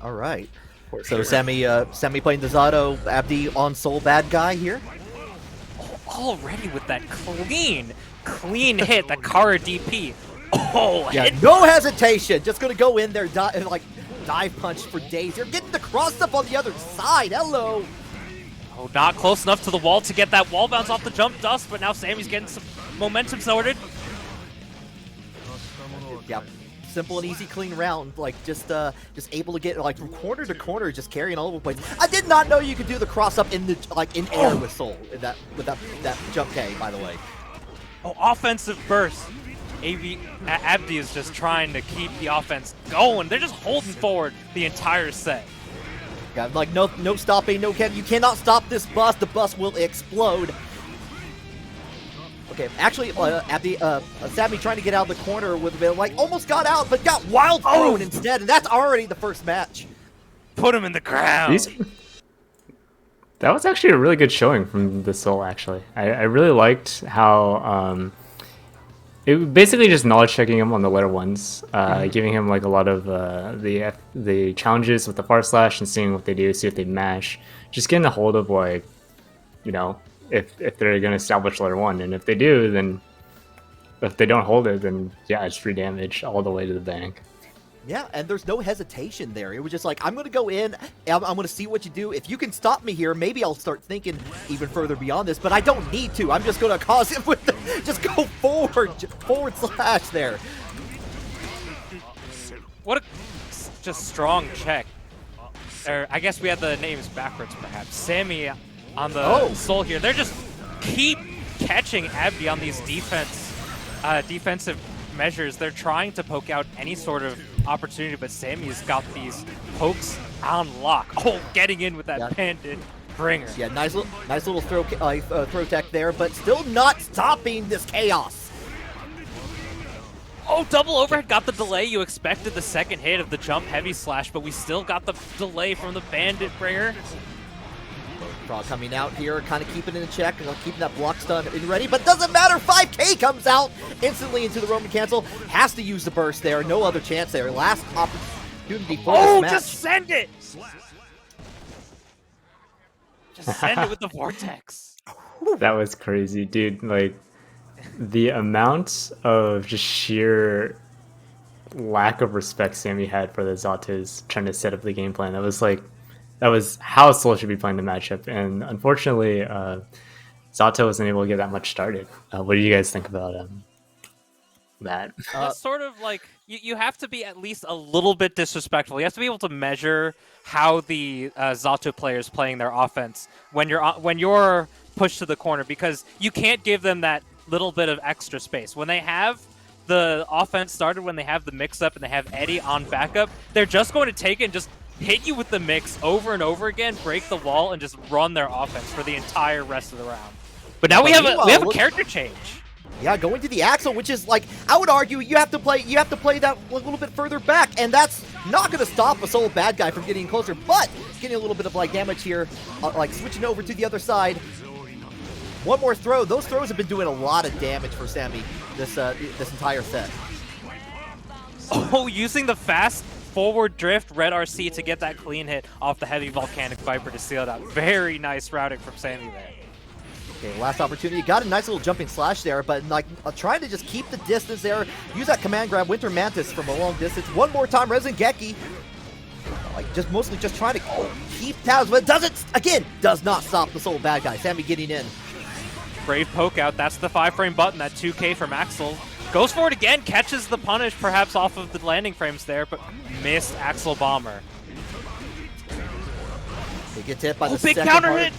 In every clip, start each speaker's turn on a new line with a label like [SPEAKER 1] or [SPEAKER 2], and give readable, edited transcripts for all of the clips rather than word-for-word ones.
[SPEAKER 1] All right.
[SPEAKER 2] For
[SPEAKER 1] So
[SPEAKER 2] sure.
[SPEAKER 1] Sammy playing the Zato, Abdi on Soul bad guy here.
[SPEAKER 3] Already with that clean hit, the Kara DP. Oh,
[SPEAKER 1] Yeah,
[SPEAKER 3] hit.
[SPEAKER 1] no hesitation. Just gonna go in there, dive punch for days. They're getting the cross up on the other side. Hello.
[SPEAKER 3] Oh, not close enough to the wall to get that wall bounce off the jump dust, but now Sammy's getting some momentum sorted.
[SPEAKER 1] Yeah, simple and easy, clean round. Like just able to get like from corner to corner, just carrying all over the place. I did not know you could do the cross up in air with Soul with that jump K. By the way.
[SPEAKER 3] Oh, offensive burst. Abdi is just trying to keep the offense going. They're just holding forward the entire set.
[SPEAKER 1] Yeah, like no stopping, you cannot stop this bus. The bus will explode. Okay, actually, Sammy trying to get out of the corner with a bit, like almost got out, but got wild thrown instead, and that's already the first match.
[SPEAKER 3] Put him in the ground.
[SPEAKER 2] That was actually a really good showing from the Soul. Actually, I really liked how it basically just knowledge checking him on the letter ones, giving him like a lot of the challenges with the far slash and seeing what they do, see if they mash, just getting a hold of like, you know, if they're gonna establish letter one, and if they do, then if they don't hold it, then yeah, it's free damage all the way to the bank.
[SPEAKER 1] Yeah, and there's no hesitation there. It was just like, I'm going to go in, I'm going to see what you do. If you can stop me here, maybe I'll start thinking even further beyond this, but I don't need to. I'm just going to cause him with just go forward slash there.
[SPEAKER 3] What a just strong check. Or I guess we had the names backwards, perhaps. Sammy on the Soul here. They're just keep catching Abdi on these defensive measures. They're trying to poke out any sort of opportunity, but Sammy's got these pokes on lock. Oh, getting in with that bandit bringer.
[SPEAKER 1] Yeah, nice little throw tech there, but still not stopping this chaos.
[SPEAKER 3] Oh, double overhead, got the delay. You expected the second hit of the jump heavy slash, but we still got the delay from the bandit bringer.
[SPEAKER 1] Frog coming out here, kind of keeping it in check, keeping that block stun ready, but doesn't matter. 5K comes out instantly into the Roman cancel. Has to use the burst there. No other chance there. Last opportunity for this match.
[SPEAKER 3] Just send it! Just send it with the vortex.
[SPEAKER 2] That was crazy, dude. Like, the amount of just sheer lack of respect Sammy had for the Zatas trying to set up the game plan. That was how Soul should be playing the matchup, and unfortunately, Zato wasn't able to get that much started. What do you guys think about that?
[SPEAKER 3] That's sort of like you have to be at least a little bit disrespectful. You have to be able to measure how the Zato players playing their offense when you're pushed to the corner, because you can't give them that little bit of extra space. When they have the offense started, when they have the mix-up and they have Eddie on backup, they're just going to take it and just hit you with the mix over and over again, break the wall, and just run their offense for the entire rest of the round. But now we have a character change.
[SPEAKER 1] Yeah, going to the Axel, which is like, I would argue you have to play that a little bit further back, and that's not going to stop a Soul bad guy from getting closer, but getting a little bit of like damage here, like switching over to the other side. One more throw. Those throws have been doing a lot of damage for Sammy this entire set.
[SPEAKER 3] Oh, using the fast forward drift red RC to get that clean hit off the heavy volcanic viper to seal it out. Very nice routing from Sammy there.
[SPEAKER 1] Okay, last opportunity. Got a nice little jumping slash there, but like trying to just keep the distance there. Use that command grab, Winter Mantis from a long distance. One more time, Resident Geki. Like mostly just trying to keep tabs, but does not stop the Soul bad guy. Sammy getting in.
[SPEAKER 3] Brave poke out. That's the 5-frame button. That 2K from Axel. Goes for it again, catches the punish perhaps off of the landing frames there, but missed Axel Bomber.
[SPEAKER 1] He gets hit by the
[SPEAKER 3] big
[SPEAKER 1] second
[SPEAKER 3] counter
[SPEAKER 1] part.
[SPEAKER 3] hit.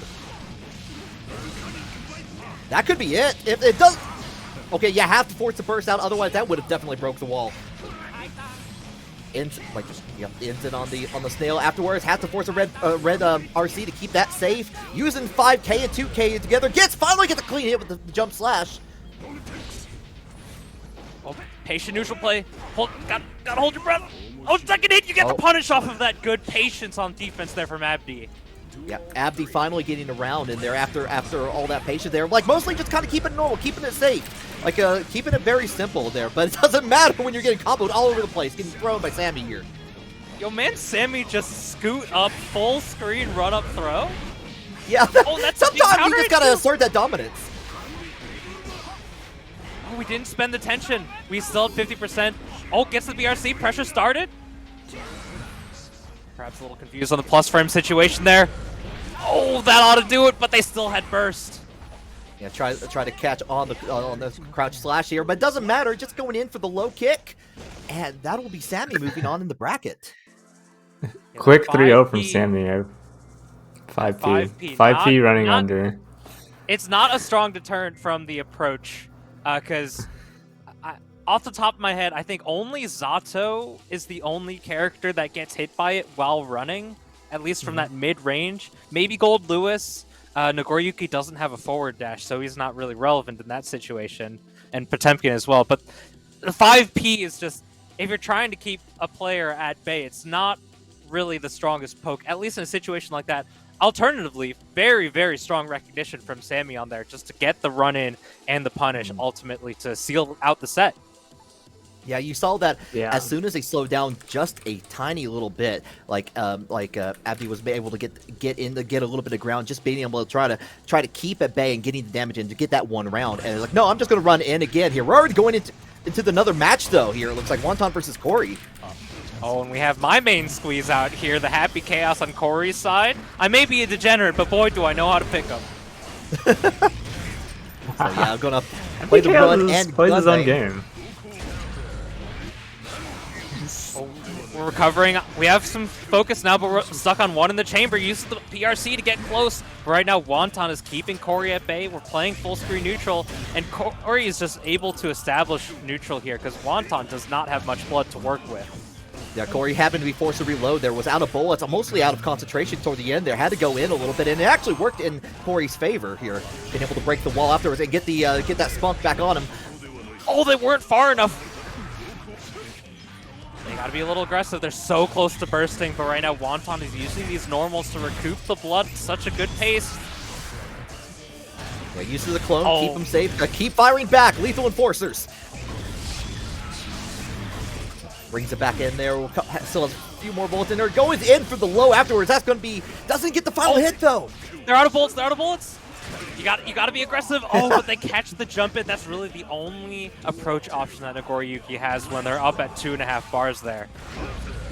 [SPEAKER 1] That could be it. If it does, okay, yeah, have to force the burst out. Otherwise, that would have definitely broke the wall. Ins it on the snail afterwards. Has to force a red RC to keep that safe. Using 5K and 2K together. Finally gets a clean hit with the jump slash.
[SPEAKER 3] Oh, patient neutral play. Gotta hold your breath. Oh, second hit, you get the punish off of that. Good patience on defense there from Abdi.
[SPEAKER 1] Yeah, Abdi finally getting around in there after all that patience there. Like, mostly just kind of keeping it normal, keeping it safe. Like, keeping it very simple there. But it doesn't matter when you're getting comboed all over the place, getting thrown by Sammy here.
[SPEAKER 3] Yo, man, Sammy just scoot up, full screen, run up, throw.
[SPEAKER 1] Yeah,
[SPEAKER 3] Oh, that's
[SPEAKER 1] sometimes you just gotta assert that dominance.
[SPEAKER 3] Oh, we didn't spend the tension. We still have 50%. Oh, gets the BRC. Pressure started. Perhaps a little confused on the plus frame situation there. Oh, that ought to do it, but they still had burst.
[SPEAKER 1] Yeah, try to catch on the crouch slash here, but it doesn't matter. Just going in for the low kick, and that will be Sammy moving on in the bracket.
[SPEAKER 2] Quick 3-0 from
[SPEAKER 3] 5P.
[SPEAKER 2] Sammy. 5P.
[SPEAKER 3] 5P.
[SPEAKER 2] 5P running
[SPEAKER 3] not-
[SPEAKER 2] under.
[SPEAKER 3] It's not a strong deterrent from the approach, because off the top of my head, I think only Zato is the only character that gets hit by it while running, at least from that mid-range. Maybe Gold Lewis. Nagoriyuki doesn't have a forward dash, so he's not really relevant in that situation, and Potemkin as well. But the 5P is just, if you're trying to keep a player at bay, it's not really the strongest poke, at least in a situation like that. Alternatively, very, very strong recognition from Sammy on there just to get the run-in and the punish, ultimately, to seal out the set.
[SPEAKER 1] Yeah, you saw that
[SPEAKER 2] Yeah.
[SPEAKER 1] as soon as they slowed down just a tiny little bit, Abdi was able to get a little bit of ground, just being able to try to keep at bay and getting the damage in to get that one round. And like, no, I'm just gonna run in again here. We're already going into another match though. Here it looks like Wonton versus Corey.
[SPEAKER 3] Oh, and we have my main squeeze out here, the Happy Chaos on Corey's side. I may be a degenerate, but boy, do I know how to pick him.
[SPEAKER 1] So yeah, I'm gonna play the run and
[SPEAKER 2] plays his own
[SPEAKER 1] gun
[SPEAKER 2] game.
[SPEAKER 3] We're recovering. We have some focus now, but we're stuck on one in the chamber. Uses the PRC to get close. Right now, Wonton is keeping Corey at bay. We're playing full screen neutral, and Corey is just able to establish neutral here because Wonton does not have much blood to work with.
[SPEAKER 1] Yeah, Corey happened to be forced to reload there, was out of bullets, mostly out of concentration toward the end there, had to go in a little bit, and it actually worked in Corey's favor here, being able to break the wall afterwards and get that spunk back on him.
[SPEAKER 3] Oh, they weren't far enough. They gotta be a little aggressive. They're so close to bursting, but right now Wonton is using these normals to recoup the blood at such a good pace.
[SPEAKER 1] Yeah, use of the clone, keep them safe, keep firing back, lethal enforcers. Brings it back in there, still has a few more bullets in there, goes in for the low afterwards, that's gonna be, doesn't get the final hit though.
[SPEAKER 3] They're out of bullets, they're out of bullets. You gotta be aggressive. Oh, but they catch the jump in. That's really the only approach option that Nagoriyuki has when they're up at 2.5 bars there.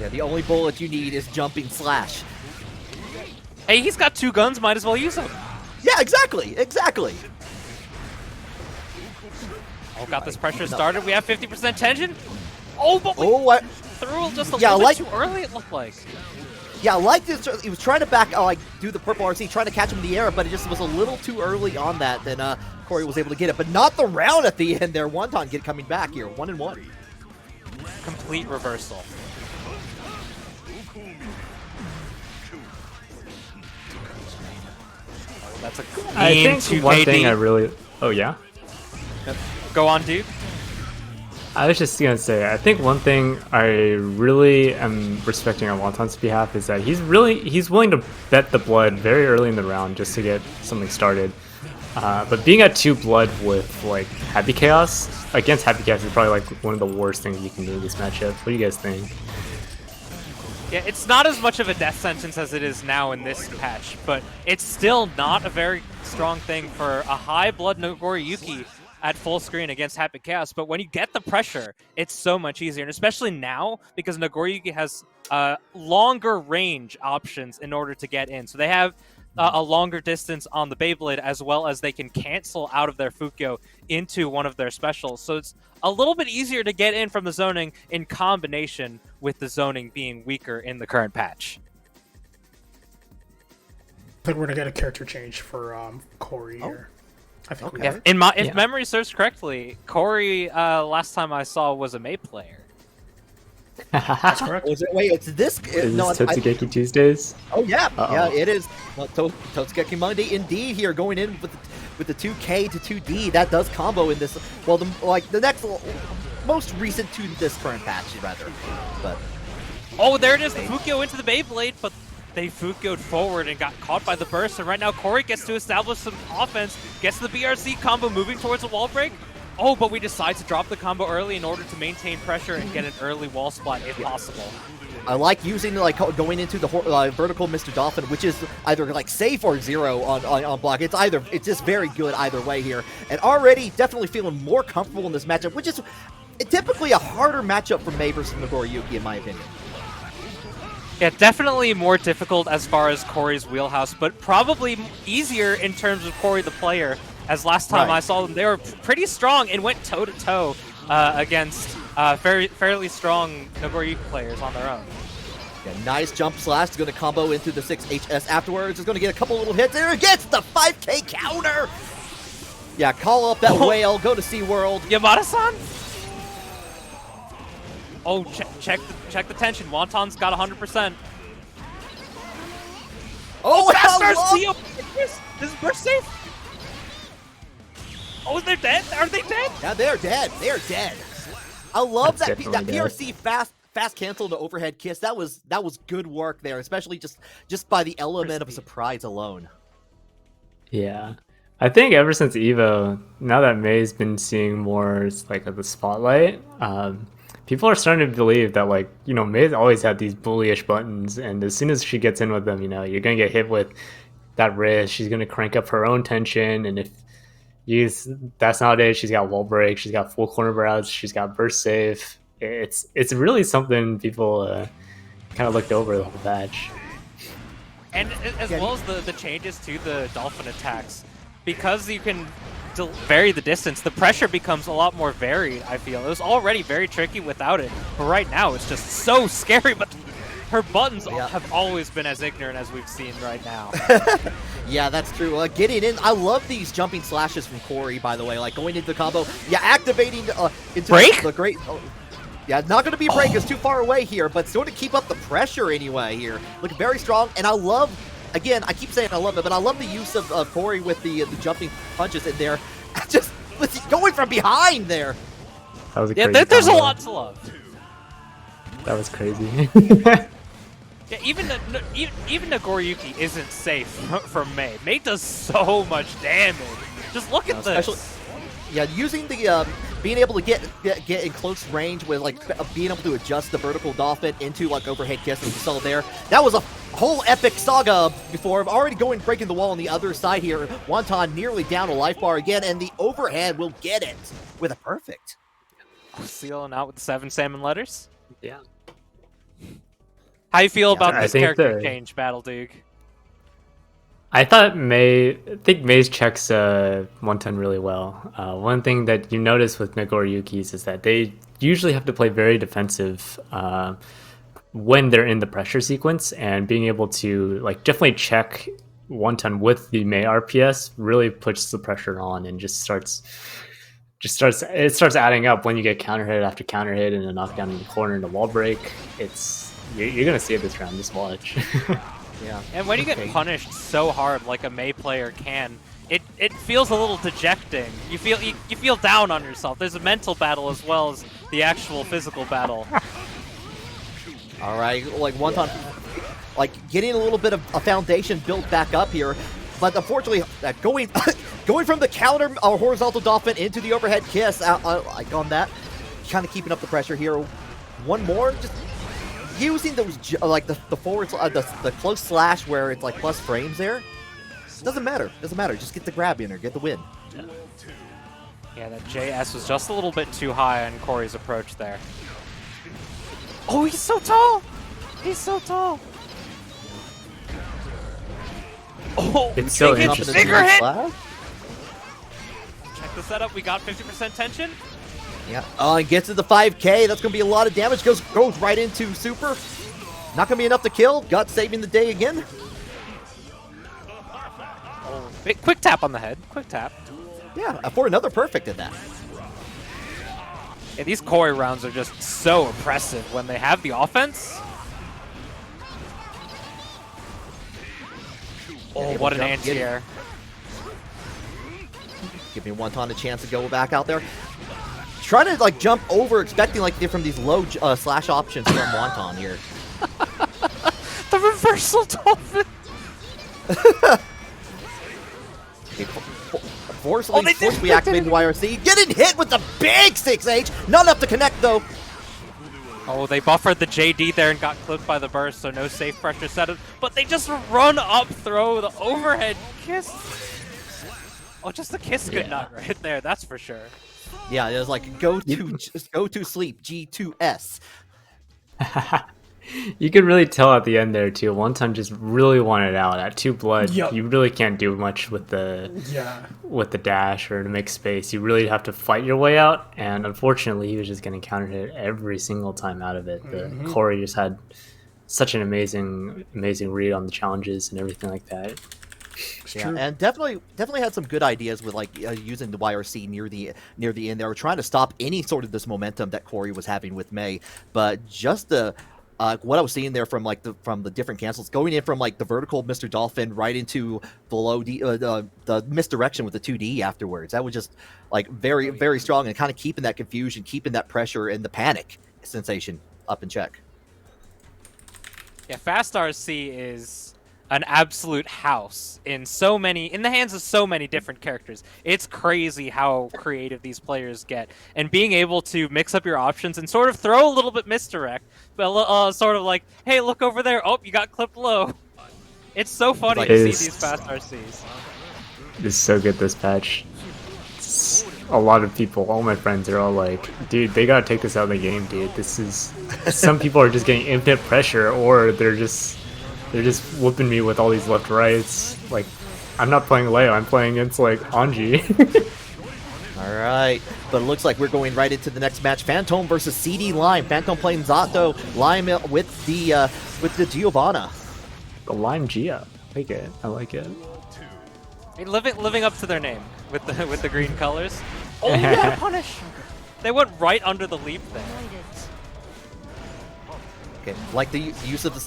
[SPEAKER 1] Yeah, the only bullet you need is jumping slash.
[SPEAKER 3] Hey, he's got 2 guns, might as well use them.
[SPEAKER 1] Yeah, exactly.
[SPEAKER 3] Oh, got this pressure started. We have 50% tension. Oh, but we threw just a little bit too early, it looked like.
[SPEAKER 1] Yeah, I like this. He was trying to do the purple RC, trying to catch him in the air, but it just was a little too early on that. Then Corey was able to get it, but not the round at the end there. Wonton coming back here, 1-1.
[SPEAKER 3] Complete reversal. Oh, that's a
[SPEAKER 2] I think one thing I really... Oh, yeah?
[SPEAKER 3] Go on, dude.
[SPEAKER 2] I was just gonna say, I think one thing I really am respecting on Wonton's behalf is that he's willing to bet the blood very early in the round just to get something started. But being at 2 blood with like Happy Chaos against Happy Chaos is probably like one of the worst things you can do in this matchup. What do you guys think?
[SPEAKER 3] Yeah, it's not as much of a death sentence as it is now in this patch, but it's still not a very strong thing for a high blood Nagoriyuki at full screen against Happy Chaos. But when you get the pressure, it's so much easier, and especially now because Nagoriyuki has longer range options in order to get in. So they have a longer distance on the Beyblade, as well as they can cancel out of their Fukyo into one of their specials. So it's a little bit easier to get in from the zoning in combination with the zoning being weaker in the current patch.
[SPEAKER 4] I think we're gonna get a character change for Corey here. I think we are.
[SPEAKER 3] If memory serves correctly, Corey last time I saw was a May player.
[SPEAKER 4] That's correct.
[SPEAKER 1] Wait, it's this?
[SPEAKER 2] Is this Totsugeki Tuesdays?
[SPEAKER 1] Oh yeah, yeah, it is. Well, Totsugeki Monday indeed here, going in with the 2K to 2D. That does combo in this. Well, the next most recent to this current patch, rather. But
[SPEAKER 3] oh, there it is, the Fukyo into the Beyblade, but they Fukyo'd forward and got caught by the burst. And right now, Corey gets to establish some offense, gets the BRC combo moving towards a wall break. Oh, but we decide to drop the combo early in order to maintain pressure and get an early wall splat if possible.
[SPEAKER 1] I like using like going into the vertical Mr. Dolphin, which is either like safe or 0 on block. It's just very good either way here. And already definitely feeling more comfortable in this matchup, which is typically a harder matchup for Mei versus Nagoriyuki in my opinion.
[SPEAKER 3] Yeah, definitely more difficult as far as Corey's wheelhouse, but probably easier in terms of Corey the player. As last time I saw them, they were pretty strong and went toe-to-toe against fairly strong Nagoriyuki players on their own.
[SPEAKER 1] Yeah, nice jump slash. Is going to combo into the 6HS afterwards. Is going to get a couple little hits. There it gets the 5K counter. Yeah, call up that whale. Go to SeaWorld.
[SPEAKER 3] Yamada-san? Oh, check the tension. Wonton's got 100%.
[SPEAKER 1] Oh,
[SPEAKER 3] This is burst safe. Oh, they're dead? Are they dead?
[SPEAKER 1] Yeah, they're dead. They're dead. I love
[SPEAKER 2] That's
[SPEAKER 1] that
[SPEAKER 2] definitely
[SPEAKER 1] PRC fast cancel to overhead kiss. That was good work there, especially just by the element of surprise alone.
[SPEAKER 2] Yeah. I think ever since Evo, now that May's been seeing more like of the spotlight, people are starting to believe that like, you know, May's always had these bullish buttons, and as soon as she gets in with them, you know, you're gonna get hit with that wrist. She's gonna crank up her own tension, and if that's nowadays, she's got wall break, she's got full corner brows, she's got burst safe. It's really something people kind of looked over the whole batch.
[SPEAKER 3] And as well as the changes to the Dolphin attacks, because you can vary the distance, the pressure becomes a lot more varied, I feel. It was already very tricky without it, but right now it's just so scary. But her buttons have always been as ignorant as we've seen right now.
[SPEAKER 1] Yeah, that's true. Getting in, I love these jumping slashes from Corey, by the way, like going into the combo. Yeah, activating into
[SPEAKER 3] break?
[SPEAKER 1] the great... yeah, not going to be a break. It's too far away here, but sort of keep up the pressure anyway here. Looking very strong, and I love... Again, I keep saying I love it, but I love the use of Corey with the jumping punches in there. Just going from behind there.
[SPEAKER 2] That was a crazy
[SPEAKER 3] there's a
[SPEAKER 2] combo.
[SPEAKER 3] lot to love.
[SPEAKER 2] That was crazy.
[SPEAKER 3] Yeah, even Nagoriyuki isn't safe from Mei. Mei does so much damage. Just look at this.
[SPEAKER 1] Yeah, using the being able to get in close range with like being able to adjust the vertical dolphin into like overhead kiss as we saw there. That was a whole epic saga before. Already breaking the wall on the other side here. Wonton nearly down a life bar again, and the overhead will get it with a perfect.
[SPEAKER 3] Sealing out with 7 salmon letters.
[SPEAKER 2] Yeah.
[SPEAKER 3] How you feel about
[SPEAKER 2] I
[SPEAKER 3] this
[SPEAKER 2] think
[SPEAKER 3] character change, Battle Duke?
[SPEAKER 2] I think May's checks Wonton really well. One thing that you notice with Nagoriyuki's is that they usually have to play very defensive when they're in the pressure sequence, and being able to like definitely check Wonton with the Mei RPS really puts the pressure on and starts adding up when you get counter hit after counter hit and a knockdown in the corner and a wall break. You're gonna see it this round. Just watch.
[SPEAKER 3] Yeah. And when you get punished so hard like a Mei player can, it feels a little dejecting. You feel down on yourself. There's a mental battle as well as the actual physical battle.
[SPEAKER 1] All right, like Wonton, like getting a little bit of a foundation built back up here, but unfortunately, going from the counter horizontal dolphin into the overhead kiss, like on that, kind of keeping up the pressure here. One more, just using those like the forward, the close slash where it's like plus frames there. Doesn't matter. Just get the grab in or get the win.
[SPEAKER 3] Yeah, that JS was just a little bit too high on Corey's approach there. Oh, he's so tall! He's so tall! Oh,
[SPEAKER 2] It's so
[SPEAKER 3] big hit,
[SPEAKER 2] interesting.
[SPEAKER 3] bigger hit!
[SPEAKER 1] Slash?
[SPEAKER 3] Check the setup, we got 50% tension.
[SPEAKER 1] Yeah. Oh, and gets to the 5K. That's going to be a lot of damage. Goes right into super. Not going to be enough to kill. Gut saving the day again.
[SPEAKER 3] Oh, quick tap on the head. Quick tap.
[SPEAKER 1] Yeah, for another perfect at that.
[SPEAKER 3] Yeah, these Corey rounds are just so oppressive when they have the offense. Oh, what an anti-air.
[SPEAKER 1] Giving Wonton a chance to go back out there. Trying to like jump over, expecting like from these low slash options from Wonton here.
[SPEAKER 3] The reversal dolphin.
[SPEAKER 1] Forcefully activating YRC. Getting hit with the big 6H. Not enough to connect though.
[SPEAKER 3] Oh, they buffered the JD there and got clipped by the burst, so no safe pressure set up. But they just run up, throw the overhead kiss. Oh, just the kiss good nut right there, that's for sure.
[SPEAKER 1] Yeah, it was like go to sleep, G2S.
[SPEAKER 2] You could really tell at the end there too. One Ton just really wanted out at 2 blood.
[SPEAKER 4] Yep.
[SPEAKER 2] You really can't do much with the dash or to make space. You really have to fight your way out. And unfortunately, he was just getting counter hit every single time out of it. The Corey just had such an amazing read on the challenges and everything like that.
[SPEAKER 1] Yeah, and definitely had some good ideas with like using the YRC near the end. They were trying to stop any sort of this momentum that Corey was having with Mei, but just the what I was seeing there from the different cancels going in from like the vertical Mr. Dolphin right into below the misdirection with the 2D afterwards. That was just like very strong and kind of keeping that confusion, keeping that pressure and the panic sensation up in check.
[SPEAKER 3] Yeah, Fast RC is an absolute house in the hands of so many different characters. It's crazy how creative these players get, and being able to mix up your options and sort of throw a little bit misdirect, but sort of like, hey, look over there. Oh, you got clipped low. It's so funny to see these Fast RCs.
[SPEAKER 2] It's so good this patch. A lot of people, all my friends are all like, dude, they gotta take this out of the game, dude. This is some people are just getting infinite pressure, or they're just whooping me with all these left rights. Like, I'm not playing Leo, I'm playing against like Anji.
[SPEAKER 1] Alright, but it looks like we're going right into the next match. Phantom versus CD Lime. Phantom playing Zato, Lime with the Giovanna.
[SPEAKER 2] The Lime Gia. I like it.
[SPEAKER 3] Living up to their name with the green colors. Oh yeah, punish! They went right under the leap there.
[SPEAKER 1] Okay, like the use of the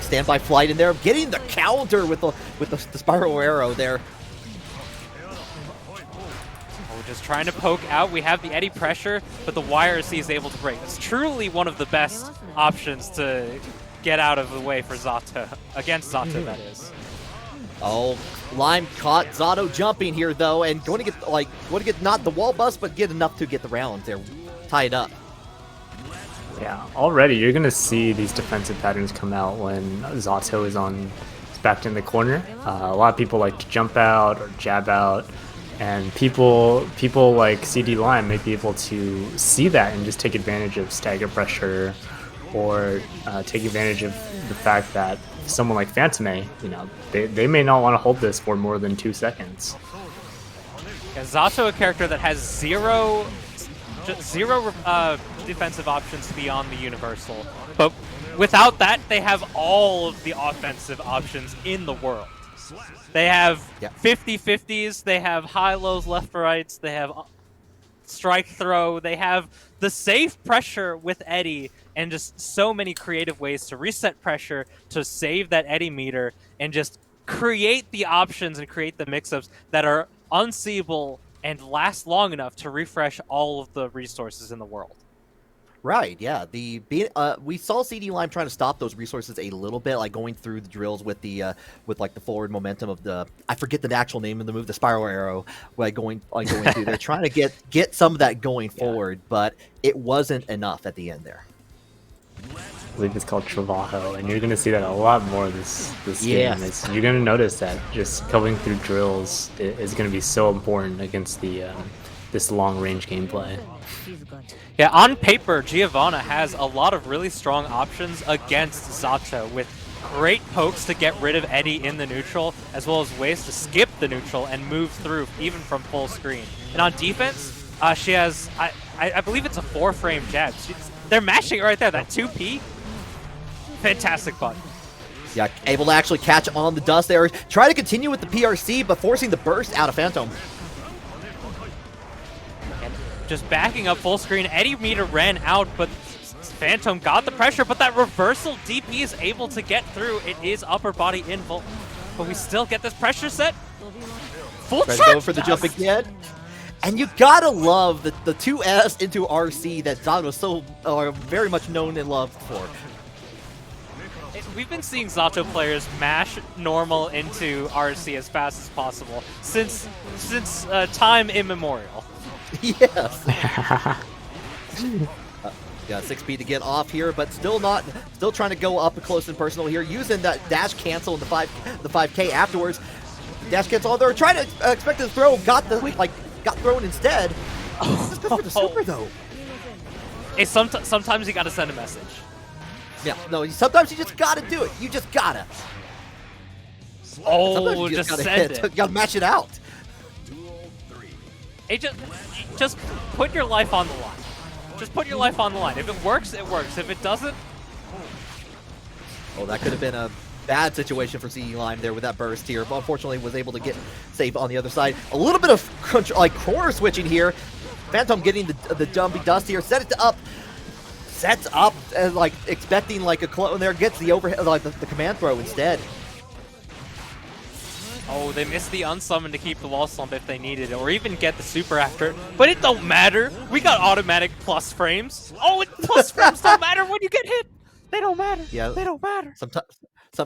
[SPEAKER 1] standby flight in there, getting the counter with the spiral arrow there.
[SPEAKER 3] We're just trying to poke out. We have the eddy pressure, but the YRC is able to break. It's truly one of the best options to get out of the way for Zato against Zato. That is.
[SPEAKER 1] Oh, Lime caught Zato jumping here though, and going to get not the wall bust, but get enough to get the round there, tied up.
[SPEAKER 2] Yeah, already you're gonna see these defensive patterns come out when Zato is backed in the corner. A lot of people like to jump out or jab out, and people like CD Lime may be able to see that and just take advantage of stagger pressure, or take advantage of the fact that someone like Phantom, they may not want to hold this for more than 2 seconds.
[SPEAKER 3] Yeah, Zato, a character that has zero defensive options beyond the universal, but without that, they have all of the offensive options in the world. They have 50-50s, they have high-lows, left-rights, they have strike throw, they have the safe pressure with Eddy, and just so many creative ways to reset pressure, to save that Eddy meter, and just create the options and create the mix-ups that are unseeable and last long enough to refresh all of the resources in the world.
[SPEAKER 1] Right, yeah. We saw CD Lime trying to stop those resources a little bit, like going through the drills with the forward momentum of the, I forget the actual name of the move, the spiral arrow, going through. They're trying to get some of that going forward, but it wasn't enough at the end there.
[SPEAKER 2] I believe it's called Travajo, and you're going to see that a lot more this game. You're going to notice that just going through drills is going to be so important against this long-range gameplay.
[SPEAKER 3] Yeah, on paper, Giovanna has a lot of really strong options against Zato, with great pokes to get rid of Eddy in the neutral, as well as ways to skip the neutral and move through even from full screen. And on defense, she has, I believe it's a 4-frame jab. They're mashing it right there, that 2P. Fantastic button.
[SPEAKER 1] Yeah, able to actually catch on the dust there. Try to continue with the PRC, but forcing the burst out of Phantom.
[SPEAKER 3] And just backing up full screen. Eddy meter ran out, but Phantom got the pressure, but that reversal DP is able to get through. It is upper body invul, but we still get this pressure set. Full
[SPEAKER 1] Try
[SPEAKER 3] charge!
[SPEAKER 1] to go for the jump again. And you gotta love the 2S into RC that Zato is so very much known and loved for.
[SPEAKER 3] We've been seeing Zato players mash normal into RC as fast as possible since time immemorial.
[SPEAKER 1] Yes. Got 6P to get off here, but still trying to go up close and personal here, using that dash cancel in the 5K afterwards. Dash cancel, they're trying to expect to throw, got thrown instead. Just go for the super though.
[SPEAKER 3] Hey, sometimes you gotta send a message.
[SPEAKER 1] Yeah, no, sometimes you just gotta do it. You just gotta.
[SPEAKER 3] Oh,
[SPEAKER 1] you
[SPEAKER 3] just
[SPEAKER 1] gotta
[SPEAKER 3] send it.
[SPEAKER 1] You gotta match it out.
[SPEAKER 3] Hey, just put your life on the line. Just put your life on the line. If it works, it works. If it doesn't...
[SPEAKER 1] Oh, that could have been a bad situation for CD Lime there with that burst here, but unfortunately was able to get safe on the other side. A little bit of corner switching here. Phantom getting the jumpy dust here, sets up and like expecting like a clone there, gets the overhead, like the command throw instead.
[SPEAKER 3] Oh, they missed the unsummon to keep the wall slump if they needed it, or even get the super after it. But it don't matter. We got automatic plus frames. Oh, plus frames don't matter when you get hit. They don't matter.
[SPEAKER 1] Yeah,
[SPEAKER 3] they don't matter.
[SPEAKER 1] Sometimes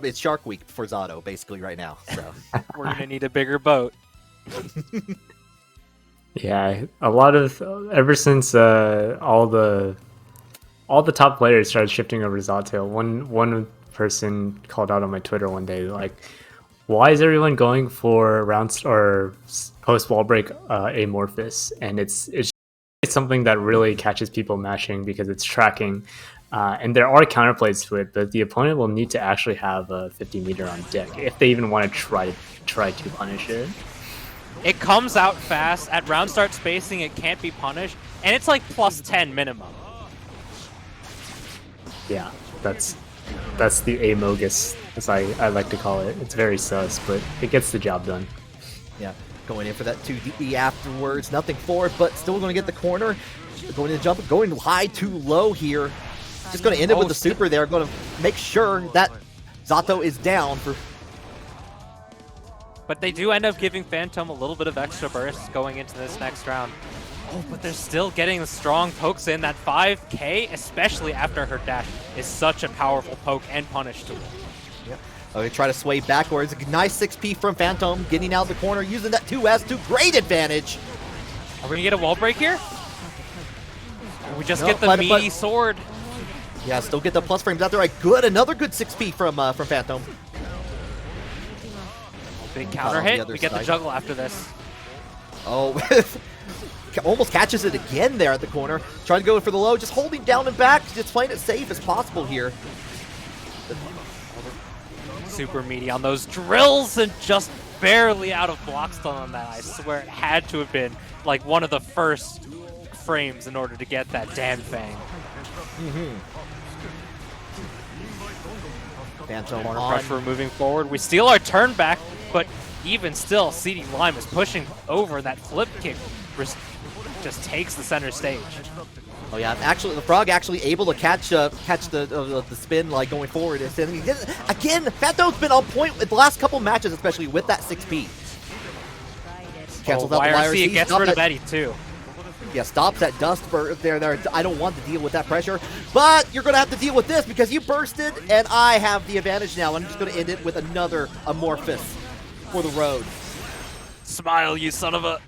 [SPEAKER 1] it's Shark Week for Zato basically right now. So
[SPEAKER 3] we're gonna need a bigger boat.
[SPEAKER 2] Yeah, a lot of ever since all the top players started shifting over to Zato. One person called out on my Twitter one day like, why is everyone going for round or post wall break Amorphous? And it's something that really catches people mashing because it's tracking, and there are counterplays to it, but the opponent will need to actually have a 50 meter on deck if they even want to try to punish it.
[SPEAKER 3] It comes out fast at round start spacing. It can't be punished, and it's like plus 10 minimum.
[SPEAKER 2] Yeah, that's the Amogus, as I like to call it. It's very sus, but it gets the job done.
[SPEAKER 1] yeah, going in for that 2D afterwards. Nothing forward, but still going to get the corner. Going to jump, going high too low here. Just going to end it with the super there. Going to make sure that Zato is down for.
[SPEAKER 3] But they do end up giving Phantom a little bit of extra burst going into this next round. Oh, but they're still getting the strong pokes in. That 5K, especially after her dash, is such a powerful poke and punish tool.
[SPEAKER 1] Yep. Okay, try to sway backwards. A nice 6P from Phantom, getting out the corner, using that 2S to great advantage.
[SPEAKER 3] Are we gonna get a wall break here? Or we just get the meaty sword.
[SPEAKER 1] Yeah, still get the plus frames out there. Another good 6P from Phantom.
[SPEAKER 3] Big counter hit. We get the juggle after this.
[SPEAKER 1] Oh, almost catches it again there at the corner. Trying to go for the low, just holding down and back, just playing it safe as possible here.
[SPEAKER 3] Super meaty on those drills and just barely out of block stun on that. I swear it had to have been like one of the first frames in order to get that Dan Fang.
[SPEAKER 1] Phantom
[SPEAKER 3] Corner
[SPEAKER 1] on.
[SPEAKER 3] pressure moving forward. We steal our turn back, but even still, CD Lime is pushing over. That flip kick just takes the center stage.
[SPEAKER 1] Oh yeah, actually, the Frog actually able to catch the spin like going forward. Again, Phantom's been on point with the last couple matches, especially with that 6P. Cancels out the
[SPEAKER 3] YRC, it gets rid of Eddie too.
[SPEAKER 1] Yeah, stops that dust burst there. I don't want to deal with that pressure, but you're going to have to deal with this because you bursted, and I have the advantage now. I'm just going to end it with another Amorphous for the road.
[SPEAKER 3] Smile, you son of a...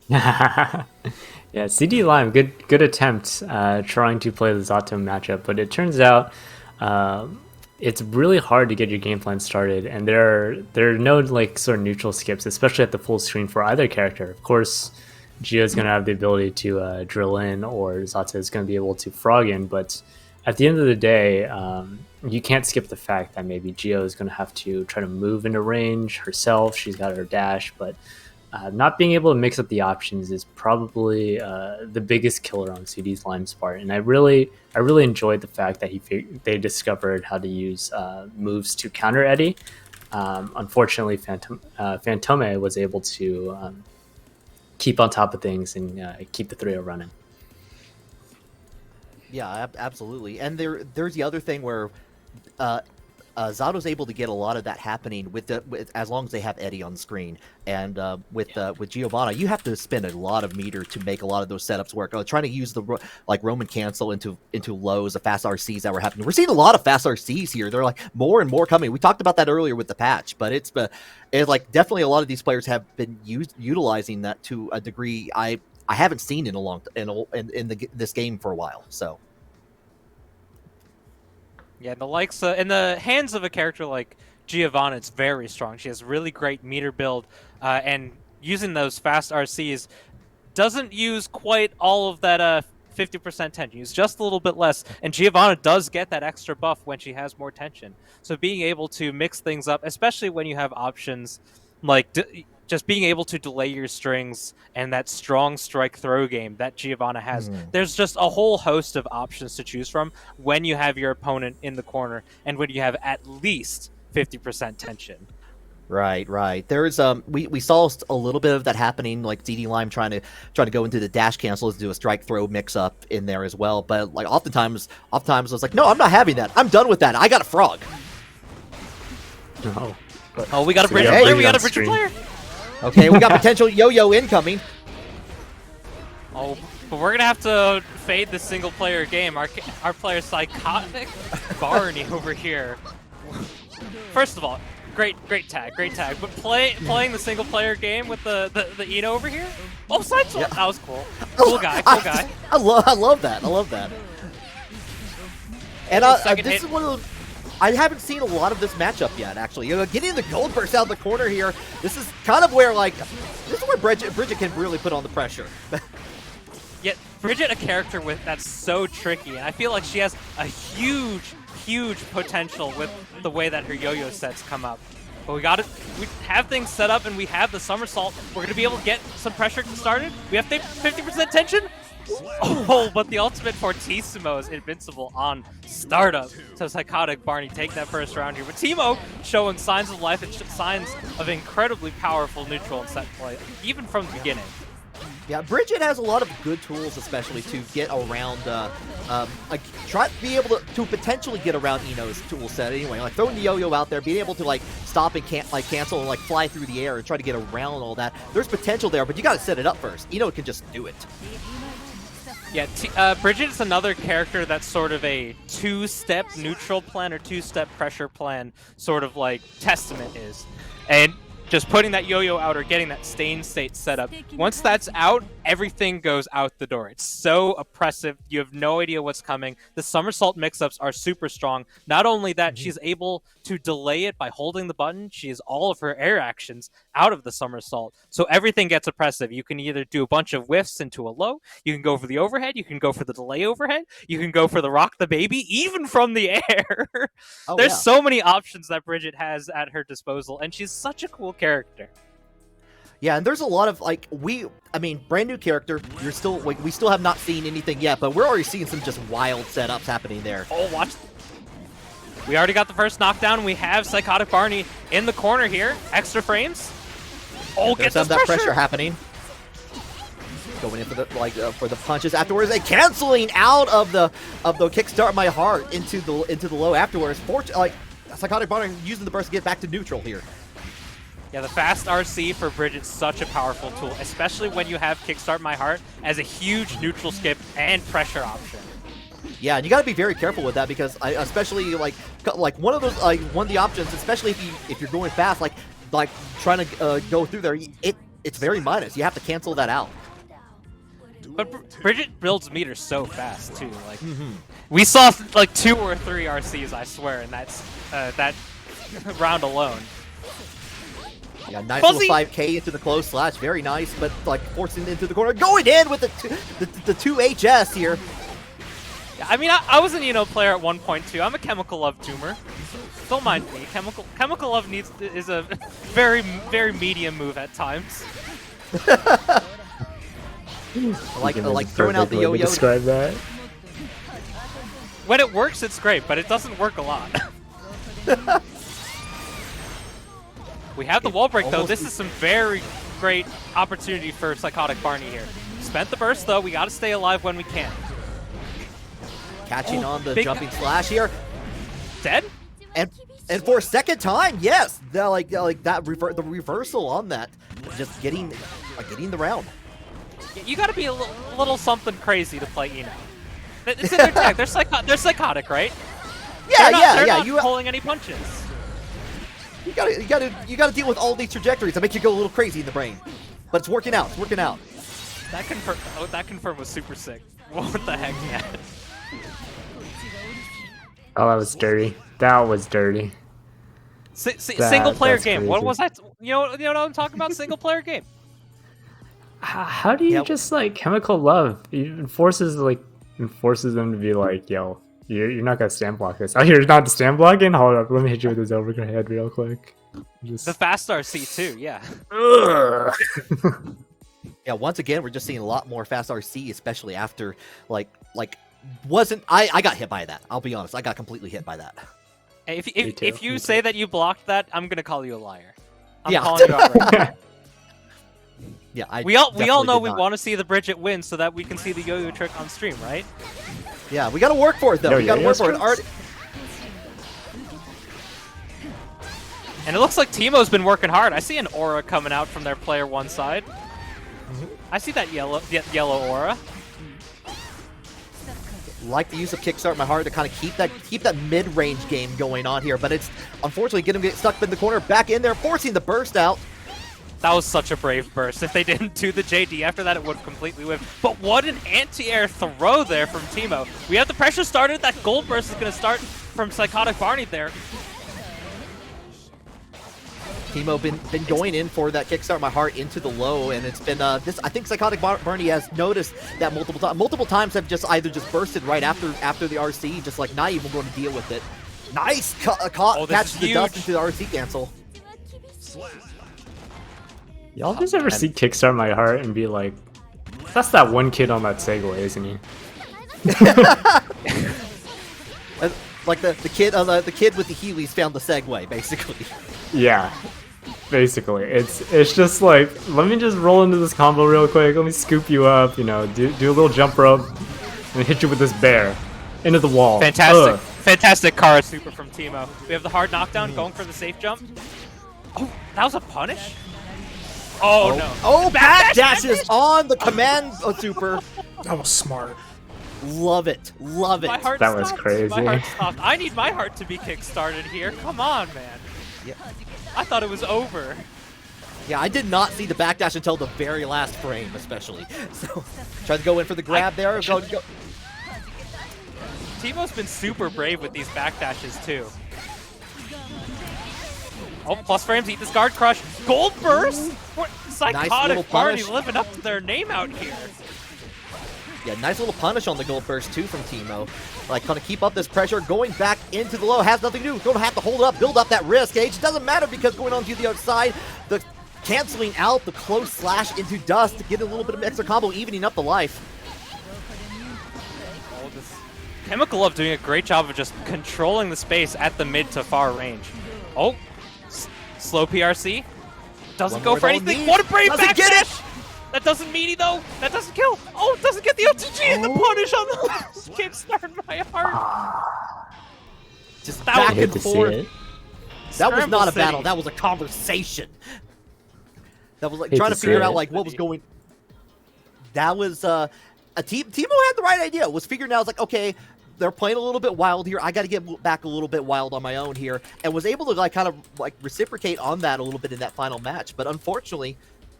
[SPEAKER 2] Yeah, CD Lime, good attempt trying to play the Zato matchup, but it turns out it's really hard to get your game plan started, and there are no like sort of neutral skips, especially at the full screen for either character. Of course, Gio is going to have the ability to drill in, or Zato is going to be able to frog in, but at the end of the day, you can't skip the fact that maybe Gio is going to have to try to move into range herself. She's got her dash, but not being able to mix up the options is probably the biggest killer on CD's Lime's part. And I really enjoyed the fact that they discovered how to use moves to counter Eddie. Unfortunately, Phantome was able to keep on top of things and keep the 3-0 running.
[SPEAKER 1] Yeah, absolutely. And there's the other thing where Zato's able to get a lot of that happening with as long as they have Eddie on screen. And with Giovanna, you have to spend a lot of meter to make a lot of those setups work. Trying to use the Roman cancel into lows, the fast RCs that were happening. We're seeing a lot of fast RCs here. They're like more and more coming. We talked about that earlier with the patch, but it's like definitely a lot of these players have been utilizing that to a degree. I haven't seen in a long this game for a while. So
[SPEAKER 3] Yeah, in the hands of a character like Giovanna, it's very strong. She has really great meter build, and using those fast RCs doesn't use quite all of that 50% tension. Use just a little bit less, and Giovanna does get that extra buff when she has more tension. So being able to mix things up, especially when you have options like just being able to delay your strings and that strong strike throw game that Giovanna has. There's just a whole host of options to choose from when you have your opponent in the corner and when you have at least 50% tension.
[SPEAKER 1] Right. There's we saw a little bit of that happening, like DD Lime trying to go into the dash cancels, do a strike throw mix up in there as well. But like oftentimes I was like, no, I'm not having that. I'm done with that. I got a frog.
[SPEAKER 2] No.
[SPEAKER 3] Oh, we got a Bridget
[SPEAKER 1] Hey.
[SPEAKER 3] player. We got a Bridget player.
[SPEAKER 1] Okay, we got potential yo-yo incoming.
[SPEAKER 3] Oh, but we're gonna have to fade the single player game. Our player Psychotic Barney over here. First of all, great tag. But playing the single player game with the Eno over here. Oh, side swap. That was cool. Cool guy.
[SPEAKER 1] I love that. And this is one of those. I haven't seen a lot of this matchup yet, actually. Getting the gold burst out of the corner here, this is kind of where, Bridget can really put on the pressure.
[SPEAKER 3] Yet, Bridget, a character that's so tricky, and I feel like she has a huge potential with the way that her yo-yo sets come up. But we have things set up, and we have the somersault. We're going to be able to get some pressure started. We have 50% tension. Oh, but the ultimate Fortissimo is invincible on startup. So Psychotic Barney take that first round here. But Teemo showing signs of life and signs of incredibly powerful neutral and set play, even from the beginning.
[SPEAKER 1] Yeah, Bridget has a lot of good tools, especially to get around, try to be able to potentially get around Eno's tool set anyway. Like throwing the yo-yo out there, being able to stop and cancel and fly through the air and try to get around all that. There's potential there, but you got to set it up first. Eno can just do it.
[SPEAKER 3] Yeah, Bridget is another character that's sort of a two-step neutral plan or two-step pressure plan, sort of like Testament is. And just putting that yo-yo out or getting that stain state set up. Once that's out, everything goes out the door. It's so oppressive. You have no idea what's coming. The somersault mix-ups are super strong. Not only that, she's able to delay it by holding the button. She has all of her air actions out of the somersault. So everything gets oppressive. You can either do a bunch of whiffs into a low. You can go for the overhead. You can go for the delay overhead. You can go for the rock the baby, even from the air. There's so many options that Bridget has at her disposal, and she's such a cool character.
[SPEAKER 1] Yeah, and there's a lot of brand new character. We still have not seen anything yet, but we're already seeing some just wild setups happening there.
[SPEAKER 3] Oh, watch. We already got the first knockdown. We have Psychotic Barney in the corner here. Extra frames. Oh, get
[SPEAKER 1] some
[SPEAKER 3] this
[SPEAKER 1] of that pressure happening. Going in for the punches afterwards, and canceling out of the kickstart my heart into the low afterwards. Psychotic Barney using the burst to get back to neutral here.
[SPEAKER 3] Yeah, the fast RC for Bridget's such a powerful tool, especially when you have Kickstart My Heart as a huge neutral skip and pressure option.
[SPEAKER 1] Yeah, and you got to be very careful with that because especially one of the options, especially if you're going fast, trying to go through there, it's very minus. You have to cancel that out.
[SPEAKER 3] But Bridget builds meters so fast too. We saw 2 or 3 RCs, I swear, and that's that round alone.
[SPEAKER 1] Yeah, nice little 5K into the close slash, very nice, but forcing it into the corner, going in with the 2 HS here.
[SPEAKER 3] Yeah, I mean, I was an Eno player at 1.2. I'm a Chemical Love Doomer. Don't mind me. Chemical Love is a very medium move at times.
[SPEAKER 2] like
[SPEAKER 1] throwing out the yo-yo.
[SPEAKER 2] Describe that.
[SPEAKER 3] When it works, it's great, but it doesn't work a lot. We have the wall break, though. This is some very great opportunity for Psychotic Barney here. Spent the burst, though. We got to stay alive when we can.
[SPEAKER 1] Catching on the jumping slash here.
[SPEAKER 3] Dead?
[SPEAKER 1] And for a second time, yes. The reversal on that. Just getting the round.
[SPEAKER 3] You got to be a little something crazy to play Eno. It's in their tag. They're psychotic, right?
[SPEAKER 1] Yeah,
[SPEAKER 3] they're not
[SPEAKER 1] you
[SPEAKER 3] pulling any punches.
[SPEAKER 1] You gotta deal with all these trajectories that make you go a little crazy in the brain. But it's working out.
[SPEAKER 3] That confirm was super sick. What the heck, man?
[SPEAKER 2] Oh, that was dirty. That was dirty.
[SPEAKER 3] Single player
[SPEAKER 2] that's
[SPEAKER 3] game. What
[SPEAKER 2] crazy.
[SPEAKER 3] was that? You know what I'm talking about? Single player game.
[SPEAKER 2] How do you
[SPEAKER 1] Yeah.
[SPEAKER 2] just like chemical love? It forces them to be like, yo, you're not gonna stand block this. Oh, you're not stand blocking? Hold up, let me hit you with this overhead real quick. Just
[SPEAKER 3] The fast RC too. Yeah.
[SPEAKER 2] Ugh.
[SPEAKER 1] Yeah, once again, we're just seeing a lot more fast RC, especially after like wasn't I got hit by that. I'll be honest, I got completely hit by that.
[SPEAKER 3] Hey,
[SPEAKER 2] Me too,
[SPEAKER 3] if you
[SPEAKER 2] me
[SPEAKER 3] say
[SPEAKER 2] too.
[SPEAKER 3] that you blocked that, I'm gonna call you a liar. I'm
[SPEAKER 1] Yeah.
[SPEAKER 3] calling you out right now.
[SPEAKER 1] Yeah, I
[SPEAKER 3] We all
[SPEAKER 1] definitely
[SPEAKER 3] know
[SPEAKER 1] did
[SPEAKER 3] we
[SPEAKER 1] not.
[SPEAKER 3] want to see the Bridget win so that we can see the yo-yo trick on stream, right?
[SPEAKER 1] Yeah, we got to work for it though.
[SPEAKER 2] No,
[SPEAKER 1] we got to
[SPEAKER 2] yeah,
[SPEAKER 1] work for it.
[SPEAKER 2] yes,
[SPEAKER 1] Already,
[SPEAKER 3] And it looks like Teemo's been working hard. I see an aura coming out from their player one side. I see that yellow aura.
[SPEAKER 1] like the use of Kickstart My Heart to kind of keep that mid-range game going on here, but it's unfortunately get stuck in the corner, back in there, forcing the burst out.
[SPEAKER 3] That was such a brave burst. If they didn't do the JD after that, it would have completely whipped. But what an anti-air throw there from Teemo. We have the pressure started. That gold burst is going to start from Psychotic Barney there.
[SPEAKER 1] Teemo been going in for that Kickstart My Heart into the low, and it's been this. I think Psychotic Barney has noticed that multiple times. Multiple times have just either just bursted right after the RC, just like not even going to deal with it. Nice catch
[SPEAKER 3] is
[SPEAKER 1] the dust
[SPEAKER 3] huge.
[SPEAKER 1] into the RC cancel.
[SPEAKER 2] Y'all just ever see Kickstart My Heart and be like, that's that one kid on that Segway, isn't he?
[SPEAKER 1] Like the kid with the Heelys found the Segway, basically.
[SPEAKER 2] Yeah, basically. It's just like, let me just roll into this combo real quick. Let me scoop you up, you know, do a little jump rope, and hit you with this bear into the wall.
[SPEAKER 3] Fantastic.
[SPEAKER 2] Ugh.
[SPEAKER 3] Fantastic Kara super from Teemo. We have the hard knockdown going for the safe jump. Oh, that was a punish? Oh, no.
[SPEAKER 1] Oh, backdashes on the command super.
[SPEAKER 4] That was smart.
[SPEAKER 1] Love it. Love it.
[SPEAKER 3] My heart
[SPEAKER 2] That was
[SPEAKER 3] stopped.
[SPEAKER 2] crazy.
[SPEAKER 3] My heart stopped. I need my heart to be kick-started here. Come on, man.
[SPEAKER 1] Yeah.
[SPEAKER 3] I thought it was over.
[SPEAKER 1] Yeah, I did not see the backdash until the very last frame, especially. So, try to go in for the grab there. Go.
[SPEAKER 3] Teemo's been super brave with these backdashes, too. Oh, plus frames, eat this guard crush. Gold burst? What?
[SPEAKER 1] little
[SPEAKER 3] Psychotic Barney
[SPEAKER 1] punish.
[SPEAKER 3] living up to their name out here.
[SPEAKER 1] Yeah, nice little punish on the gold burst too from Teemo. Like, kind of keep up this pressure, going back into the low, has nothing to do. Don't have to hold up, build up that risk gauge. Doesn't matter because going on to the outside, the canceling out the close slash into dust to get a little bit of extra combo, evening up the life.
[SPEAKER 3] Oh, this Chemical Love doing a great job of just controlling the space at the mid to far range. Oh, slow PRC. Doesn't
[SPEAKER 1] One
[SPEAKER 3] go
[SPEAKER 1] more
[SPEAKER 3] for
[SPEAKER 1] they'll
[SPEAKER 3] anything.
[SPEAKER 1] need.
[SPEAKER 3] What a brave
[SPEAKER 1] Doesn't get it.
[SPEAKER 3] backdash! That doesn't mean it though. That doesn't kill. Oh, it doesn't get the OTG and the punish on the last kickstart my heart.
[SPEAKER 1] Just
[SPEAKER 3] That
[SPEAKER 1] back
[SPEAKER 3] was-
[SPEAKER 2] Hate
[SPEAKER 1] and
[SPEAKER 2] to see
[SPEAKER 1] forth.
[SPEAKER 2] it.
[SPEAKER 1] That was
[SPEAKER 3] Scramble
[SPEAKER 1] not a
[SPEAKER 3] City.
[SPEAKER 1] battle. That was a conversation. That was like
[SPEAKER 2] Hate
[SPEAKER 1] trying
[SPEAKER 2] to
[SPEAKER 1] to figure
[SPEAKER 2] see
[SPEAKER 1] out
[SPEAKER 2] it.
[SPEAKER 1] like what was going. That was a Teemo had the right idea. Was figuring out, like, okay, they're playing a little bit wild here. I got to get back a little bit wild on my own here, and was able to like kind of like reciprocate on that a little bit in that final match. But unfortunately,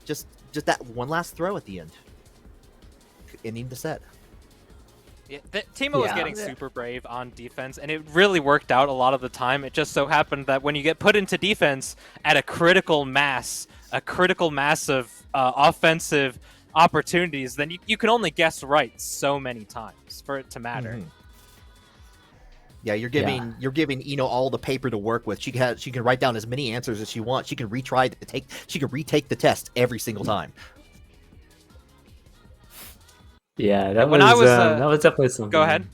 [SPEAKER 1] just that one last throw at the end, ending the set.
[SPEAKER 3] Yeah, Teemo was
[SPEAKER 2] Yeah.
[SPEAKER 3] getting super brave on defense, and it really worked out a lot of the time. It just so happened that when you get put into defense at a critical mass of offensive opportunities, then you can only guess right so many times for it to matter.
[SPEAKER 1] Mhm. Yeah, you're giving Eno all the paper to work with. She can write down as many answers as she wants. She can retake the test every single time.
[SPEAKER 2] Yeah, that
[SPEAKER 3] When
[SPEAKER 2] was,
[SPEAKER 3] I was,
[SPEAKER 2] that was definitely something.
[SPEAKER 3] Go ahead.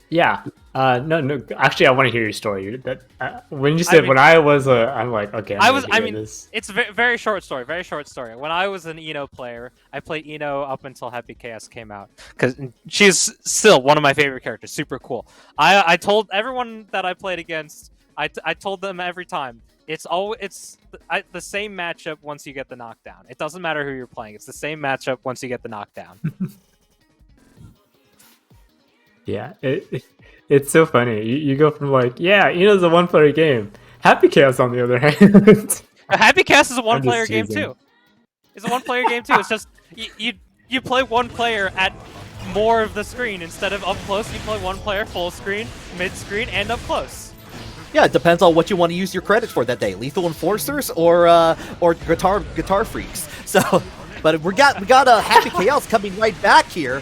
[SPEAKER 2] Yeah. No. Actually, I want to hear your story. That when you said
[SPEAKER 3] mean-
[SPEAKER 2] when I was I'm like, okay.
[SPEAKER 3] I
[SPEAKER 2] gonna hear
[SPEAKER 3] mean,
[SPEAKER 2] this.
[SPEAKER 3] it's a very short story. Very short story. When I was an Eno player, I played Eno up until Happy Chaos came out because she's still one of my favorite characters. Super cool. I told everyone that I played against. I told them every time it's the same matchup once you get the knockdown. It doesn't matter who you're playing. It's the same matchup once you get the knockdown.
[SPEAKER 2] Yeah, it's so funny. You go from like, yeah, Eno's a one-player game. Happy Chaos, on the other hand.
[SPEAKER 3] Happy Chaos is a
[SPEAKER 2] I'm just
[SPEAKER 3] one-player game
[SPEAKER 2] teasing.
[SPEAKER 3] too. It's a one-player game too. It's just you play one player at more of the screen instead of up close. You play one player full screen, mid screen, and up close.
[SPEAKER 1] Yeah, it depends on what you want to use your credits for that day: Lethal Enforcers or Guitar Freaks. So, but we got a Happy Chaos coming right back here.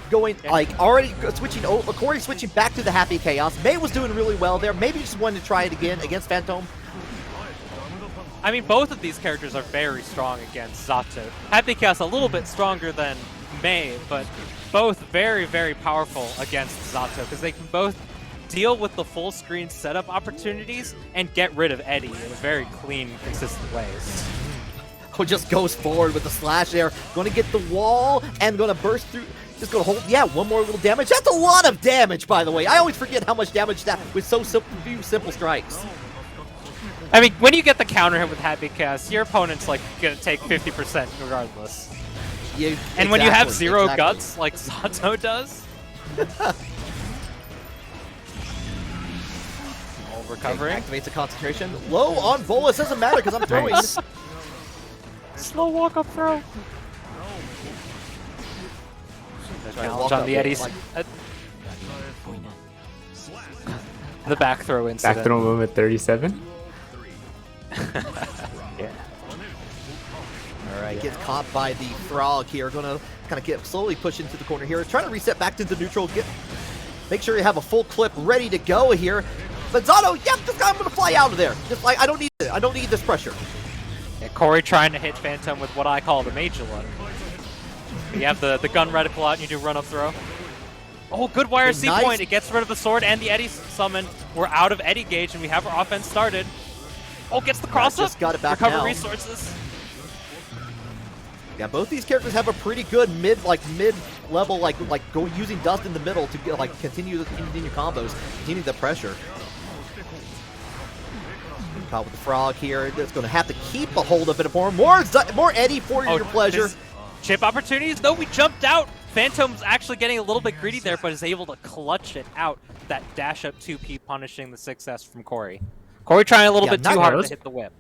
[SPEAKER 1] Going like already switching over. Corey switching back to the Happy Chaos. May was doing really well there. Maybe just wanted to try it again against Phantom.
[SPEAKER 3] I mean, both of these characters are very strong against Zato. Happy Chaos a little bit stronger than May, but both very, very powerful against Zato because they can both deal with the full screen setup opportunities and get rid of Eddie in very clean, consistent ways.
[SPEAKER 1] Who just goes forward with the slash there. Going to get the wall and going to burst through. Just going to hold. Yeah, one more little damage. That's a lot of damage, by the way. I always forget how much damage that with so few simple strikes.
[SPEAKER 3] I mean, when you get the counter hit with Happy Chaos, your opponent's like gonna take 50% regardless.
[SPEAKER 1] Yeah,
[SPEAKER 3] and when you have
[SPEAKER 1] exactly,
[SPEAKER 3] zero guts, like Zato does. Recovering.
[SPEAKER 1] Okay, activates the concentration. Low on Bolus. Doesn't matter because I'm throwing.
[SPEAKER 2] Nice.
[SPEAKER 3] Slow walk up throw. Challenge on the Eddies. The back throw incident.
[SPEAKER 2] Back throw movement 37. Yeah.
[SPEAKER 1] All right, gets caught by the frog here. Going to kind of get slowly push into the corner here. Trying to reset back into neutral. Make sure you have a full clip ready to go here. But Zato, yep, I'm going to fly out of there. Just like I don't need it. I don't need this pressure.
[SPEAKER 3] Yeah, Corey trying to hit Phantom with what I call the major look. You have the gun reticle out and you do run up throw. Oh, good YRC
[SPEAKER 1] nice
[SPEAKER 3] point. It gets rid of the sword and the Eddie summon. We're out of Eddie gauge and we have our offense started. Oh, gets the cross up.
[SPEAKER 1] Just got it back
[SPEAKER 3] Recover
[SPEAKER 1] now.
[SPEAKER 3] resources.
[SPEAKER 1] Yeah, both these characters have a pretty good mid-level using dust in the middle to get, continue combos, continue the pressure. Caught with the frog here. It's going to have to keep a hold of it more. More Eddie for your pleasure.
[SPEAKER 3] Chip opportunities. No, we jumped out. Phantom's actually getting a little bit greedy there, but is able to clutch it out. That dash up 2P punishing the 6S from Corey. Corey trying a little bit too hard to hit the whip.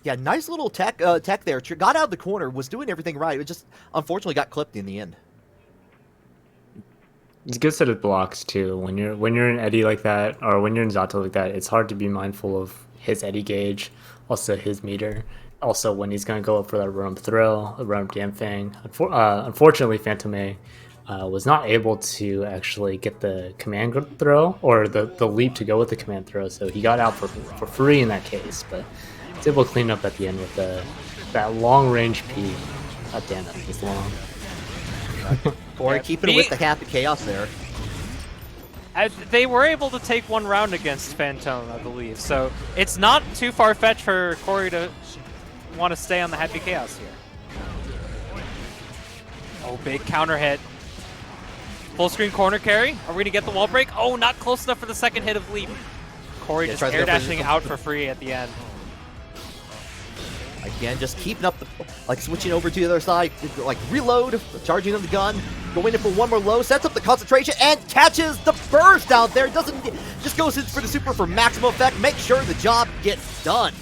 [SPEAKER 1] Yeah, nice little tech there. Got out of the corner, was doing everything right. It just unfortunately got clipped in the end.
[SPEAKER 2] It's a good set of blocks too. When you're in Eddie like that, or when you're in Zato like that, it's hard to be mindful of his Eddie gauge, also his meter, also when he's going to go up for that run-up throw, a run-up Damfang. Unfortunately, Phantom A was not able to actually get the command throw or the leap to go with the command throw, so he got out for free in that case, but he's able to clean up at the end with that long-range P. God damn it, it's long.
[SPEAKER 1] Corey keeping it with the Happy Chaos there.
[SPEAKER 3] They were able to take one round against Phantom, I believe, so it's not too far-fetched for Corey to want to stay on the Happy Chaos here. Oh, big counter hit. Full screen corner carry. Are we going to get the wall break? Oh, not close enough for the second hit of leap. Corey just air dashing out for free at the end.
[SPEAKER 1] Again, just keeping up switching over to the other side, reload, charging on the gun, going in for one more low, sets up the concentration, and catches the burst out there. Just goes in for the super for maximum effect. Make sure the job gets done.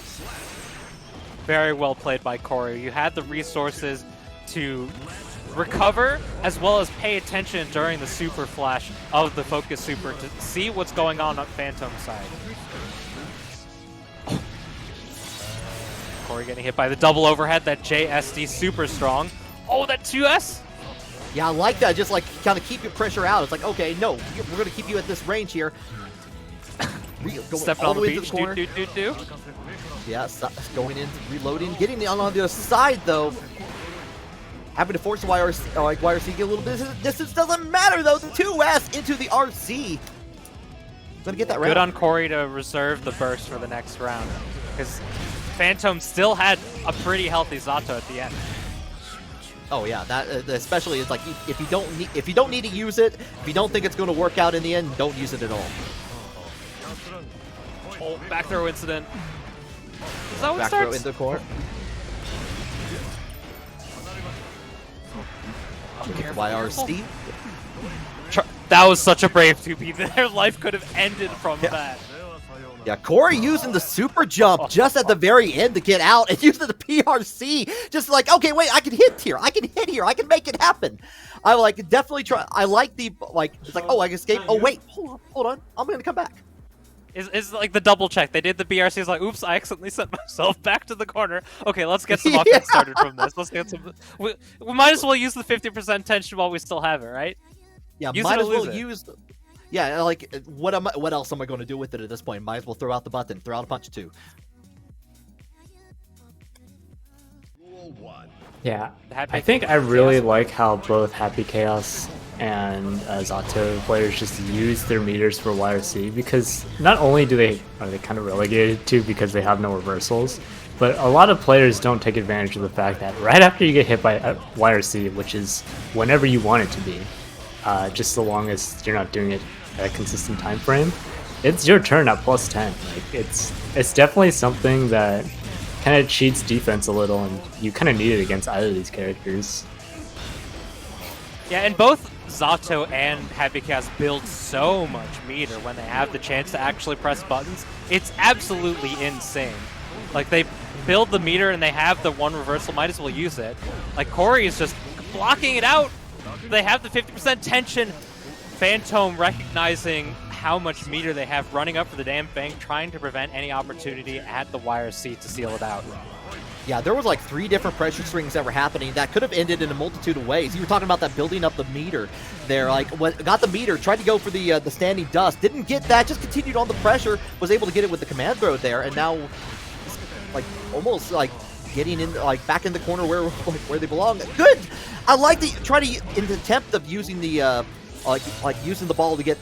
[SPEAKER 3] Very well played by Corey. You had the resources to recover as well as pay attention during the super flash of the focus super to see what's going on Phantom's side. Corey getting hit by the double overhead. That JSD super strong. Oh, that 2S?
[SPEAKER 1] Yeah, I like that. Just kind of keep your pressure out. It's like, okay, no, we're going to keep you at this range here.
[SPEAKER 3] Stepping on the beach. Do.
[SPEAKER 1] Yeah, going in, reloading, getting on the other side though. Having to force the YRC get a little bit of distance. Doesn't matter though. The 2S into the RC. Gonna get that round.
[SPEAKER 3] Good on Corey to reserve the burst for the next round, because Phantom still had a pretty healthy Zato at the end.
[SPEAKER 1] Oh yeah, that especially is if you don't need to use it, if you don't think it's going to work out in the end, don't use it at all.
[SPEAKER 3] Oh, back throw incident. Is that what
[SPEAKER 1] back
[SPEAKER 3] starts?
[SPEAKER 1] throw in the corner. YRC.
[SPEAKER 3] That was such a brave 2P. Their life could have ended from that.
[SPEAKER 1] Yeah, Corey using the super jump just at the very end to get out and using the PRC. Just like, okay, wait, I can hit here. I can hit here. I can make it happen. I like definitely try. I like the, like, it's like, oh, I can escape. Oh, wait, hold on. I'm going to come back.
[SPEAKER 3] Is like the double check. They did the BRC. Is like, oops, I accidentally sent myself back to the corner. Okay, let's get some offense started from this. Let's get some. We might as well use the 50% tension while we still have it, right?
[SPEAKER 1] Yeah,
[SPEAKER 3] Use
[SPEAKER 1] might
[SPEAKER 3] it or
[SPEAKER 1] as well
[SPEAKER 3] lose it.
[SPEAKER 1] use. Yeah, like what else am I going to do with it at this point? Might as well throw out the button, throw out a punch too.
[SPEAKER 2] Yeah,
[SPEAKER 3] Happy
[SPEAKER 2] I think I
[SPEAKER 3] Chaos.
[SPEAKER 2] really like how both Happy Chaos and Zato players just use their meters for YRC, because not only are they kind of relegated to because they have no reversals, but a lot of players don't take advantage of the fact that right after you get hit by YRC, which is whenever you want it to be, just so long as you're not doing it at a consistent time frame, it's your turn at plus 10. Like it's definitely something that kind of cheats defense a little, and you kind of need it against either of these characters.
[SPEAKER 3] Yeah, and both Zato and Happy Chaos build so much meter when they have the chance to actually press buttons. It's absolutely insane. Like, they build the meter and they have the one reversal, might as well use it. Like, Corey is just blocking it out. They have the 50% tension. Phantom recognizing how much meter they have, running up for the damn thing, trying to prevent any opportunity at the YRC to seal it out.
[SPEAKER 1] Yeah, there was like 3 different pressure strings that were happening that could have ended in a multitude of ways. You were talking about that building up the meter there. Like, got the meter, tried to go for the standing dust, didn't get that, just continued on the pressure, was able to get it with the command throw there, and now, like, almost like getting in, like, back in the corner where they belong. Good. I like the in the attempt of using the like using the ball to get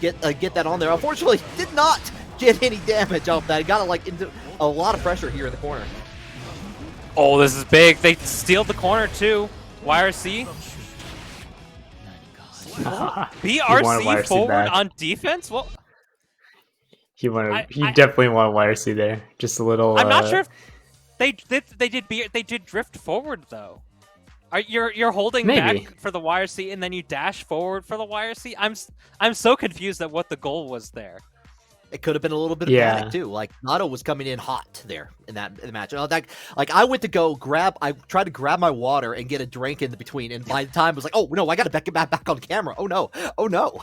[SPEAKER 1] get that on there. Unfortunately, did not get any damage off that. It got like into a lot of pressure here in the corner.
[SPEAKER 3] Oh, this is big. They steal the corner too. YRC. BRC forward
[SPEAKER 2] back.
[SPEAKER 3] on defense? Well,
[SPEAKER 2] He definitely wanted YRC there. Just a little.
[SPEAKER 3] I'm not sure if they did drift forward though. You're holding
[SPEAKER 2] Maybe.
[SPEAKER 3] back for the YRC and then you dash forward for the YRC? I'm so confused at what the goal was there.
[SPEAKER 1] It could have been a little bit of panic too. Like, Nato was coming in hot there in the match. Like, I went to go I tried to grab my water and get a drink in between, and by the time I was like, oh no, I got to get back on camera. Oh no.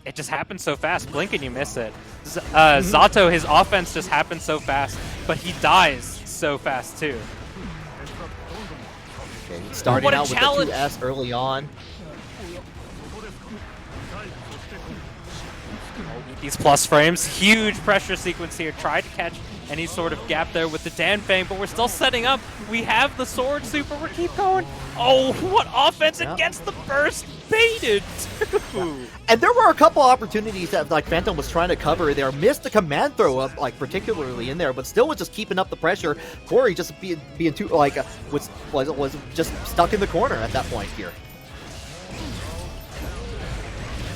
[SPEAKER 3] It just happened so fast. Blink and you miss it. Zato, his offense just happened so fast, but he dies so fast too.
[SPEAKER 1] Okay, starting
[SPEAKER 3] What a
[SPEAKER 1] out with
[SPEAKER 3] challenge.
[SPEAKER 1] the 2S early on.
[SPEAKER 3] These plus frames, huge pressure sequence here. Tried to catch any sort of gap there with the Danfang, but we're still setting up. We have the sword super. We keep going. Oh, what offense! It gets the burst baited too.
[SPEAKER 1] And there were a couple opportunities that like Phantom was trying to cover there, missed the command throw up like particularly in there, but still was just keeping up the pressure. Corey just being too like was just stuck in the corner at that point here.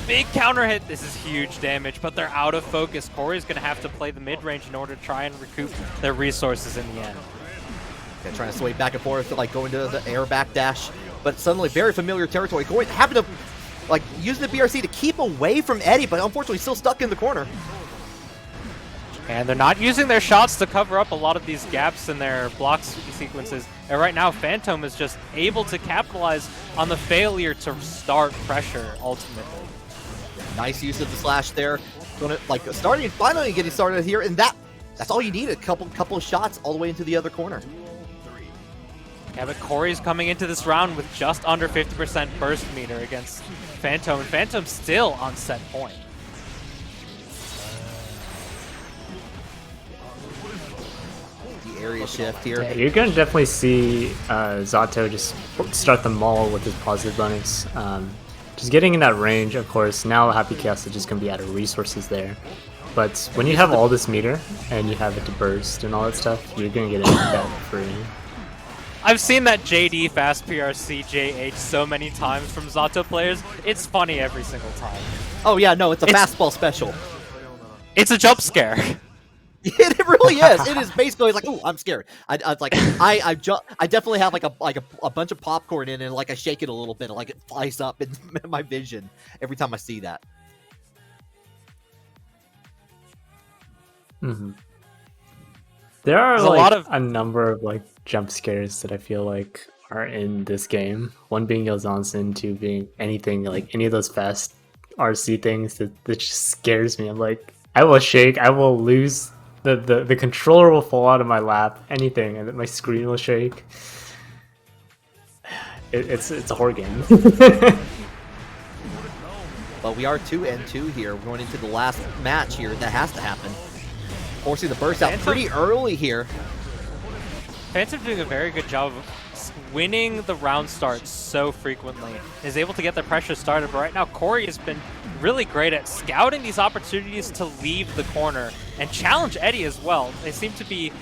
[SPEAKER 3] Big counter hit. This is huge damage, but they're out of focus. Corey's going to have to play the mid-range in order to try and recoup their resources in the end.
[SPEAKER 1] Yeah, trying to sway back and forth, like going to the air back dash, but suddenly very familiar territory. Corey having to, like, using the BRC to keep away from Eddie, but unfortunately still stuck in the corner.
[SPEAKER 3] And they're not using their shots to cover up a lot of these gaps in their block sequences. And right now, Phantom is just able to capitalize on the failure to start pressure, ultimately.
[SPEAKER 1] Nice use of the slash there. Finally getting started here, and that's all you need, a couple of shots all the way into the other corner.
[SPEAKER 3] Yeah, but Corey's coming into this round with just under 50% burst meter against Phantom, and Phantom's still on set point.
[SPEAKER 1] The area shift here.
[SPEAKER 2] Yeah, you're gonna definitely see Zato just start the maul with his positive bonus. Just getting in that range, of course. Now Happy Chaos is just gonna be out of resources there. But when you have all this meter and you have it to burst and all that stuff, you're gonna get it that free.
[SPEAKER 3] I've seen that JD fast PRC JH so many times from Zato players. It's funny every single time.
[SPEAKER 1] Oh yeah, no, it's a fastball special.
[SPEAKER 3] It's a jump scare.
[SPEAKER 1] It really is. It is basically like, oh, I'm scared. I definitely have like a bunch of popcorn in it, and like I shake it a little bit, and like it flies up in my vision every time I see that.
[SPEAKER 2] Mhm. There are
[SPEAKER 3] There's a
[SPEAKER 2] like
[SPEAKER 3] lot of
[SPEAKER 2] a number of like jump scares that I feel like are in this game. One being Johnson, two being anything like any of those fast RC things that just scares me. I'm like, I will shake, I will lose the controller will fall out of my lap, anything, and my screen will shake. It's a horror game.
[SPEAKER 1] But we are 2-2 here. We're going into the last match here. That has to happen. Forcing the burst out pretty early here.
[SPEAKER 3] Phantom doing a very good job of winning the round starts so frequently. Is able to get the pressure started, but right now Corey has been really great at scouting these opportunities to leave the corner and challenge Eddie as well. They seem to be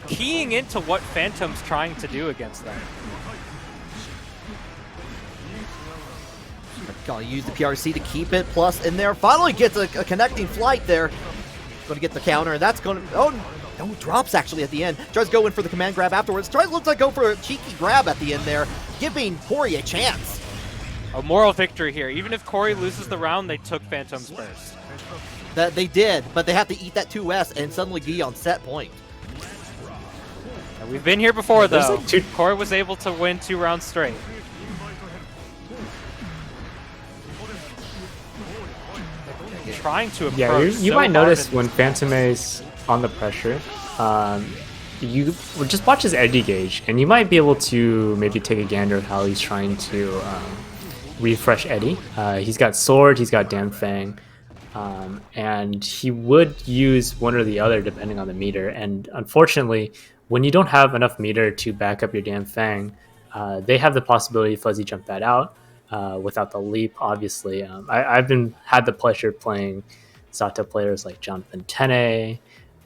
[SPEAKER 3] keying into what Phantom's trying to do against them.
[SPEAKER 1] Gonna use the PRC to keep it. Plus in there. Finally gets a connecting flight there. Going to get the counter. And that's going to... Oh, no, drops actually at the end. Tries to go in for the command grab afterwards. Looks like go for a cheeky grab at the end there. Giving Corey a chance.
[SPEAKER 3] A moral victory here. Even if Corey loses the round, they took Phantom's burst.
[SPEAKER 1] That they did, but they have to eat that 2S and suddenly be on set point.
[SPEAKER 3] And we've been here before, though.
[SPEAKER 2] Like
[SPEAKER 3] Corey was able to win 2 rounds straight. Trying to approach.
[SPEAKER 2] Yeah, you
[SPEAKER 3] so
[SPEAKER 2] might
[SPEAKER 3] hard
[SPEAKER 2] notice
[SPEAKER 3] in
[SPEAKER 2] when
[SPEAKER 3] this
[SPEAKER 2] Phantom is on the pressure, you just watch his Eddie gauge, and you might be able to maybe take a gander of how he's trying to refresh Eddie. He's got Sword, he's got Damn Fang, and he would use one or the other depending on the meter. And unfortunately, when you don't have enough meter to back up your Damn Fang, they have the possibility to fuzzy jump that out. Without the leap, obviously. I've had the pleasure of playing Zato players like Jonathan Tene,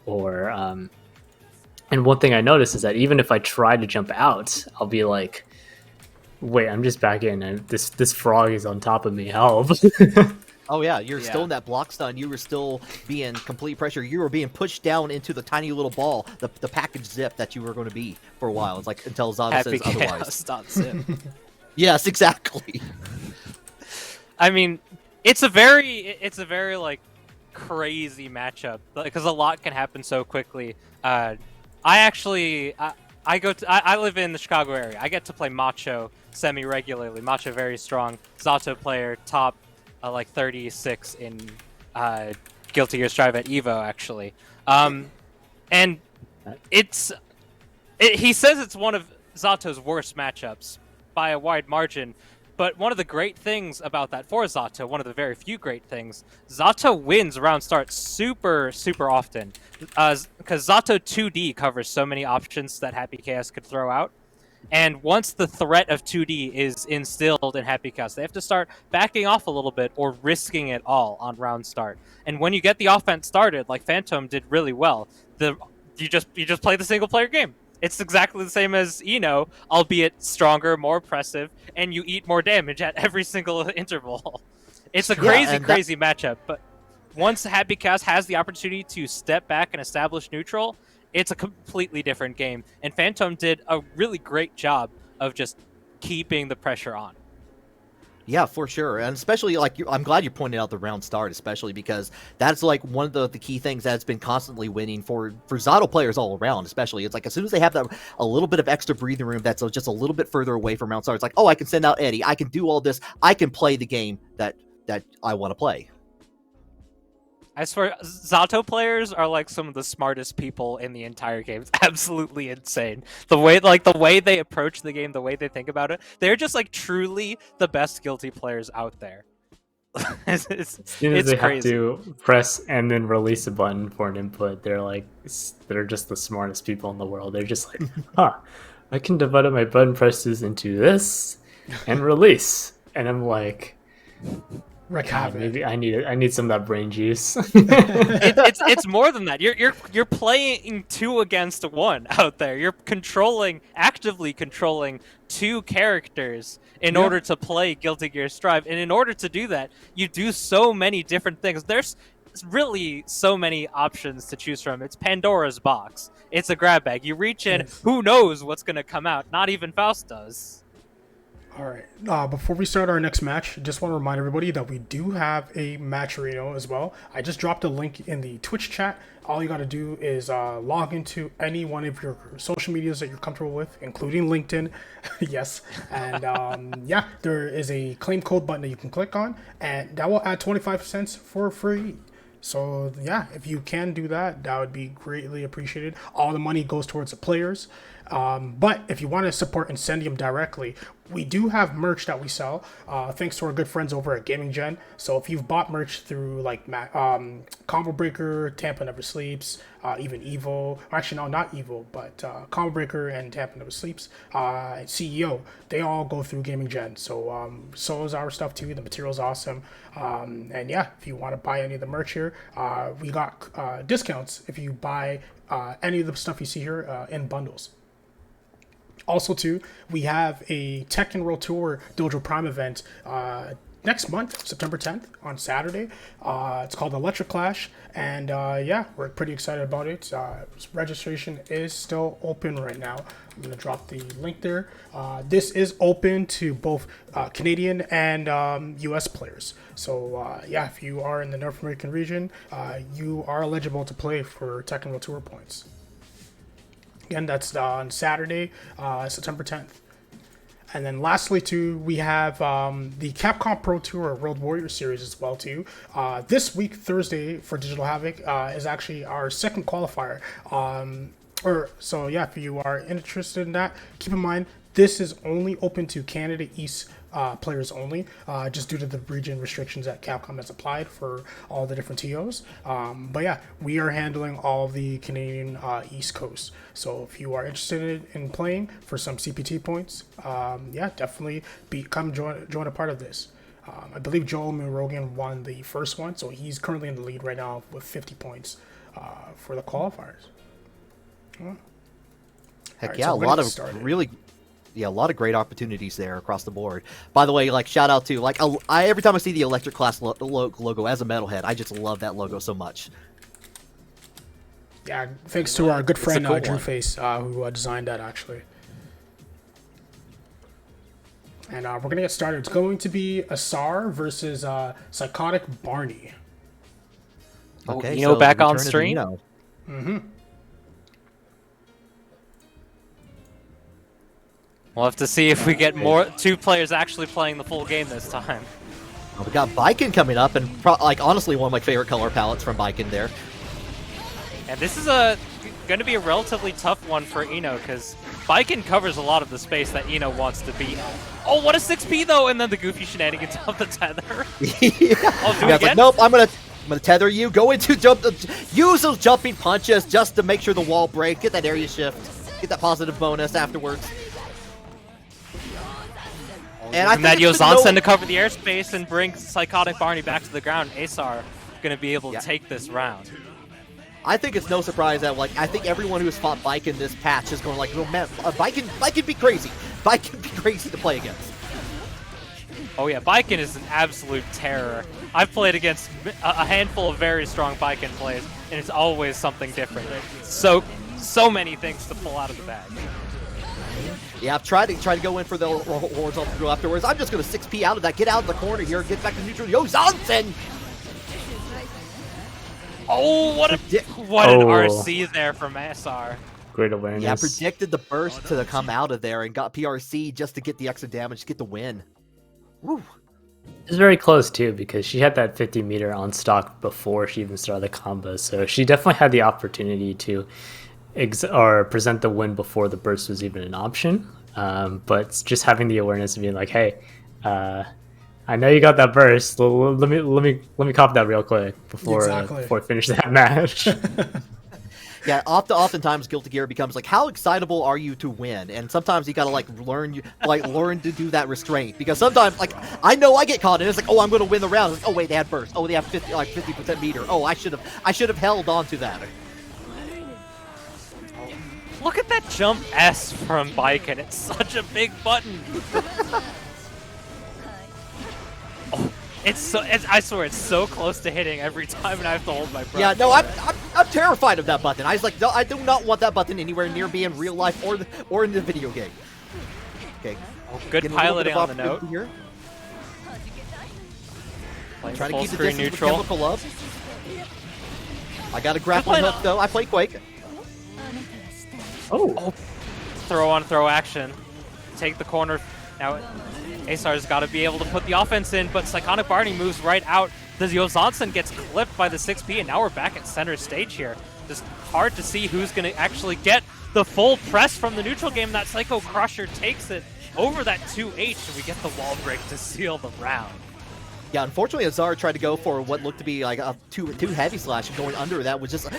[SPEAKER 2] or and one thing I noticed is that even if I try to jump out, I'll be like, "Wait, I'm just back in, and this frog is on top of me. Help!"
[SPEAKER 1] Oh yeah, you're still in that block stun. You were still being complete pressure. You were being pushed down into the tiny little ball, the package zip that you were going to be for a while. It's like until Zato says otherwise. Yes, exactly.
[SPEAKER 3] I mean, it's a very like crazy matchup because a lot can happen so quickly. I live in the Chicago area. I get to play Macho semi regularly. Macho very strong. Zato player, top like 36 in Guilty Gear Strive at Evo actually. And he says it's one of Zato's worst matchups by a wide margin, but one of the great things about that for Zato, one of the very few great things, Zato wins round start super often, because Zato 2D covers so many options that Happy Chaos could throw out, and once the threat of 2D is instilled in Happy Chaos, they have to start backing off a little bit or risking it all on round start. And when you get the offense started, like Phantom did really well, you just play the single player game. It's exactly the same as Eno, albeit stronger, more oppressive, and you eat more damage at every single interval. It's a crazy matchup, but once Happy Chaos has the opportunity to step back and establish neutral, it's a completely different game. And Phantom did a really great job of just keeping the pressure on.
[SPEAKER 1] Yeah, for sure. And especially, like, I'm glad you pointed out the round start, especially because that's, like, one of the key things that's been constantly winning for Zato players all around, especially. It's like, as soon as they have a little bit of extra breathing room that's just a little bit further away from round start, it's like, oh, I can send out Eddie. I can do all this. I can play the game that I want to play.
[SPEAKER 3] I swear, Zato players are like some of the smartest people in the entire game. It's absolutely insane. The way they approach the game, the way they think about it, they're just like truly the best guilty players out there.
[SPEAKER 2] As soon as they
[SPEAKER 3] crazy.
[SPEAKER 2] have to press and then release a button for an input, they're just the smartest people in the world. They're just like, I can divide up my button presses into this and release, and I'm like, God, maybe I need some of that brain juice.
[SPEAKER 3] It's more than that. You're playing 2 against 1 out there. You're actively controlling 2 characters in order to play Guilty Gear Strive. And in order to do that, you do so many different things. There's really so many options to choose from. It's Pandora's box. It's a grab bag. You reach in, who knows what's going to come out? Not even Faust does.
[SPEAKER 4] All right. Before we start our next match, just want to remind everybody that we do have a match arena as well. I just dropped a link in the Twitch chat. All you got to do is log into any one of your social medias that you're comfortable with, including LinkedIn. Yes. And yeah, there is a claim code button that you can click on, and that will add 25 cents for free. So yeah, if you can do that, that would be greatly appreciated. All the money goes towards the players. But if you want to support Incendium directly, we do have merch that we sell, thanks to our good friends over at Gaming Gen. So if you've bought merch through like Combo Breaker, Tampa Never Sleeps, even Evo, actually no, not Evo, but Combo Breaker and Tampa Never Sleeps, CEO, they all go through Gaming Gen. So is our stuff too. The material's awesome. And yeah, if you want to buy any of the merch here, we got discounts if you buy any of the stuff you see here in bundles. Also, too, we have a Tekken World Tour Dojo Prime event next month, September 10th, on Saturday. It's called Electric Clash, and yeah, we're pretty excited about it. Registration is still open right now. I'm going to drop the link there. This is open to both Canadian and US players. So yeah, if you are in the North American region, you are eligible to play for Tekken World Tour points. Again, that's on Saturday, September 10th. And then lastly, too, we have the Capcom Pro Tour World Warrior Series as well, too. This week, Thursday, for Digital Havoc, is actually our second qualifier. So, yeah, if you are interested in that, keep in mind, this is only open to Canada East players only, just due to the region restrictions that Capcom has applied for all the different TOs. But yeah, we are handling all of the Canadian East Coast. So if you are interested in playing for some CPT points, yeah, definitely come join a part of this. I believe Joel Murogan won the first one, so he's currently in the lead right now with 50 points for the qualifiers.
[SPEAKER 1] Heck
[SPEAKER 4] Right,
[SPEAKER 1] yeah,
[SPEAKER 4] so
[SPEAKER 1] a
[SPEAKER 4] we're
[SPEAKER 1] lot
[SPEAKER 4] gonna
[SPEAKER 1] of
[SPEAKER 4] get started.
[SPEAKER 1] really, yeah, a lot of great opportunities there across the board. By the way, like shout out to like every time I see the Electric Class logo as a metalhead, I just love that logo so much.
[SPEAKER 4] Yeah, thanks to our good
[SPEAKER 1] It's a
[SPEAKER 4] friend
[SPEAKER 1] cool
[SPEAKER 4] Drew
[SPEAKER 1] one.
[SPEAKER 4] Face, who designed that actually. And we're gonna get started. It's going to be Asar versus Psychotic Barney.
[SPEAKER 1] Okay,
[SPEAKER 3] Eno
[SPEAKER 1] so
[SPEAKER 3] back
[SPEAKER 1] the
[SPEAKER 3] on
[SPEAKER 1] return of
[SPEAKER 3] stream?
[SPEAKER 1] Eno.
[SPEAKER 3] We'll have to see if we get two players actually playing the full game this time.
[SPEAKER 1] Well, we got Baiken coming up, and like honestly, one of my favorite color palettes from Baiken there.
[SPEAKER 3] And this is going to be a relatively tough one for Eno, because Baiken covers a lot of the space that Eno wants to be. Oh, what a 6P though, and then the goofy shenanigans of the tether.
[SPEAKER 1] Yeah.
[SPEAKER 3] I'll do
[SPEAKER 1] Yeah,
[SPEAKER 3] it
[SPEAKER 1] it's like,
[SPEAKER 3] again.
[SPEAKER 1] nope, I'm gonna tether you. Go into use those jumping punches just to make sure the wall breaks. Get that area shift. Get that positive bonus afterwards. And I
[SPEAKER 3] And
[SPEAKER 1] think
[SPEAKER 3] that
[SPEAKER 1] it's been
[SPEAKER 3] Yozansen
[SPEAKER 1] no-
[SPEAKER 3] to cover the airspace and bring Psychotic Barney back to the ground. Asar going to be able to take this round.
[SPEAKER 1] I think it's no surprise that like I think everyone who has fought Baiken this patch is going like, oh man, Baiken be crazy. Baiken be crazy to play against.
[SPEAKER 3] Oh yeah, Baiken is an absolute terror. I've played against a handful of very strong Baiken plays, and it's always something different. So many things to pull out of the bag.
[SPEAKER 1] Yeah, I've tried to go in for the horizontal throw afterwards. I'm just gonna 6P out of that. Get out of the corner here. Get back to neutral. Yo, Johnson!
[SPEAKER 3] Oh, what an RC there from Asar.
[SPEAKER 2] Great awareness.
[SPEAKER 1] Yeah, predicted the burst to come out of there and got PRC just to get the extra damage, to get the win. Woo.
[SPEAKER 2] It was very close too, because she had that 50 meter on stock before she even started the combo, so she definitely had the opportunity to present the win before the burst was even an option. But just having the awareness of being like, hey, I know you got that burst. Let me cop that real quick before I finish that match.
[SPEAKER 1] Yeah, oftentimes Guilty Gear becomes like, how excitable are you to win? And sometimes you gotta learn to do that restraint, because sometimes like I know I get caught in it. It's like, oh, I'm gonna win the round. It's like, oh wait, they had burst. Oh, they have 50% meter. Oh, I should have held on to that.
[SPEAKER 3] Look at that jump S from Baiken. It's such a big button. Oh, I swear it's so close to hitting every time, and I have to hold my breath.
[SPEAKER 1] Yeah, no, I'm terrified of that button. I was like, no, I do not want that button anywhere near me in real life or in the video game. Okay.
[SPEAKER 3] Good
[SPEAKER 1] Getting a little bit
[SPEAKER 3] piloting
[SPEAKER 1] of
[SPEAKER 3] on the note.
[SPEAKER 1] opportunity here.
[SPEAKER 3] Playing
[SPEAKER 1] Trying to
[SPEAKER 3] full
[SPEAKER 1] keep the
[SPEAKER 3] screen
[SPEAKER 1] distance
[SPEAKER 3] neutral.
[SPEAKER 1] with Chemical Love. I got a grappling
[SPEAKER 3] playing
[SPEAKER 1] hook though. I play Quake.
[SPEAKER 2] Oh,
[SPEAKER 3] Throw on throw action. Take the corner. Now Asar's got to be able to put the offense in, but Psychotic Barney moves right out. The Yozansen gets clipped by the 6P, and now we're back at center stage here. Just hard to see who's going to actually get the full press from the neutral game. That Psycho Crusher takes it over that 2H, and we get the wall break to seal the round.
[SPEAKER 1] Yeah, unfortunately, Azar tried to go for what looked to be like a two heavy slash, and going under that was just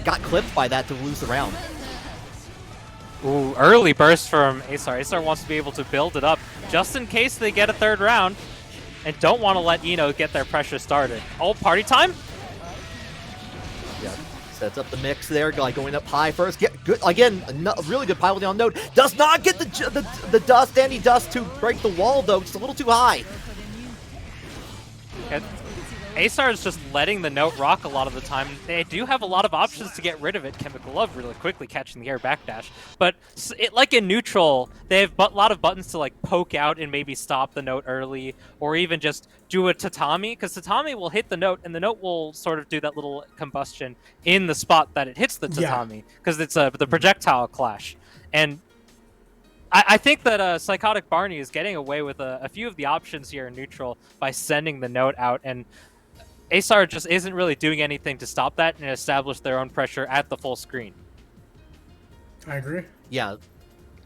[SPEAKER 1] got clipped by that to lose the round.
[SPEAKER 3] Ooh, early burst from Asar. Asar wants to be able to build it up just in case they get a third round, and don't want to let Eno get their pressure started. Oh, party time!
[SPEAKER 1] Yeah, sets up the mix there, like going up high first. Get good again, really good piloting on Node. Does not get the dust, Dandy Dust to break the wall though. Just a little too high.
[SPEAKER 3] Asar is just letting the note rock a lot of the time. They do have a lot of options to get rid of it. Chemical Love really quickly catching the air backdash. But like in neutral, they have a lot of buttons to like poke out and maybe stop the note early, or even just do a tatami, because tatami will hit the note and the note will sort of do that little combustion in the spot that it hits the tatami, because it's the projectile clash. And I think that Psychotic Barney is getting away with a few of the options here in neutral by sending the note out, and Asar just isn't really doing anything to stop that and establish their own pressure at the full screen.
[SPEAKER 4] I agree.
[SPEAKER 1] Yeah,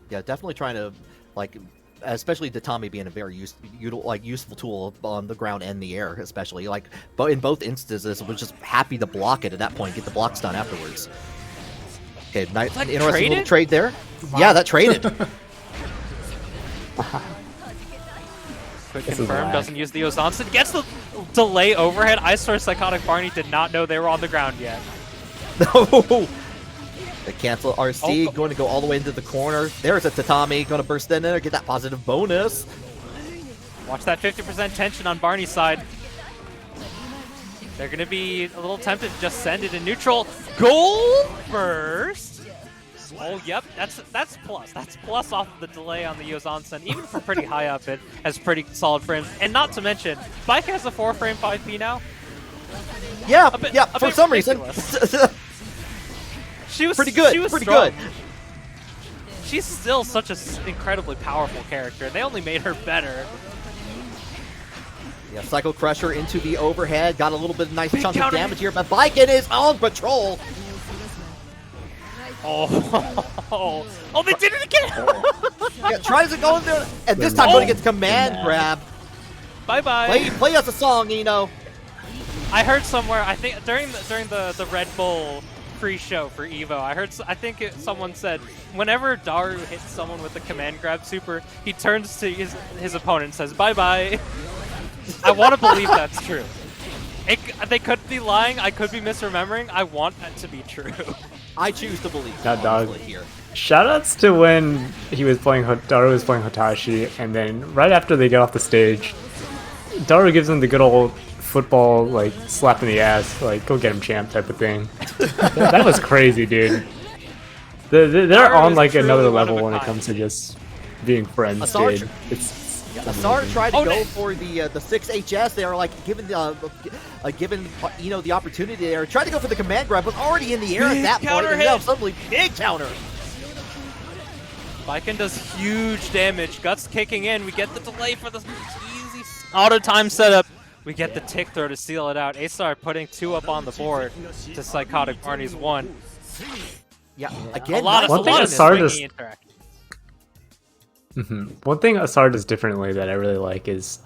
[SPEAKER 1] definitely trying to like, especially Tatami being a very useful tool on the ground and the air, especially like, but in both instances, was just happy to block it at that point, get the blocks done afterwards. Okay, interesting little trade there. Wow. Yeah, that traded.
[SPEAKER 3] Quick confirm, doesn't use the Ozanson, gets the delay overhead. I swear Psychotic Barney did not know they were on the ground yet.
[SPEAKER 1] No! The cancel RC, going to go all the way into the corner. There's a Tatami, going to burst in there, get that positive bonus.
[SPEAKER 3] Watch that 50% tension on Barney's side. They're going to be a little tempted to just send it in neutral. Goal first! Oh, yep, that's plus. That's plus off of the delay on the Yozansen. Even from pretty high up, it has pretty solid frames. And not to mention, Spike has a 4-frame 5P now.
[SPEAKER 1] Yeah, for some reason.
[SPEAKER 3] She was
[SPEAKER 1] pretty good,
[SPEAKER 3] she was
[SPEAKER 1] pretty
[SPEAKER 3] strong.
[SPEAKER 1] good.
[SPEAKER 3] She's still such an incredibly powerful character. They only made her better.
[SPEAKER 1] Yeah, Psycho Crusher into the overhead. Got a little bit of nice chunk
[SPEAKER 3] counter.
[SPEAKER 1] of damage here, but Viking is on patrol.
[SPEAKER 3] Oh, they did it again!
[SPEAKER 1] Yeah, tries to go in there, and this time going to get the command grab.
[SPEAKER 3] Bye-bye.
[SPEAKER 1] Play us a song, Eno.
[SPEAKER 3] I heard somewhere, I think during the Red Bull pre-show for Evo, someone said whenever Daru hits someone with the command grab super, he turns to his opponent and says bye-bye. I want to believe that's true. They could be lying, I could be misremembering. I want that to be true.
[SPEAKER 1] I choose to believe
[SPEAKER 2] that dog.
[SPEAKER 1] Here.
[SPEAKER 2] Shoutouts to when Daru was playing Hotashi, and then right after they get off the stage, Daru gives him the good old football, like, slap in the ass, like, go get him, champ, type of thing. That was crazy, dude. They're on, like, another level when it comes to just being friends, dude.
[SPEAKER 1] Asar tried to go for the 6HS. They are like given Eno the opportunity there. Tried to go for the command grab, but already in the air at that point. And now suddenly big counter.
[SPEAKER 3] Viking does huge damage. Guts kicking in. We get the delay for the easy auto time setup. We get the tick throw to seal it out. Asar putting 2 up on the board to Psychotic Barney's 1.
[SPEAKER 1] Yeah, again,
[SPEAKER 3] a lot of swingy interaction.
[SPEAKER 2] One thing Asar does differently that I really like is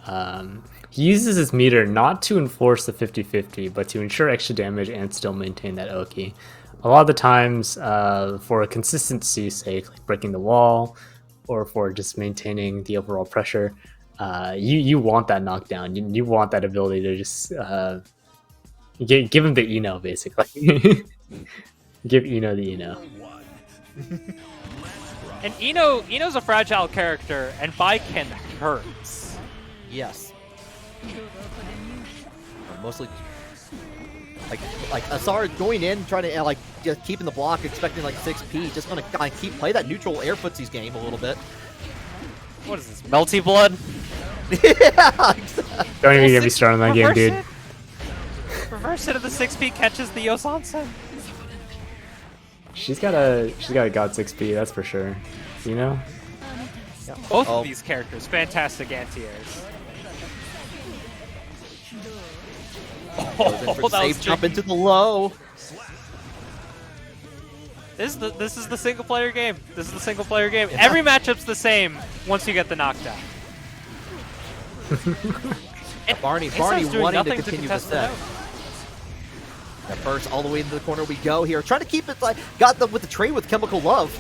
[SPEAKER 2] he uses his meter not to enforce the 50-50, but to ensure extra damage and still maintain that Oki. A lot of the times, for consistency's sake, like breaking the wall, or for just maintaining the overall pressure, you want that knockdown. You want that ability to just give him the Eno, basically. Give Eno the Eno.
[SPEAKER 3] And Eno's a fragile character, and Viking hurts.
[SPEAKER 1] Yes. Mostly, like Asar going in, trying to like just keeping the block, expecting like 6P, just gonna kind of play that neutral air footsies game a little bit.
[SPEAKER 3] What is this? Melty blood?
[SPEAKER 1] Yeah, exactly.
[SPEAKER 2] Don't even get me started on that game, dude.
[SPEAKER 3] Reverse hit of the 6P catches the Yosansen.
[SPEAKER 2] She's got a god 6P, that's for sure. You know?
[SPEAKER 3] Both
[SPEAKER 1] Oh.
[SPEAKER 3] of these characters, fantastic anti-airs.
[SPEAKER 1] Goes in for the safe jump into the low.
[SPEAKER 3] This is the single player game. This is the single player game. Every matchup's the same once you get the knockdown.
[SPEAKER 1] Barney
[SPEAKER 3] doing
[SPEAKER 1] wanting to
[SPEAKER 3] nothing to
[SPEAKER 1] continue the
[SPEAKER 3] contest the
[SPEAKER 1] set.
[SPEAKER 3] note.
[SPEAKER 1] At first, all the way into the corner we go here. Trying to keep it like got them with the trade with Chemical Love.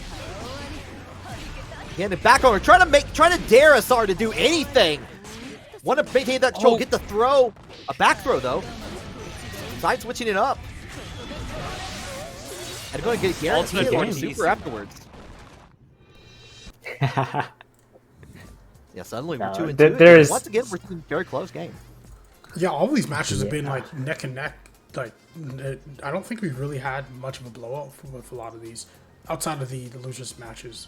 [SPEAKER 1] Again, the back over, trying to dare Asar to do anything. Want to maintain that control, get the throw, a back throw though. Side switching it up. And going to get
[SPEAKER 3] Ultimate
[SPEAKER 1] guaranteed
[SPEAKER 3] game.
[SPEAKER 1] super afterwards. Yeah, suddenly we're 2 and 2.
[SPEAKER 2] there's-
[SPEAKER 1] Once again, we're in a very close game.
[SPEAKER 4] Yeah, all these matches have been like neck and neck. Like, I don't think we've really had much of a blowout with a lot of these, outside of the losers matches.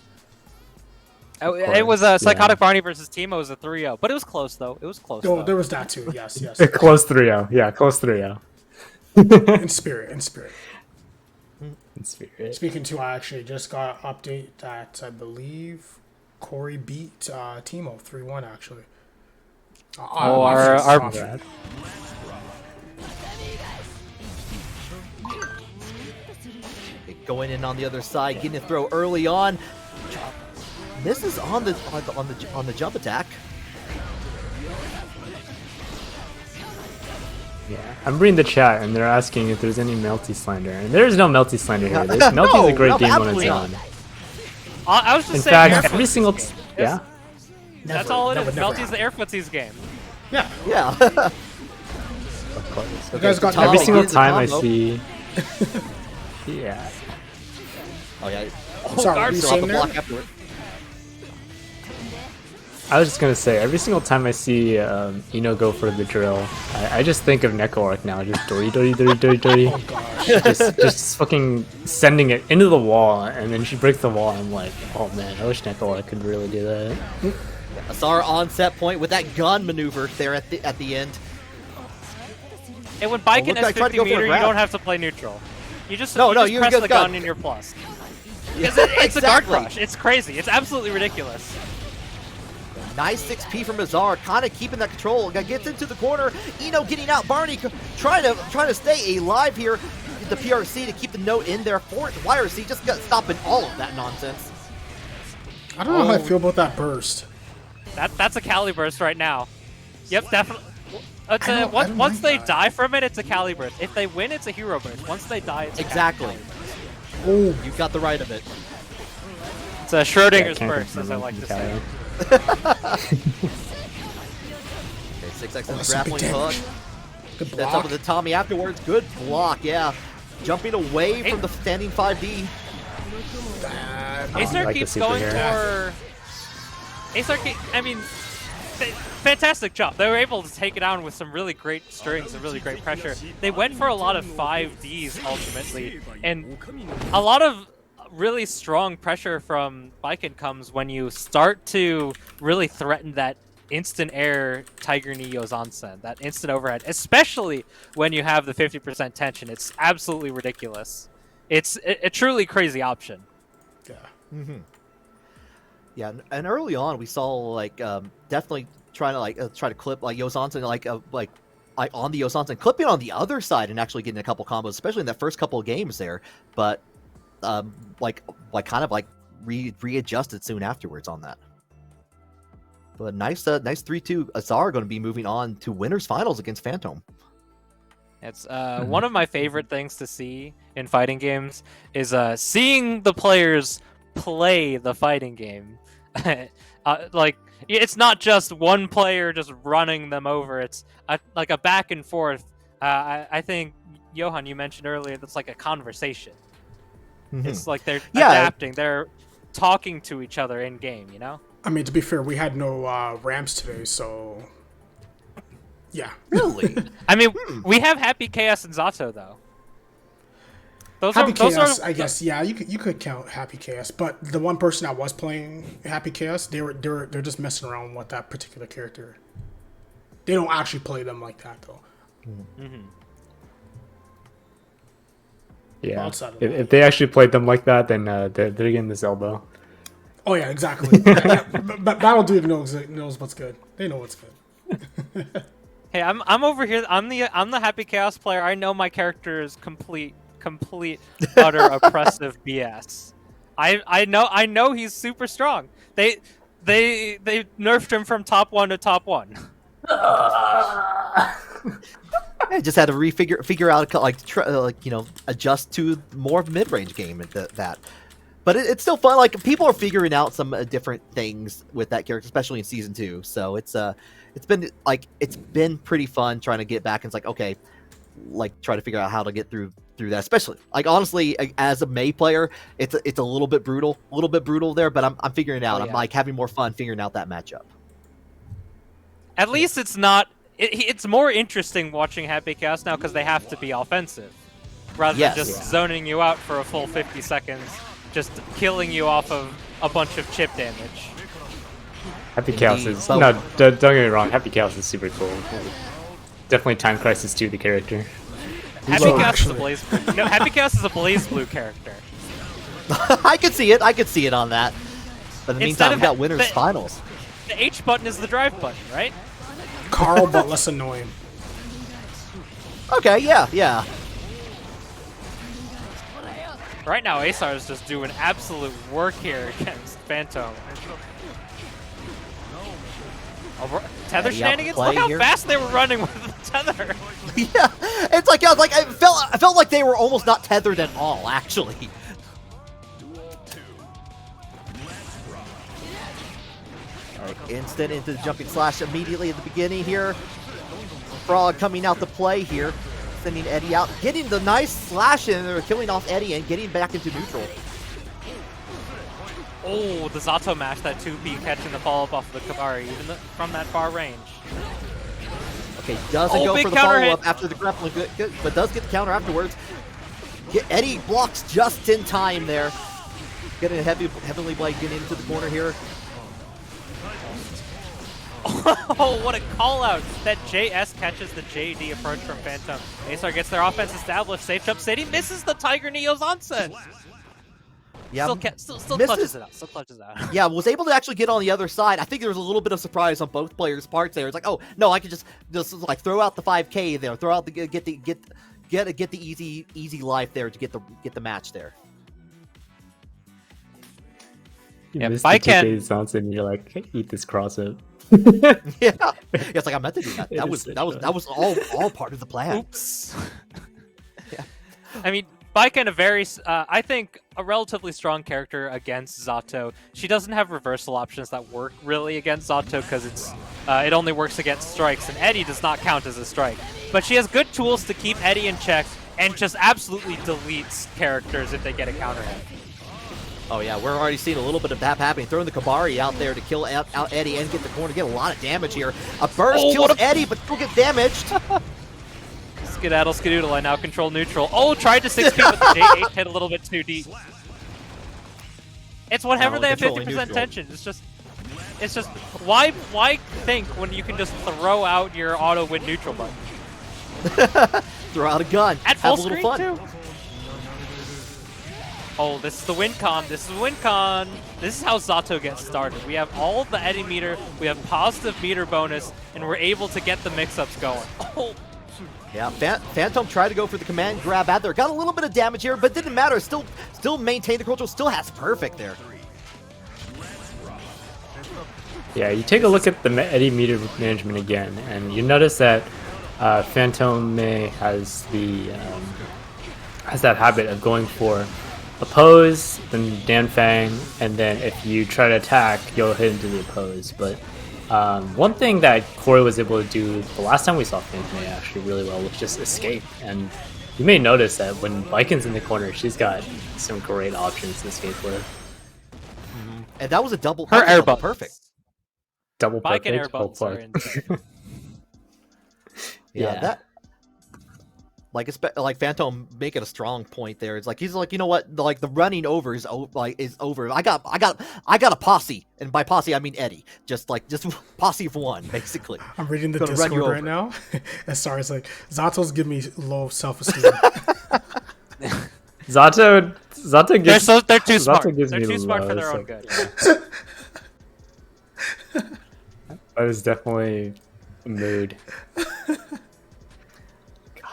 [SPEAKER 3] It was a Psychotic Barney versus Timo. It was a 3-0, but it was close though. It was close.
[SPEAKER 4] Oh,
[SPEAKER 3] though.
[SPEAKER 4] there was that too. Yes, yes.
[SPEAKER 2] Close 3-0. Yeah, close 3-0.
[SPEAKER 4] In spirit, in spirit.
[SPEAKER 2] In spirit.
[SPEAKER 4] Speaking to, I actually just got an update that I believe Corey beat Timo 3-1 actually.
[SPEAKER 3] Oh,
[SPEAKER 2] Rad.
[SPEAKER 1] Going in on the other side, getting a throw early on. Misses on the jump attack.
[SPEAKER 2] Yeah, I'm reading the chat and they're asking if there's any Melty slander, and there's no Melty slander here. Melty's a great game on its own.
[SPEAKER 3] I was just
[SPEAKER 2] In
[SPEAKER 3] saying.
[SPEAKER 2] fact,
[SPEAKER 3] Air
[SPEAKER 2] every
[SPEAKER 3] Footsies.
[SPEAKER 2] single yeah.
[SPEAKER 3] That's all it is.
[SPEAKER 4] never
[SPEAKER 3] Melty's the Air Footsies game.
[SPEAKER 4] Yeah.
[SPEAKER 1] Yeah.
[SPEAKER 4] You guys got
[SPEAKER 2] Every
[SPEAKER 1] Tommy
[SPEAKER 2] single
[SPEAKER 1] getting the
[SPEAKER 2] time I
[SPEAKER 1] combo.
[SPEAKER 2] see. Yeah.
[SPEAKER 1] Oh yeah.
[SPEAKER 4] Sorry, what are you
[SPEAKER 1] Still off
[SPEAKER 4] saying
[SPEAKER 1] the
[SPEAKER 4] there?
[SPEAKER 1] block afterward.
[SPEAKER 2] I was just gonna say, every single time I see Ino go for the drill, I just think of Neko now, just dori dori dori dori dori.
[SPEAKER 4] Oh gosh.
[SPEAKER 2] just fucking sending it into the wall, and then she breaks the wall, and I'm like, oh man, I wish Neko could really do that.
[SPEAKER 1] Asar on set point with that gun maneuver there at the end.
[SPEAKER 3] And when Biken
[SPEAKER 1] look, I
[SPEAKER 3] has
[SPEAKER 1] tried to
[SPEAKER 3] 50
[SPEAKER 1] go for a
[SPEAKER 3] meter, you
[SPEAKER 1] grab.
[SPEAKER 3] don't have to play neutral. You just
[SPEAKER 1] No,
[SPEAKER 3] you
[SPEAKER 1] no,
[SPEAKER 3] just
[SPEAKER 1] you
[SPEAKER 3] press
[SPEAKER 1] get
[SPEAKER 3] the
[SPEAKER 1] gun.
[SPEAKER 3] gun and you're plus.
[SPEAKER 1] Yeah,
[SPEAKER 3] It's a guard
[SPEAKER 1] exactly.
[SPEAKER 3] crush. It's crazy. It's absolutely ridiculous.
[SPEAKER 1] Nice 6P from Azar, kind of keeping that control. Gets into the corner. Eno getting out. Barney trying to stay alive here. The PRC to keep the note in there for it. YRC just got stopping all of that nonsense.
[SPEAKER 4] I don't know how I feel about that burst.
[SPEAKER 3] That's a Cali burst right now. Yep, definitely.
[SPEAKER 4] I don't
[SPEAKER 3] Once
[SPEAKER 4] mind
[SPEAKER 3] they
[SPEAKER 4] that.
[SPEAKER 3] die from it, it's a Cali burst. If they win, it's a hero burst. Once they die, it's a
[SPEAKER 1] Exactly.
[SPEAKER 4] Oh,
[SPEAKER 1] You got the right of it.
[SPEAKER 3] It's a Schrodinger's
[SPEAKER 2] Can't
[SPEAKER 3] burst, as I
[SPEAKER 2] confirm
[SPEAKER 3] like to
[SPEAKER 2] Italian.
[SPEAKER 3] say.
[SPEAKER 1] Okay, 6X
[SPEAKER 4] Oh,
[SPEAKER 1] and
[SPEAKER 4] that's some big
[SPEAKER 1] grappling hook.
[SPEAKER 4] damage. Good
[SPEAKER 1] That's up
[SPEAKER 4] block.
[SPEAKER 1] with the Tommy afterwards. Good block, yeah. Jumping away from the standing 5D.
[SPEAKER 3] Acer
[SPEAKER 2] like the
[SPEAKER 3] keeps
[SPEAKER 2] super
[SPEAKER 3] going
[SPEAKER 2] hero.
[SPEAKER 3] for... I mean, fantastic job. They were able to take it down with some really great strings and really great pressure. They went for a lot of 5Ds ultimately, and a lot of really strong pressure from Biken comes when you start to really threaten that instant air Tiger Knee Yozansen, that instant overhead, especially when you have the 50% tension. It's absolutely ridiculous. It's a truly crazy option.
[SPEAKER 4] Yeah.
[SPEAKER 1] Yeah, and early on we saw like definitely trying to try to clip like Yozansen like on the Yozansen, clipping on the other side and actually getting a couple combos, especially in that first couple of games there. But readjusted soon afterwards on that. But nice 3-2. Azar going to be moving on to winners finals against Phantom.
[SPEAKER 3] It's one of my favorite things to see in fighting games is seeing the players play the fighting game. Like, it's not just one player just running them over. It's like a back and forth. I think, Johan, you mentioned earlier, that's like a conversation. It's like they're adapting. They're talking to each other in game, you know?
[SPEAKER 4] I mean, to be fair, we had no Rams today, so yeah.
[SPEAKER 1] Really?
[SPEAKER 3] I mean, we have Happy Chaos and Zato, though.
[SPEAKER 4] Happy
[SPEAKER 3] those
[SPEAKER 4] Chaos,
[SPEAKER 3] are
[SPEAKER 4] I guess. Yeah, you could count Happy Chaos, but the one person that was playing Happy Chaos, they're just messing around with that particular character. They don't actually play them like that though.
[SPEAKER 2] Yeah.
[SPEAKER 4] Outside of
[SPEAKER 2] If they actually played them like that, then they're getting this elbow.
[SPEAKER 4] Oh yeah, exactly. But Battle Dude knows what's good. They know what's good.
[SPEAKER 3] Hey, I'm over here. I'm the Happy Chaos player. I know my character is complete utter oppressive BS. I know he's super strong. They nerfed him from top 1 to top 1.
[SPEAKER 1] I just had to figure out adjust to more of a mid-range game at that. But it's still fun. Like, people are figuring out some different things with that character, especially in season 2. So it's been pretty fun trying to get back and it's like, okay, like try to figure out how to get through that. Especially like honestly, as a Mei player, it's a little bit brutal there, but I'm figuring it out.
[SPEAKER 3] Oh, yeah.
[SPEAKER 1] I'm like having more fun figuring out that matchup.
[SPEAKER 3] At least it's not. It's more interesting watching Happy Chaos now because they have to be offensive, rather than just zoning you out for a full 50 seconds, just killing you off of a bunch of chip damage.
[SPEAKER 2] Happy Chaos is no. Don't get me wrong. Happy Chaos is super cool. Definitely Time Crisis 2, the character.
[SPEAKER 3] Happy Chaos is a Blaze. No, Happy Chaos is a Blaze Blue character.
[SPEAKER 1] I could see it on that. But in the meantime, we got winners finals.
[SPEAKER 3] The H button is the drive button, right?
[SPEAKER 4] Carl, but less annoying.
[SPEAKER 1] Okay, yeah.
[SPEAKER 3] Right now, Aesar is just doing absolute work here against Phantom. Tether shenanigans? Look how fast they were running with the tether.
[SPEAKER 1] Yeah, it's like I felt like they were almost not tethered at all, actually. Instant into the jumping slash immediately at the beginning here. Frog coming out to play here, sending Eddie out, getting the nice slash in there, killing off Eddie and getting back into neutral.
[SPEAKER 3] Oh, the Zato mash, that 2P catching the follow-up off of the Kabari, even from that far range.
[SPEAKER 1] Okay, doesn't go for the follow-up after the grappling, but does get the counter afterwards. Eddie blocks just in time there. Getting a Heavenly Blade getting into the corner here.
[SPEAKER 3] Oh, what a call-out. That JS catches the JD approach from Phantom. Aesar gets their offense established. Safe jump City misses the Tiger Neo's onset.
[SPEAKER 1] Yeah,
[SPEAKER 3] still clutches it out.
[SPEAKER 1] Yeah, was able to actually get on the other side. I think there was a little bit of surprise on both players' parts there. It's like, oh no, I could just like throw out the 5K there, throw out the get the easy life there to get the match there.
[SPEAKER 2] You missed the 2K Johnson, you're like, hey, eat this cross up.
[SPEAKER 1] Yeah, it's like I meant to do that. That was all part of the plan.
[SPEAKER 3] Oops. Yeah, I mean, Baiken, a very, I think, a relatively strong character against Zato. She doesn't have reversal options that work really against Zato because it only works against strikes, and Eddie does not count as a strike. But she has good tools to keep Eddie in check and just absolutely deletes characters if they get a counter hit.
[SPEAKER 1] Oh yeah, we're already seeing a little bit of that happening. Throwing the Kabari out there to kill out Eddie and get the corner, get a lot of damage here. A burst kills Eddie, but still get damaged.
[SPEAKER 3] Skedaddle Skedoodle, I now control neutral. Oh, tried to 6P, but the J8 hit a little bit too deep. It's whatever they have 50% tension. It's just why think when you can just throw out your auto win neutral button?
[SPEAKER 1] Throw out a gun.
[SPEAKER 3] At full
[SPEAKER 1] have a little
[SPEAKER 3] screen
[SPEAKER 1] fun.
[SPEAKER 3] too. Oh, this is the win con. This is win con. This is how Zato gets started. We have all the Eddie meter, we have positive meter bonus, and we're able to get the mix-ups going. Oh.
[SPEAKER 1] Yeah, Phantom tried to go for the command grab out there. Got a little bit of damage here, but didn't matter. Still maintained the control. Still has perfect there.
[SPEAKER 2] Yeah, you take a look at the Eddie meter management again, and you notice that Phantom Mei has that habit of going for oppose, then Danfang, and then if you try to attack, you'll hit into the oppose. But one thing that Corey was able to do the last time we saw Phantom Mei actually really well was just escape. And you may notice that when Baiken's in the corner, she's got some great options to escape with.
[SPEAKER 1] And that was a double.
[SPEAKER 3] Her air bump.
[SPEAKER 1] Perfect.
[SPEAKER 2] Double perfect.
[SPEAKER 3] Baiken air bumps are insane.
[SPEAKER 1] Yeah, Like like Phantom making a strong point there. It's like he's like, you know what? Like the running over is over. I got a posse, and by posse I mean Eddie. Just posse of one, basically.
[SPEAKER 4] I'm reading the
[SPEAKER 1] Gonna run you
[SPEAKER 4] Discord
[SPEAKER 1] over.
[SPEAKER 4] right now. And sorry, it's like Zato's giving me low self-esteem.
[SPEAKER 2] Zato gives.
[SPEAKER 3] They're too smart.
[SPEAKER 2] Zato gives
[SPEAKER 3] They're
[SPEAKER 2] me
[SPEAKER 3] too smart for their
[SPEAKER 2] low,
[SPEAKER 3] own good.
[SPEAKER 2] That was definitely a mood.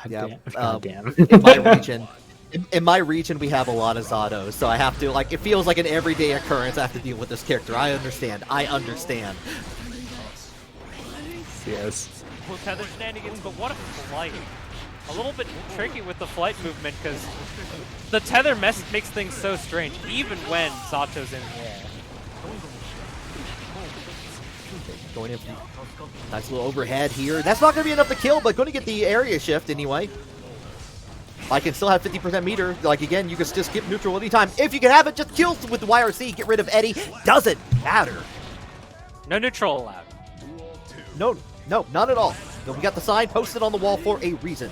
[SPEAKER 1] Yeah.
[SPEAKER 2] God damn.
[SPEAKER 1] In my region, in my region, we have a lot of Zatos, so I have to like. It feels like an everyday occurrence. I have to deal with this character. I understand.
[SPEAKER 2] Yes.
[SPEAKER 3] Well, tether shenanigans, but what a flight! A little bit tricky with the flight movement because the tether makes things so strange, even when Zato's in the air.
[SPEAKER 1] Going in. Nice little overhead here. That's not going to be enough to kill, but going to get the area shift anyway. I can still have 50% meter. Like, again, you can just skip neutral anytime. If you can have it, just kill with the YRC. Get rid of Eddie. Doesn't matter.
[SPEAKER 3] No neutral allowed.
[SPEAKER 1] No, not at all. But we got the sign posted on the wall for a reason.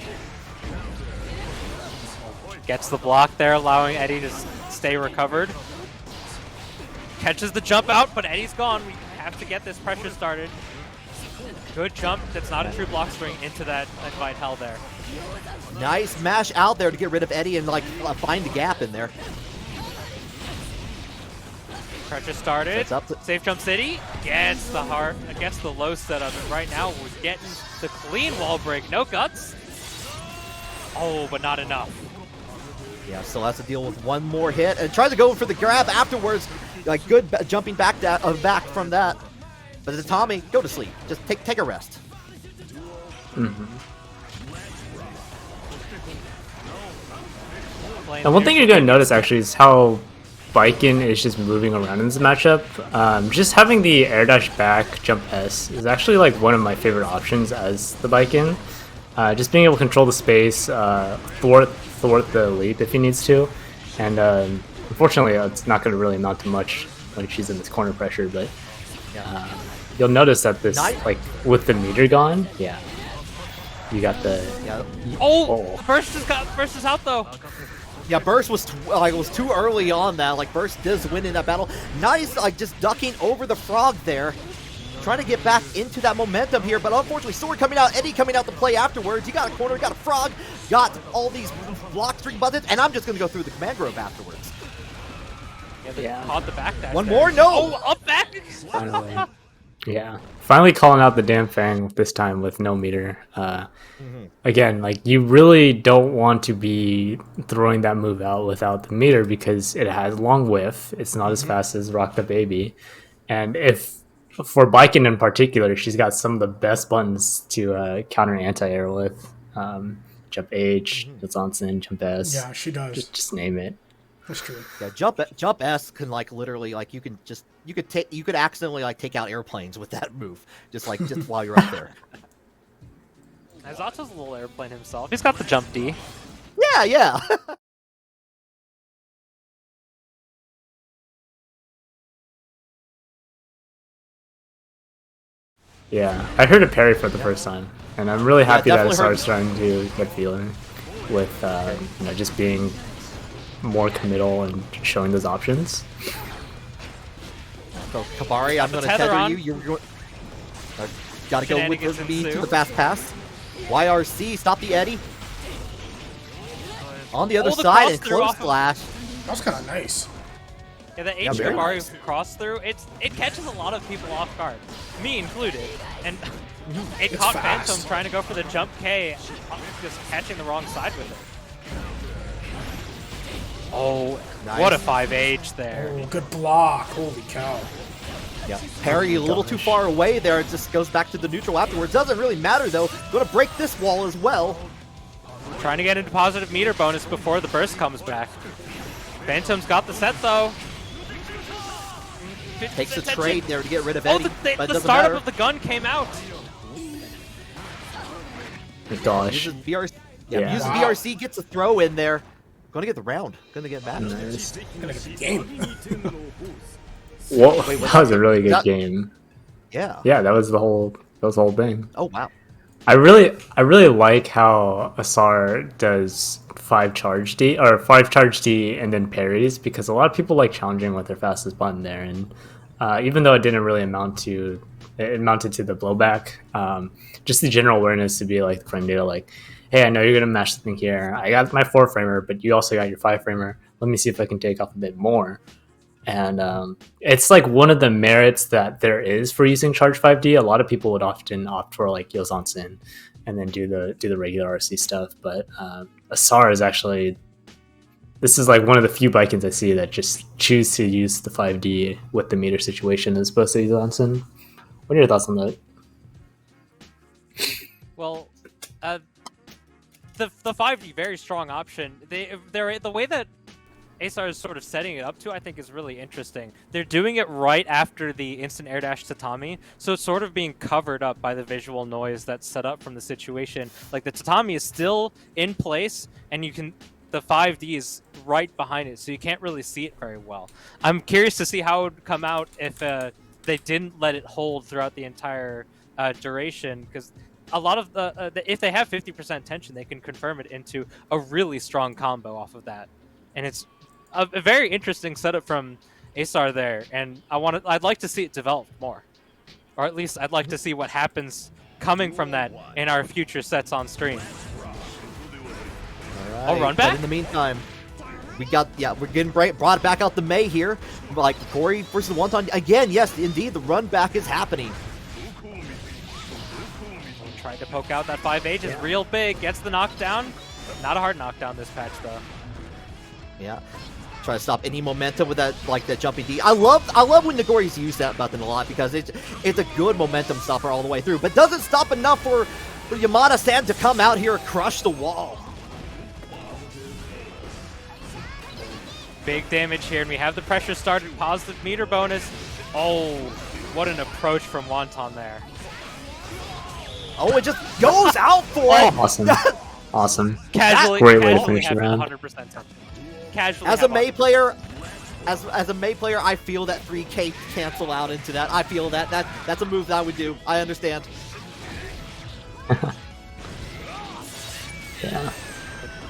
[SPEAKER 3] Gets the block there, allowing Eddie to stay recovered. Catches the jump out, but Eddie's gone. We have to get this pressure started. Good jump. That's not a true block string into that invite hell there.
[SPEAKER 1] Nice mash out there to get rid of Eddie and like find the gap in there.
[SPEAKER 3] Pressure started.
[SPEAKER 1] That's up to
[SPEAKER 3] Safe jump city. Gets the heart. Gets the low setup. And right now we're getting the clean wall break. No guts. Oh, but not enough.
[SPEAKER 1] Yeah, still has to deal with one more hit and tries to go for the grab afterwards. Like good jumping back from that. But the Tommy, go to sleep. Just take a rest.
[SPEAKER 2] Mm-hmm. And one thing you're going to notice actually is how Baiken is just moving around in this matchup. Just having the air dash back jump S is actually like one of my favorite options as the Baiken. Just being able to control the space, thwart the leap if he needs to. And unfortunately, it's not going to really amount to much when she's in this corner pressure, but you'll notice that this, like, with the meter gone, you got the...
[SPEAKER 1] Yeah.
[SPEAKER 3] Burst is out though.
[SPEAKER 1] Yeah, Burst was too early on that. Like, Burst does win in that battle. Nice, like, just ducking over the frog there. Trying to get back into that momentum here, but unfortunately, Sword coming out, Eddie coming out to play afterwards. You got a corner, got a frog, got all these block string buttons, and I'm just going to go through the command grove afterwards.
[SPEAKER 3] Yeah, caught the back dash.
[SPEAKER 1] One
[SPEAKER 3] there.
[SPEAKER 1] more? No!
[SPEAKER 3] Oh, up back!
[SPEAKER 2] Finally. Yeah. Finally calling out the damn Fang this time with no meter. Again, like, you really don't want to be throwing that move out without the meter because it has long whiff. It's not as fast as Rock the Baby. And for Baiken in particular, she's got some of the best buttons to counter anti-air with. Jump H, Johnson, Jump S.
[SPEAKER 4] Yeah, she does.
[SPEAKER 2] Just name it.
[SPEAKER 4] That's true.
[SPEAKER 1] Yeah, jump S can like literally like you could accidentally like take out airplanes with that move just while you're up there.
[SPEAKER 3] Zato's a little airplane himself. He's got the jump D.
[SPEAKER 1] Yeah.
[SPEAKER 2] Yeah, I heard a parry for the first time, and I'm really happy that it
[SPEAKER 1] definitely
[SPEAKER 2] started starting to get feeling with just being more committal and showing those options.
[SPEAKER 1] So Kabari, I'm going to tether you. You're got to go with me to the fast pass. YRC, stop the Eddie. On the other side and close slash.
[SPEAKER 4] That was kind of nice.
[SPEAKER 3] Yeah, the H Kabari cross through, it catches a lot of people off guard, me included, and it caught
[SPEAKER 4] fast.
[SPEAKER 3] Phantom trying to go for the jump K, just catching the wrong side with it. Oh,
[SPEAKER 1] nice.
[SPEAKER 3] What a 5H there.
[SPEAKER 4] Oh, good block. Holy cow.
[SPEAKER 1] Yeah, parry a little too far away there. It just goes back to the neutral afterwards. Doesn't really matter though. Going to break this wall as well.
[SPEAKER 3] Trying to get into positive meter bonus before the burst comes back. Phantom's got the set though.
[SPEAKER 1] Takes a trade there to get rid of Eddie.
[SPEAKER 3] The startup of the gun came out.
[SPEAKER 2] Gosh.
[SPEAKER 1] Uses VRC, gets a throw in there. Going to get the round. Going to get matched.
[SPEAKER 2] Nice.
[SPEAKER 4] Gonna get the game.
[SPEAKER 2] Whoa, that was a really good game.
[SPEAKER 1] Yeah.
[SPEAKER 2] Yeah, that was the whole thing.
[SPEAKER 1] Oh wow.
[SPEAKER 2] I really like how Asar does 5 charge D and then parries, because a lot of people like challenging with their fastest button there, and even though it didn't really it mounted to the blowback, just the general awareness to be like the friend data, like, hey, I know you're gonna mash something here. I got my 4-framer, but you also got your 5-framer. Let me see if I can take off a bit more. And it's like one of the merits that there is for using Charge 5D. A lot of people would often opt for like Yozansen and then do the regular RC stuff. But Asar is actually, this is like one of the few Bikins I see that just choose to use the 5D with the meter situation as opposed to Yozansen. What are your thoughts on that?
[SPEAKER 3] Well, the 5D, very strong option. The way that Asar is sort of setting it up to, I think, is really interesting. They're doing it right after the instant air dash tatami, so it's sort of being covered up by the visual noise that's set up from the situation. Like, the tatami is still in place, and the 5D is right behind it, so you can't really see it very well. I'm curious to see how it would come out if they didn't let it hold throughout the entire duration, because a lot of if they have 50% tension, they can confirm it into a really strong combo off of that, and it's a very interesting setup from Asar there, and I'd like to see it develop more, or at least I'd like to see what happens coming from that in our future sets on stream.
[SPEAKER 1] All right,
[SPEAKER 3] I'll run back.
[SPEAKER 1] but in the meantime, we're getting brought back out the May here, like Corey versus Wonton again. Yes, indeed, the run back is happening.
[SPEAKER 3] Trying to poke out that 5H is real big, gets the knockdown. Not a hard knockdown this patch though.
[SPEAKER 1] Yeah. Try to stop any momentum with that, like that jumping D. I love when Nagori's used that button a lot, because it's a good momentum stopper all the way through, but doesn't stop enough for Yamada-san to come out here and crush the wall.
[SPEAKER 3] Big damage here, and we have the pressure started. Positive meter bonus. Oh, what an approach from Wonton there.
[SPEAKER 1] Oh, it just goes out for it.
[SPEAKER 2] Awesome. Awesome.
[SPEAKER 3] Casually,
[SPEAKER 2] Great way to
[SPEAKER 3] casually
[SPEAKER 2] finish the
[SPEAKER 3] have
[SPEAKER 2] round.
[SPEAKER 3] 100% tension. Casually
[SPEAKER 1] As a
[SPEAKER 3] have
[SPEAKER 1] May
[SPEAKER 3] 100%.
[SPEAKER 1] player, as a May player, I feel that 3K cancel out into that. I feel that's a move that I would do. I understand.
[SPEAKER 2] Yeah.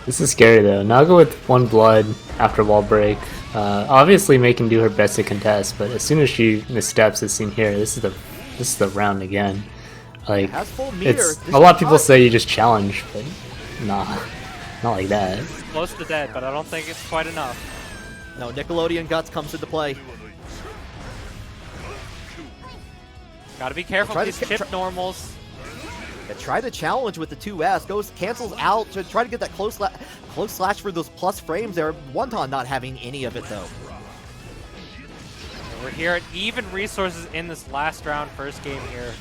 [SPEAKER 2] This is scary though. Naga with 1 blood after wall break. Obviously May can do her best to contest, but as soon as she missteps, as seen here, this is the round again. Like,
[SPEAKER 1] Has full meter.
[SPEAKER 2] it's
[SPEAKER 1] This
[SPEAKER 2] a lot
[SPEAKER 1] is
[SPEAKER 2] of people
[SPEAKER 1] not-
[SPEAKER 2] say you just challenge, but nah, not like that.
[SPEAKER 3] Close to dead, but I don't think it's quite enough.
[SPEAKER 1] No, Nickelodeon Guts comes into play.
[SPEAKER 3] Gotta be careful
[SPEAKER 1] Try
[SPEAKER 3] with
[SPEAKER 1] to
[SPEAKER 3] these chip normals.
[SPEAKER 1] Yeah, try to challenge with the 2S. Cancels out to try to get that close slash for those plus frames there. Wonton not having any of it though.
[SPEAKER 3] We're here at even resources in this last round, first game here.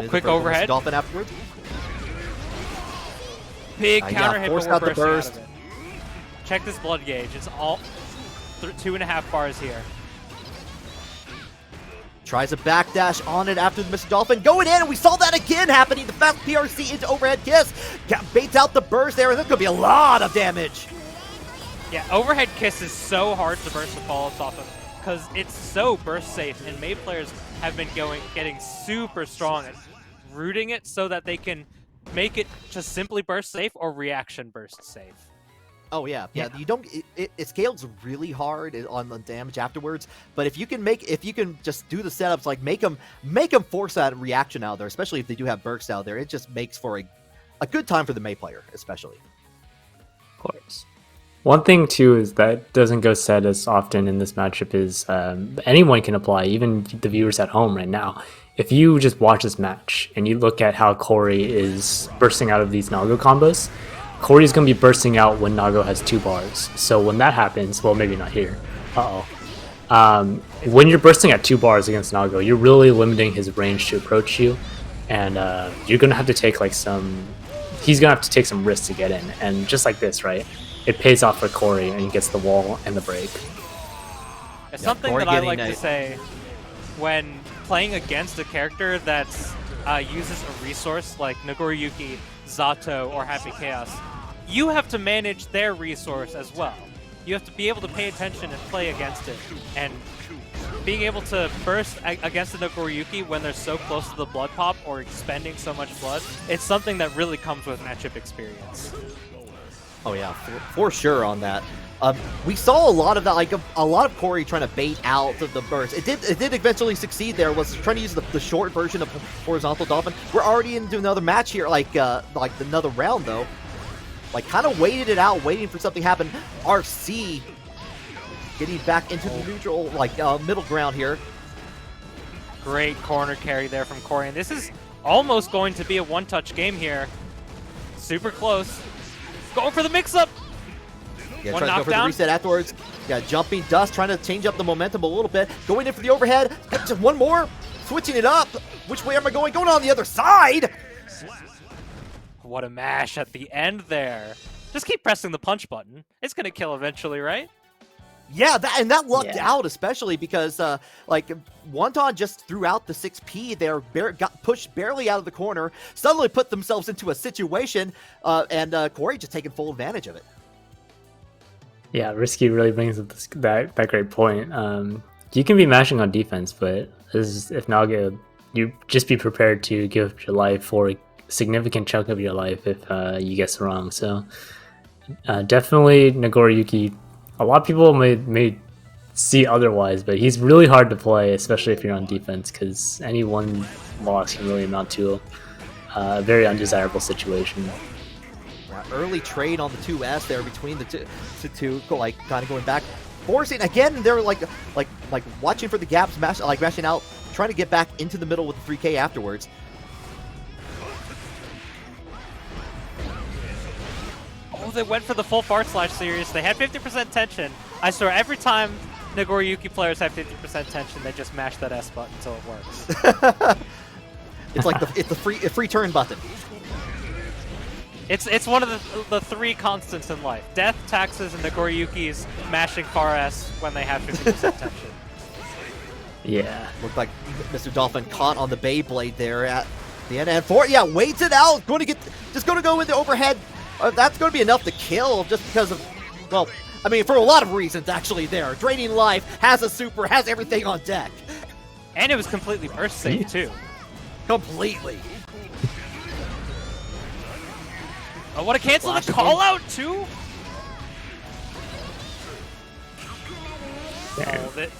[SPEAKER 3] Quick overhead.
[SPEAKER 1] Dolphin afterwards.
[SPEAKER 3] Big
[SPEAKER 1] Yeah,
[SPEAKER 3] counter hit, but
[SPEAKER 1] forced
[SPEAKER 3] we're
[SPEAKER 1] out the
[SPEAKER 3] bursting
[SPEAKER 1] burst.
[SPEAKER 3] out of it. Check this blood gauge. It's all 2.5 bars here.
[SPEAKER 1] Tries a backdash on it after the Mr. Dolphin. Going in, and we saw that again happening. The fast PRC into overhead kiss. Baits out the burst there, and there's going to be a lot of damage.
[SPEAKER 3] Yeah, overhead kiss is so hard to burst the follow-ups off of because it's so burst safe, and May players have been getting super strong at rooting it so that they can make it just simply burst safe or reaction burst safe.
[SPEAKER 1] Oh yeah. You don't. It scales really hard on the damage afterwards. But if you can just do the setups, like make them force that reaction out there, especially if they do have bursts out there, it just makes for a good time for the May player, especially.
[SPEAKER 2] Of course. One thing too is that doesn't go said as often in this matchup is anyone can apply, even the viewers at home right now. If you just watch this match and you look at how Corey is bursting out of these Nago combos, Corey's going to be bursting out when Nago has 2 bars. So when that happens, well, maybe not here. When you're bursting at 2 bars against Nago, you're really limiting his range to approach you, and you're going to have to take he's going to have to take some risks to get in. And just like this, right? It pays off for Corey, and he gets the wall and the break.
[SPEAKER 3] It's something
[SPEAKER 1] Corey
[SPEAKER 3] that I
[SPEAKER 1] getting
[SPEAKER 3] like to say when playing against a character that uses a resource like Nagoriyuki, Zato, or Happy Chaos, you have to manage their resource as well. You have to be able to pay attention and play against it. And being able to burst against the Nagoriyuki when they're so close to the blood pop or expending so much blood, it's something that really comes with matchup experience.
[SPEAKER 1] Oh yeah, for sure on that. We saw a lot of that, like a lot of Corey trying to bait out of the burst. It did eventually succeed there, was trying to use the short version of Horizontal Dolphin. We're already into another match here, like another round though. Like kind of waited it out, waiting for something to happen. RC getting back into the neutral, like middle ground here.
[SPEAKER 3] Great corner carry there from Corey, and this is almost going to be a one-touch game here. Super close. Going for the mix-up.
[SPEAKER 1] Yeah,
[SPEAKER 3] One
[SPEAKER 1] trying to go for the
[SPEAKER 3] knockdown.
[SPEAKER 1] reset afterwards. Yeah, jumping Dust, trying to change up the momentum a little bit. Going in for the overhead. Just one more. Switching it up. Which way am I going? Going on the other side.
[SPEAKER 3] What a mash at the end there. Just keep pressing the punch button. It's going to kill eventually, right?
[SPEAKER 1] Yeah, that lucked out, especially because like Wonton just threw out the 6P there, got pushed barely out of the corner, suddenly put themselves into a situation, and Corey just taking full advantage of it.
[SPEAKER 2] Yeah, Risky really brings up that great point. You can be mashing on defense, but if Naga, you just be prepared to give up your life for a significant chunk of your life if you guess wrong. So definitely Nagoriyuki. A lot of people may see otherwise, but he's really hard to play, especially if you're on defense, because any one loss can really amount to a very undesirable situation.
[SPEAKER 1] Early trade on the 2S there between the two, like kind of going back, forcing again. They're like watching for the gaps, mashing out, trying to get back into the middle with the 3K afterwards.
[SPEAKER 3] Oh, they went for the full fart slash series. They had 50% tension. I swear, every time Nagoriyuki players have 50% tension, they just mash that S button until it works.
[SPEAKER 1] It's like it's a free turn button.
[SPEAKER 3] It's one of the three constants in life: death, taxes, and Nagoriyuki's mashing far S when they have 50% tension.
[SPEAKER 2] Yeah.
[SPEAKER 1] Looked like Mr. Dolphin caught on the Beyblade there at the end. And waits it out. Going to go with the overhead. That's going to be enough to kill just because of, well, I mean, for a lot of reasons actually there. Draining life, has a super, has everything on deck.
[SPEAKER 3] And it was completely burst safe too.
[SPEAKER 1] Completely.
[SPEAKER 3] I want to cancel the call out too.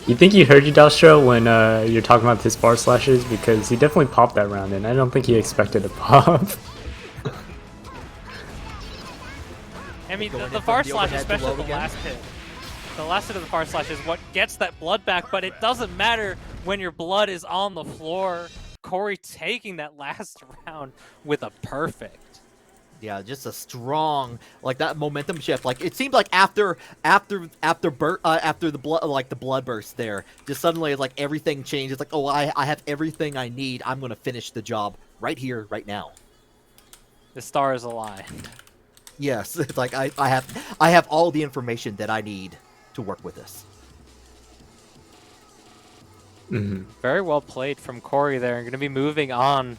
[SPEAKER 2] You think he heard you, Dastro, when you're talking about his bar slashes? Because he definitely popped that round, and I don't think he expected a pop.
[SPEAKER 3] I mean, the far slash, especially the last hit. The last hit of the far slash is what gets that blood back, but it doesn't matter when your blood is on the floor. Corey taking that last round with a perfect.
[SPEAKER 1] Yeah, just a strong, like that momentum shift. Like it seemed like after the blood, like the blood burst there, just suddenly it's like everything changed. It's like, oh, I have everything I need. I'm gonna finish the job right here, right now.
[SPEAKER 3] The stars aligned.
[SPEAKER 1] Yes, it's like I have all the information that I need to work with this.
[SPEAKER 2] Mm-hmm.
[SPEAKER 3] Very well played from Corey there. Going to be moving on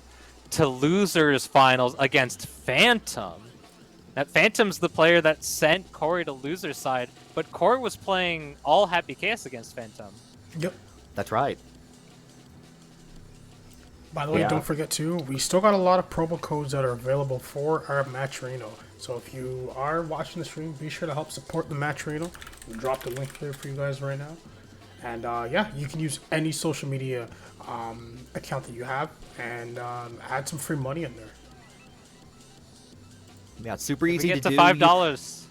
[SPEAKER 3] to losers finals against Phantom. Now, Phantom's the player that sent Corey to loser side, but Corey was playing all Happy Chaos against Phantom.
[SPEAKER 4] Yep.
[SPEAKER 1] That's right.
[SPEAKER 4] By the way, don't forget too, we still got a lot of promo codes that are available for our Matcherino. So if you are watching the stream, be sure to help support the Matcherino. We'll drop the link there for you guys right now. And yeah, you can use any social media account that you have and add some free money in there.
[SPEAKER 1] Yeah, it's super
[SPEAKER 3] If
[SPEAKER 1] easy
[SPEAKER 3] we get
[SPEAKER 1] to
[SPEAKER 3] to
[SPEAKER 1] do.
[SPEAKER 3] $5,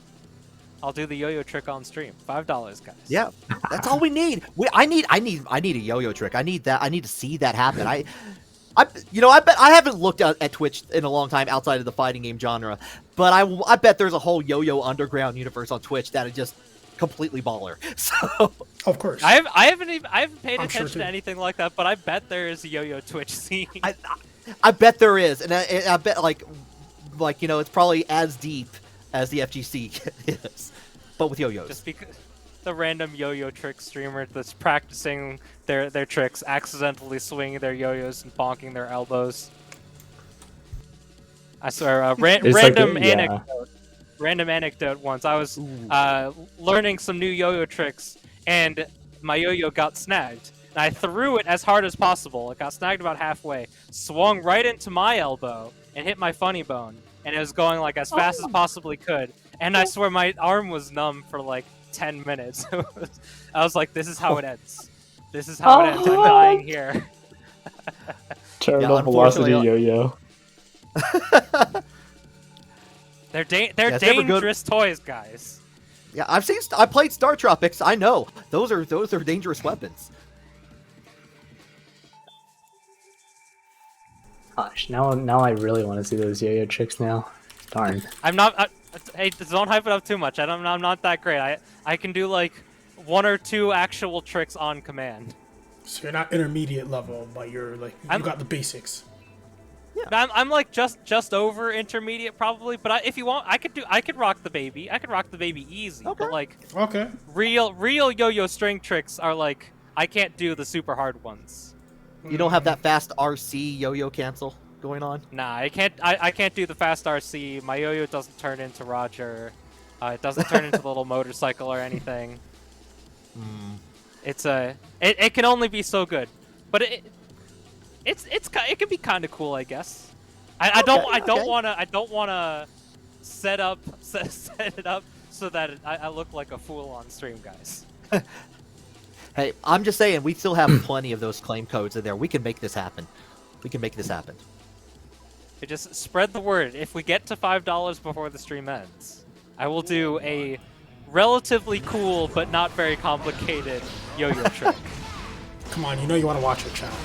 [SPEAKER 3] I'll do the yo-yo trick on stream. $5, guys.
[SPEAKER 1] Yeah, that's all we need. I need a yo-yo trick. I need that. I need to see that happen. I bet I haven't looked at Twitch in a long time outside of the fighting game genre, but I bet there's a whole yo-yo underground universe on Twitch that is just completely baller. So
[SPEAKER 4] Of course.
[SPEAKER 3] I haven't paid
[SPEAKER 4] I'm
[SPEAKER 3] attention
[SPEAKER 4] sure
[SPEAKER 3] to
[SPEAKER 4] too.
[SPEAKER 3] anything like that, but I bet there is a yo-yo Twitch scene.
[SPEAKER 1] I bet there is, and I bet like it's probably as deep as the FGC is, but with yo-yos.
[SPEAKER 3] Just because the random yo-yo trick streamer that's practicing their tricks, accidentally swinging their yo-yos and bonking their elbows. I swear, random anecdote once. I was learning some new yo-yo tricks, and my yo-yo got snagged. and I threw it as hard as possible. It got snagged about halfway, swung right into my elbow, and hit my funny bone. And it was going like as fast as possibly could. And I swear my arm was numb for like 10 minutes. I was like, this is how it ends. This is how it ends. I'm dying here.
[SPEAKER 2] Terminal velocity yo-yo.
[SPEAKER 3] They're dangerous toys, guys.
[SPEAKER 1] Yeah, I played Star Tropics. I know those are dangerous weapons.
[SPEAKER 2] Gosh, now I really want to see those yo-yo tricks now. Darn.
[SPEAKER 3] I'm not. Hey, don't hype it up too much. I'm not that great. I can do like 1 or 2 actual tricks on command.
[SPEAKER 4] So you're not intermediate level, but you're like you got the basics.
[SPEAKER 3] Yeah. I'm like just over intermediate probably, but if you want, I could rock the baby. I could rock the baby easy.
[SPEAKER 1] Okay.
[SPEAKER 3] But like
[SPEAKER 4] real
[SPEAKER 3] yo-yo string tricks are like I can't do the super hard ones.
[SPEAKER 1] You don't have that fast RC yo-yo cancel going on?
[SPEAKER 3] Nah, I can't do the fast RC. My yo-yo doesn't turn into Roger. It doesn't turn into a little motorcycle or anything. It's it can only be so good, but it can be kind of cool, I guess. I don't wanna set it up so that I look like a fool on stream, guys.
[SPEAKER 1] Hey, I'm just saying, we still have plenty of those claim codes in there. We can make this happen. We can make this happen.
[SPEAKER 3] Just spread the word. If we get to $5 before the stream ends, I will do a relatively cool but not very complicated yo-yo trick.
[SPEAKER 4] Come on, you know you want to watch your channel.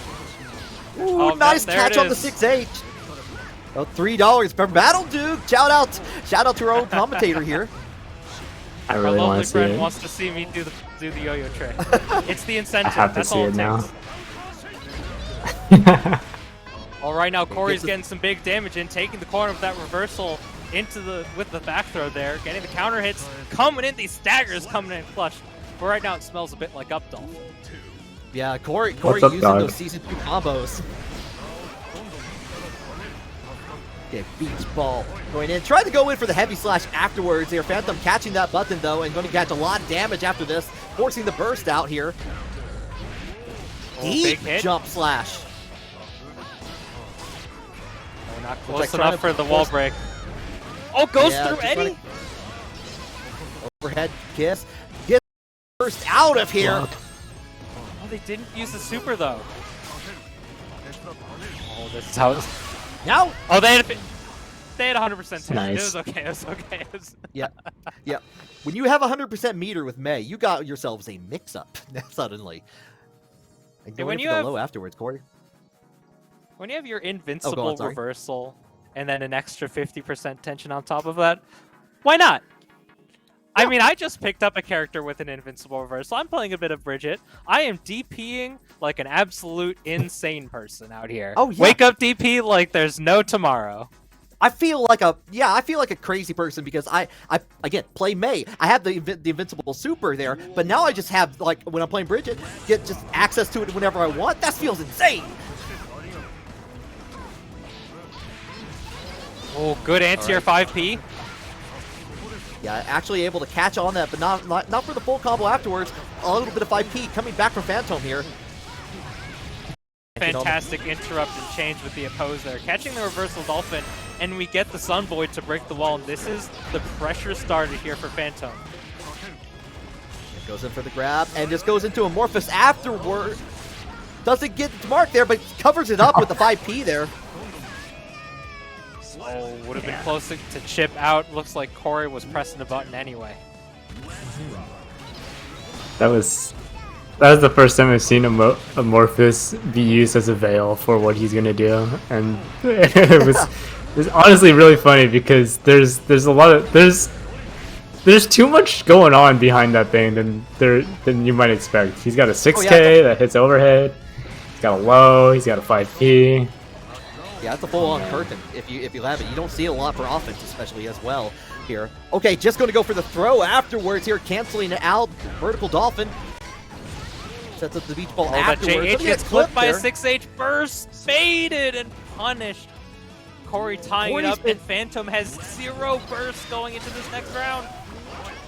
[SPEAKER 1] Ooh,
[SPEAKER 3] Oh,
[SPEAKER 1] nice
[SPEAKER 3] there
[SPEAKER 1] catch
[SPEAKER 3] it
[SPEAKER 1] on the
[SPEAKER 3] is.
[SPEAKER 1] 6H. Oh, $3 for Battle Duke. Shout out to our own commentator here.
[SPEAKER 2] I
[SPEAKER 3] Our
[SPEAKER 2] really want
[SPEAKER 3] lovely
[SPEAKER 2] to see
[SPEAKER 3] friend
[SPEAKER 2] it.
[SPEAKER 3] wants to see me do the yo-yo trick. It's the incentive.
[SPEAKER 2] I have to
[SPEAKER 3] That's
[SPEAKER 2] see
[SPEAKER 3] all
[SPEAKER 2] it
[SPEAKER 3] it
[SPEAKER 2] now.
[SPEAKER 3] takes. Well, right now Corey's getting some big damage in, taking the corner of that reversal with the back throw there, getting the counter hits, coming in, these staggers coming in clutch. But right now it smells a bit like up Dolphin.
[SPEAKER 1] Yeah, Corey
[SPEAKER 2] What's up,
[SPEAKER 1] using
[SPEAKER 2] dog?
[SPEAKER 1] those Season 2 combos. Okay, beach ball going in. Tried to go in for the heavy slash afterwards here. Phantom catching that button though and going to catch a lot of damage after this, forcing the burst out here.
[SPEAKER 3] Big
[SPEAKER 1] Deep
[SPEAKER 3] hit.
[SPEAKER 1] jump slash.
[SPEAKER 3] Oh, not
[SPEAKER 1] like
[SPEAKER 3] close
[SPEAKER 1] trying
[SPEAKER 3] enough
[SPEAKER 1] to
[SPEAKER 3] for the
[SPEAKER 1] force-
[SPEAKER 3] wall break. Oh, goes
[SPEAKER 1] Yeah,
[SPEAKER 3] through
[SPEAKER 1] just
[SPEAKER 3] Eddie?
[SPEAKER 1] running- Overhead kiss. Get burst out of here.
[SPEAKER 3] Oh, they didn't use the super though. Oh, this is how.
[SPEAKER 1] Now,
[SPEAKER 3] Oh, they had 100% too.
[SPEAKER 2] Nice.
[SPEAKER 3] It was okay. It was okay. It was...
[SPEAKER 1] yeah. When you have 100% meter with May, you got yourselves a mix-up suddenly. And going
[SPEAKER 3] when
[SPEAKER 1] in
[SPEAKER 3] you
[SPEAKER 1] for the
[SPEAKER 3] have-
[SPEAKER 1] low afterwards, Corey.
[SPEAKER 3] When you have your invincible
[SPEAKER 1] sorry.
[SPEAKER 3] reversal and then an extra 50% tension on top of that, why not? I mean, I just picked up a character with an invincible reversal. I'm playing a bit of Bridget. I am DPing like an absolute insane person out here.
[SPEAKER 1] Oh, yeah.
[SPEAKER 3] Wake up DP like there's no tomorrow.
[SPEAKER 1] I feel like a crazy person because I again play May. I have the invincible super there, but now I just have like when I'm playing Bridget, get just access to it whenever I want. That feels insane.
[SPEAKER 3] Oh, good anti-air 5P.
[SPEAKER 1] Yeah, actually able to catch on that, but not for the full combo afterwards. A little bit of 5P coming back from Phantom here.
[SPEAKER 3] Fantastic interrupt and change with the oppose there. Catching the reversal Dolphin, and we get the Sun Void to break the wall, and this is the pressure started here for Phantom.
[SPEAKER 1] Goes in for the grab, and just goes into Amorphous afterward. Doesn't get to mark there, but covers it up with the 5P there.
[SPEAKER 3] Oh, would have been close to chip out. Looks like Corey was pressing the button anyway.
[SPEAKER 2] That was the first time I've seen Amorphous be used as a veil for what he's gonna do, and it was honestly really funny because there's too much going on behind that thing than you might expect. He's got a 6K that hits overhead. He's got a low. He's got a 5P.
[SPEAKER 1] Yeah, it's a full-on curtain if you have it. You don't see it a lot for offense, especially as well here. Okay, just going to go for the throw afterwards here, canceling it out. Vertical Dolphin sets up the beach ball
[SPEAKER 3] Oh, that
[SPEAKER 1] afterwards.
[SPEAKER 3] JH
[SPEAKER 1] But he
[SPEAKER 3] gets clipped by a
[SPEAKER 1] there.
[SPEAKER 3] 6H burst, faded and punished. Corey tying it up, and Phantom has 0 burst going into this next round.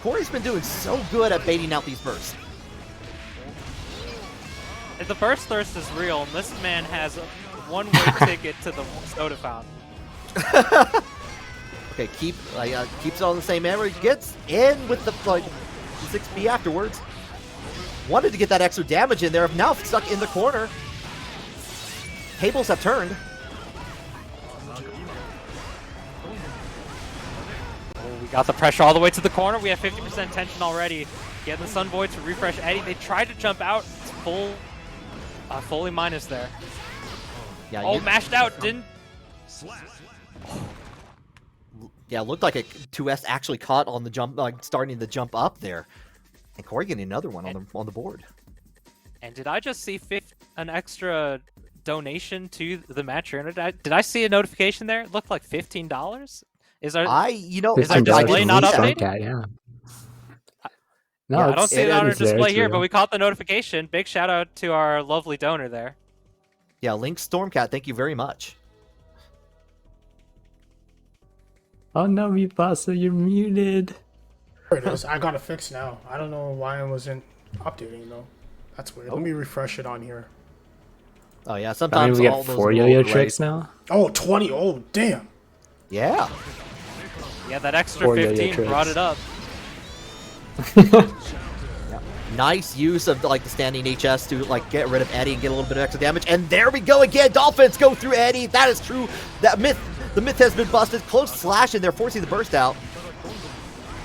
[SPEAKER 1] Corey's been doing so good at baiting out these bursts.
[SPEAKER 3] The burst thirst is real, and this man has a one-way ticket to the soda fountain.
[SPEAKER 1] Okay, keeps it on the same average. Gets in with the 6B afterwards. Wanted to get that extra damage in there. Now stuck in the corner. Tables have turned.
[SPEAKER 3] We got the pressure all the way to the corner. We have 50% tension already. Getting the Sun Void to refresh Eddie. They tried to jump out. It's fully minus there.
[SPEAKER 1] Yeah,
[SPEAKER 3] oh, mashed out. Didn't.
[SPEAKER 1] Yeah, it looked like a 2S actually caught on the jump, starting to jump up there. And Corey getting another one on the board.
[SPEAKER 3] And did I just see an extra donation to the match? Did I see a notification there? It looked like $15. Is our
[SPEAKER 1] is
[SPEAKER 3] our display not updated?
[SPEAKER 2] Yeah.
[SPEAKER 3] No, I don't see it on our
[SPEAKER 2] it's there,
[SPEAKER 3] display
[SPEAKER 2] it's
[SPEAKER 3] here,
[SPEAKER 2] real.
[SPEAKER 3] but we caught the notification. Big shout out to our lovely donor there.
[SPEAKER 1] Yeah, Link Stormcat, thank you very much.
[SPEAKER 2] Oh no, Mufasa, you're muted.
[SPEAKER 4] There it is. I got it fixed now. I don't know why it wasn't updating though. That's weird. Let me refresh it on here.
[SPEAKER 1] Oh yeah,
[SPEAKER 2] I
[SPEAKER 1] sometimes
[SPEAKER 2] mean, we
[SPEAKER 1] all
[SPEAKER 2] get
[SPEAKER 1] those
[SPEAKER 2] 4
[SPEAKER 1] little
[SPEAKER 2] yo-yo
[SPEAKER 1] delays-
[SPEAKER 2] tricks now.
[SPEAKER 4] Oh, 20. Oh, damn.
[SPEAKER 1] Yeah.
[SPEAKER 3] Yeah, that extra
[SPEAKER 2] 4 yo-yo
[SPEAKER 3] 15
[SPEAKER 2] tricks.
[SPEAKER 3] brought it up.
[SPEAKER 1] Nice use of the standing HS to get rid of Eddie and get a little bit of extra damage. And there we go again. Dolphins go through Eddie. That is true. The myth has been busted. Close slash in there, forcing the burst out.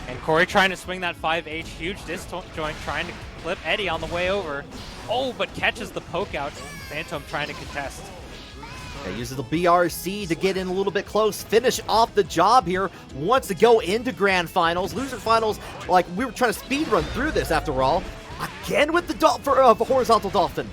[SPEAKER 3] And Corey trying to swing that 5H, huge disjoint, trying to clip Eddie on the way over. Oh, but catches the poke out. Phantom trying to contest.
[SPEAKER 1] Okay, uses the BRC to get in a little bit close, finish off the job here, wants to go into grand finals, loser finals, we were trying to speed run through this after all. Again with the horizontal dolphin.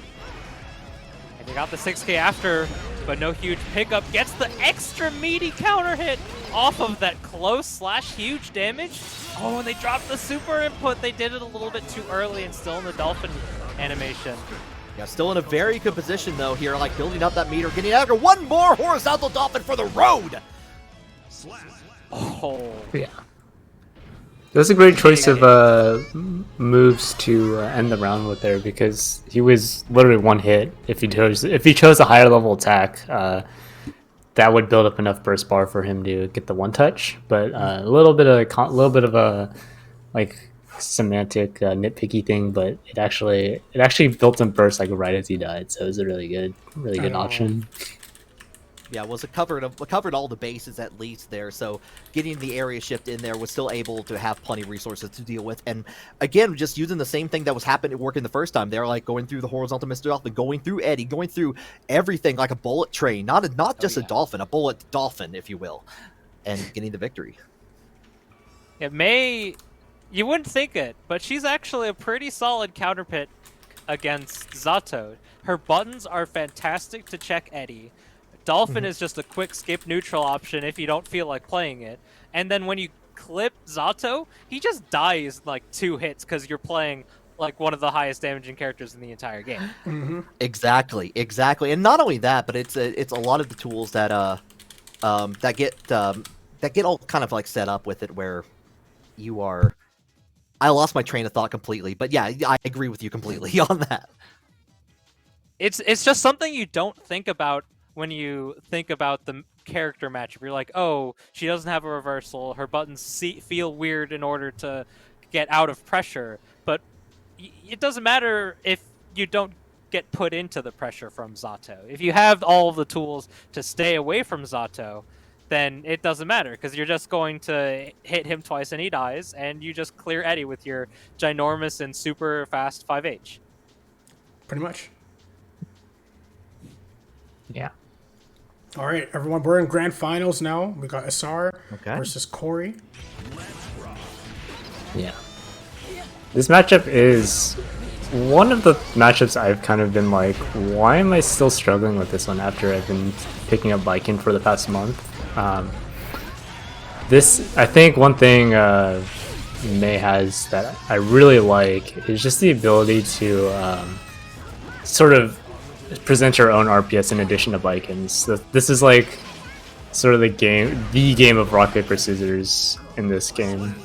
[SPEAKER 3] And they got the 6K after, but no huge pickup. Gets the extra meaty counter hit off of that close slash huge damage. Oh, and they dropped the super input. They did it a little bit too early and still in the dolphin animation.
[SPEAKER 1] Yeah, still in a very good position though here, building up that meter, getting after one more horizontal dolphin for the road.
[SPEAKER 3] Oh.
[SPEAKER 2] Yeah. That was a great choice of moves to end the round with there, because he was literally one hit. If he chose a higher level attack, that would build up enough burst bar for him to get the one touch. But a little bit of a semantic nitpicky thing, but it actually built him burst right as he died. So it was a really good option.
[SPEAKER 1] Yeah, it covered all the bases at least there, so getting the area shift in there was still able to have plenty of resources to deal with. And again, just using the same thing that was working the first time. They're going through the horizontal Mr. Dolphin, going through Eddie, going through everything like a bullet train, not just a dolphin, a bullet dolphin, if you will, and getting the victory.
[SPEAKER 3] You wouldn't think it, but she's actually a pretty solid counter pit against Zato. Her buttons are fantastic to check Eddie. Dolphin is just a quick skip neutral option if you don't feel like playing it. And then when you clip Zato, he just dies in 2 hits because you're playing one of the highest damaging characters in the entire game.
[SPEAKER 4] Mm-hmm.
[SPEAKER 1] Exactly. And not only that, but it's a lot of the tools that get all kind of set up with it where you are. I lost my train of thought completely, but yeah, I agree with you completely on that.
[SPEAKER 3] It's just something you don't think about when you think about the character matchup. You're like, oh, she doesn't have a reversal. Her buttons feel weird in order to get out of pressure. But it doesn't matter if you don't get put into the pressure from Zato. If you have all the tools to stay away from Zato, then it doesn't matter, because you're just going to hit him twice and he dies, and you just clear Eddie with your ginormous and super fast 5H.
[SPEAKER 4] Pretty much.
[SPEAKER 2] Yeah.
[SPEAKER 4] All right, everyone, we're in grand finals now. We got SR versus Corey.
[SPEAKER 2] Yeah. This matchup is one of the matchups I've kind of been like, why am I still struggling with this one after I've been picking up Viking for the past month? I think one thing May has that I really like is just the ability to sort of present your own RPS in addition to Vikings. So this is sort of the game of rock paper scissors in this game.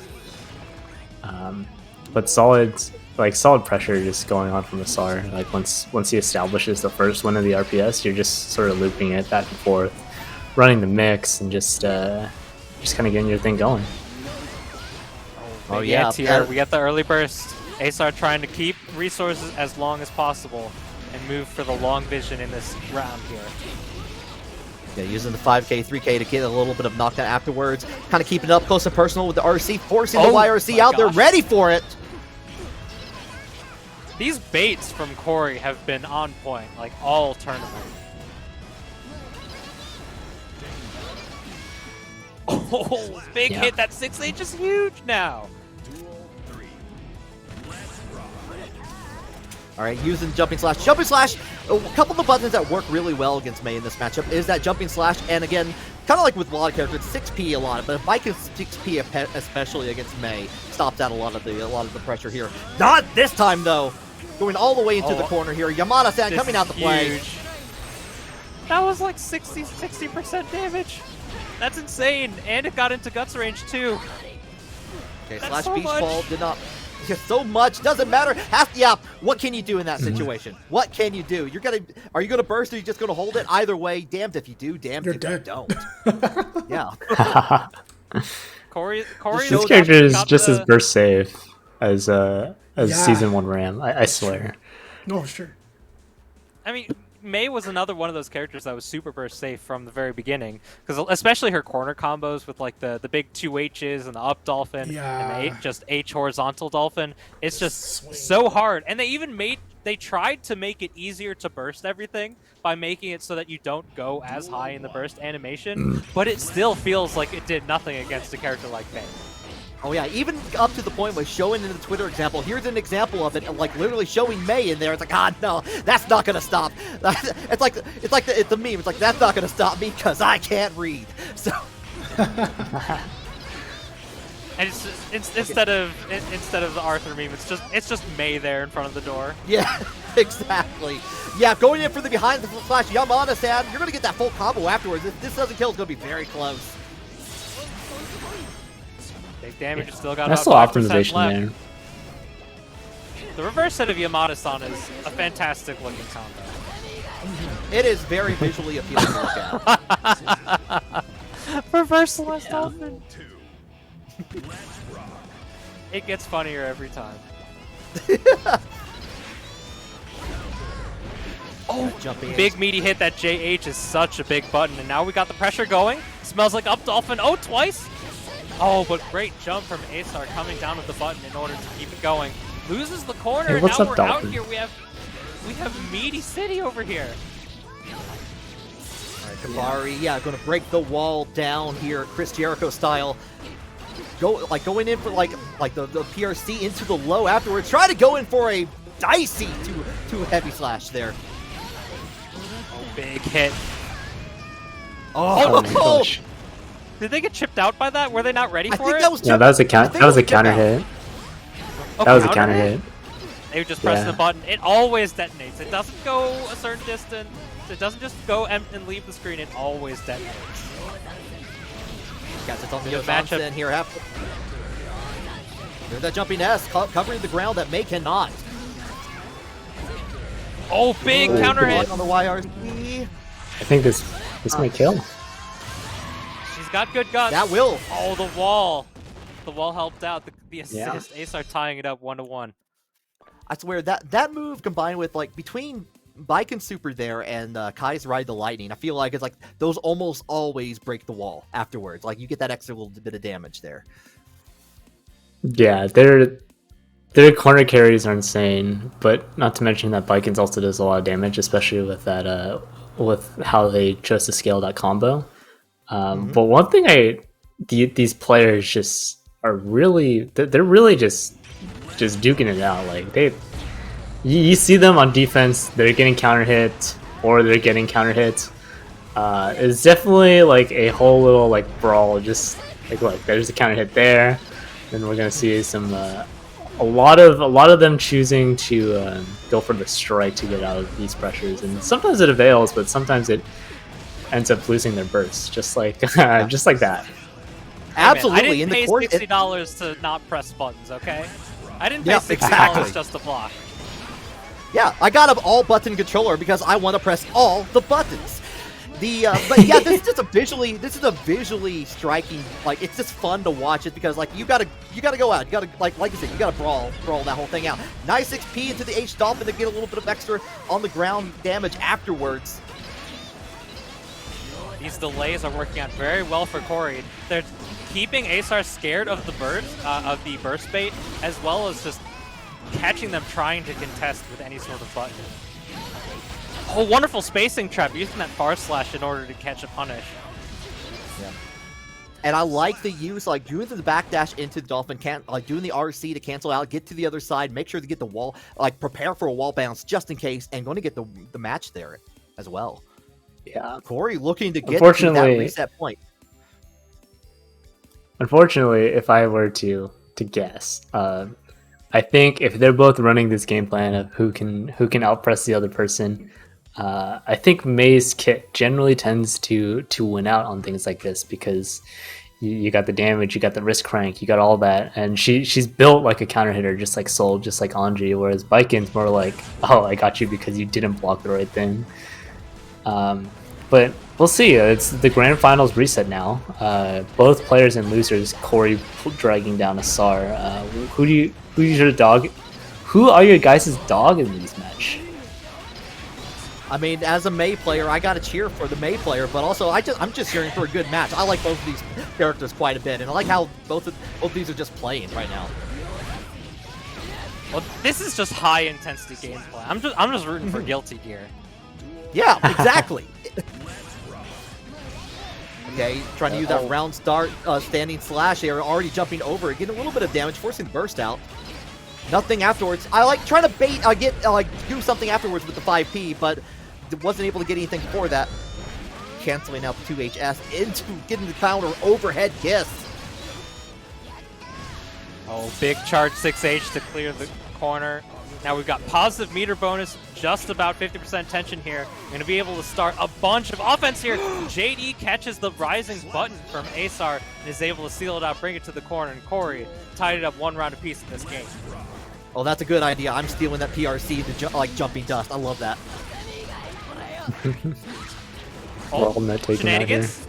[SPEAKER 2] But Solid like solid pressure just going on from Asar. Like once he establishes the first one of the RPS, you're just sort of looping it back and forth, running the mix, and just kind of getting your thing going.
[SPEAKER 1] Oh
[SPEAKER 3] Big
[SPEAKER 1] yeah,
[SPEAKER 3] anti-air. We get the early burst. Asar trying to keep resources as long as possible and move for the long vision in this round here.
[SPEAKER 1] Yeah, using the 5K, 3K to get a little bit of knockdown afterwards. Kind of keeping it up close and personal with the RC, forcing the YRC out there, ready for it.
[SPEAKER 3] These baits from Corey have been on point, like all tournament. Oh, big hit. That 6H is huge now.
[SPEAKER 1] All right, using jumping slash. Jumping slash, a couple of the buttons that work really well against Mei in this matchup is that jumping slash, and again, kind of like with a lot of characters, 6P a lot, but if Mike is 6P especially against Mei, stops out a lot of the pressure here. Not this time though. Going all the way into the corner here. Yamada-san coming out to play.
[SPEAKER 3] That was like 60% damage. That's insane, and it got into guts range too.
[SPEAKER 1] Okay,
[SPEAKER 3] That's
[SPEAKER 1] slash
[SPEAKER 3] so
[SPEAKER 1] beach
[SPEAKER 3] much.
[SPEAKER 1] ball did not. So much doesn't matter. What can you do in that situation? What can you do? Are you gonna burst or are you just gonna hold it? Either way, damned if you do, damned
[SPEAKER 4] You're
[SPEAKER 1] if
[SPEAKER 4] dead.
[SPEAKER 1] you don't. Yeah.
[SPEAKER 3] Corey
[SPEAKER 2] This character is just as burst safe as Season 1 Ram. I swear.
[SPEAKER 4] No, sure.
[SPEAKER 3] I mean, Mei was another one of those characters that was super burst safe from the very beginning, because especially her corner combos with like the big 2Hs and the up dolphin and the just H horizontal dolphin. It's just so hard, and they tried to make it easier to burst everything by making it so that you don't go as high in the burst animation, but it still feels like it did nothing against a character like Mei.
[SPEAKER 1] Oh yeah, even up to the point where showing in the Twitter example, here's an example of it, like literally showing Mei in there. It's like, God, no, that's not gonna stop. It's like the meme. It's like, that's not gonna stop me because I can't read. So.
[SPEAKER 3] And instead of the Arthur meme, it's just Mei there in front of the door.
[SPEAKER 1] Yeah, exactly. Yeah, going in for the behind the flash Yamada-san, you're gonna get that full combo afterwards. If this doesn't kill, it's gonna be very close.
[SPEAKER 3] Big damage, still got
[SPEAKER 2] That's
[SPEAKER 3] about
[SPEAKER 2] still
[SPEAKER 3] 5%
[SPEAKER 2] optimization
[SPEAKER 3] left.
[SPEAKER 2] there.
[SPEAKER 3] The reverse set of Yamada-san is a fantastic looking combo.
[SPEAKER 1] It is very visually appealing to look at.
[SPEAKER 3] Reverse Celeste Dolphin. It gets funnier every time.
[SPEAKER 1] Jumping in.
[SPEAKER 3] Big meaty hit. That JH is such a big button, and now we got the pressure going. Smells like up dolphin. Oh, twice. Oh, but great jump from Asar coming down with the button in order to keep it going. Loses the corner,
[SPEAKER 2] Hey,
[SPEAKER 3] and
[SPEAKER 2] what's
[SPEAKER 3] now
[SPEAKER 2] up,
[SPEAKER 3] we're
[SPEAKER 2] Dolphin?
[SPEAKER 3] out here. We have Meaty City over here.
[SPEAKER 1] Kabari, yeah, going to break the wall down here, Chris Jericho style. Going in for like the PRC into the low afterwards. Try to go in for a dicey two heavy slash there.
[SPEAKER 3] Big hit.
[SPEAKER 1] Oh,
[SPEAKER 2] Oh my gosh.
[SPEAKER 3] Did they get chipped out by that? Were they not ready
[SPEAKER 1] I
[SPEAKER 3] for
[SPEAKER 1] think
[SPEAKER 3] it?
[SPEAKER 1] that was
[SPEAKER 2] Yeah, that was a counter hit.
[SPEAKER 3] Oh,
[SPEAKER 2] That was a counter hit.
[SPEAKER 3] They would just press
[SPEAKER 2] Yeah.
[SPEAKER 3] the button. It always detonates. It doesn't go a certain distance. It doesn't just go and leave the screen. It always detonates.
[SPEAKER 1] Guys, it's on the
[SPEAKER 3] Good
[SPEAKER 1] matchup
[SPEAKER 3] matchup.
[SPEAKER 1] in here. There's that jumping S covering the ground that Mei cannot.
[SPEAKER 3] Oh, big counter hit.
[SPEAKER 1] On the YRC.
[SPEAKER 2] I think this might kill.
[SPEAKER 3] She's got good guts.
[SPEAKER 1] That will.
[SPEAKER 3] Oh, the wall. The wall helped out. The
[SPEAKER 2] Yeah.
[SPEAKER 3] assist. Asar tying it up 1-1.
[SPEAKER 1] I swear that move combined with like between Bike and Super there and Kai's Ride the Lightning, I feel like it's like those almost always break the wall afterwards. Like you get that extra little bit of damage there.
[SPEAKER 2] Yeah, their corner carries are insane, but not to mention that Bikins also does a lot of damage, especially with that with how they chose to scale that combo. But one thing these players just are really they're really just duking it out. Like you see them on defense, they're getting counter hit or they're getting counter hit. It's definitely like a whole little like brawl. Just like look, there's a counter hit there. Then we're gonna see some a lot of them choosing to go for the strike to get out of these pressures, and sometimes it avails, but sometimes it ends up losing their burst, just like just like that.
[SPEAKER 1] Absolutely.
[SPEAKER 3] I
[SPEAKER 1] in
[SPEAKER 3] didn't
[SPEAKER 1] the
[SPEAKER 3] pay
[SPEAKER 1] court,
[SPEAKER 3] $60 to not press buttons. Okay. I didn't pay
[SPEAKER 1] Yep,
[SPEAKER 3] $60
[SPEAKER 1] exactly.
[SPEAKER 3] just to block.
[SPEAKER 1] Yeah, I got an all-button controller because I want to press all the buttons. But yeah, this is a visually striking. Like, it's just fun to watch it because like you gotta go out. You gotta like I said, you gotta brawl that whole thing out. Nice XP into the H Dolphin to get a little bit of extra on the ground damage afterwards.
[SPEAKER 3] These delays are working out very well for Corey. They're keeping Aesar scared of the burst bait, as well as just catching them trying to contest with any sort of button. Oh, wonderful spacing trap, using that bar slash in order to catch a punish.
[SPEAKER 1] Yeah. And I like the use, like doing the backdash into the Dolphin, like doing the RC to cancel out, get to the other side, make sure to get the wall, like prepare for a wall bounce just in case, and going to get the match there as well.
[SPEAKER 2] Yeah.
[SPEAKER 1] Corey looking to get to that reset point.
[SPEAKER 2] Unfortunately, if I were to guess, I think if they're both running this game plan of who can outpress the other person, I think May's kit generally tends to win out on things like this because you got the damage, you got the wrist crank, you got all that, and she's built like a counter hitter, just like Soul, just like Anji, whereas Baiken's more like, oh, I got you because you didn't block the right thing. But we'll see. It's the grand finals reset now. Both players and losers. Corey dragging down Asar. Who's your dog? Who are your guys' dog in this match?
[SPEAKER 1] I mean, as a May player, I gotta cheer for the May player, but also I'm just cheering for a good match. I like both of these characters quite a bit, and I like how both of these are just playing right now.
[SPEAKER 3] Well, this is just high intensity gameplay. I'm just rooting for Guilty Gear.
[SPEAKER 1] Yeah, exactly. Okay, trying to use that round start standing slash. They are already jumping over it, getting a little bit of damage, forcing the burst out. Nothing afterwards. I like trying to bait, do something afterwards with the 5P, but wasn't able to get anything for that. Canceling out the 2HS into getting the counter overhead kiss.
[SPEAKER 3] Oh, big charge 6H to clear the corner. Now we've got positive meter bonus, just about 50% tension here. We're going to be able to start a bunch of offense here. JD catches the rising button from Aesar and is able to seal it out, bring it to the corner, and Corey tied it up one round apiece in this game.
[SPEAKER 1] Oh, that's a good idea. I'm stealing that PRC, the jumping dust. I love that.
[SPEAKER 2] Oh,
[SPEAKER 3] shenanigans.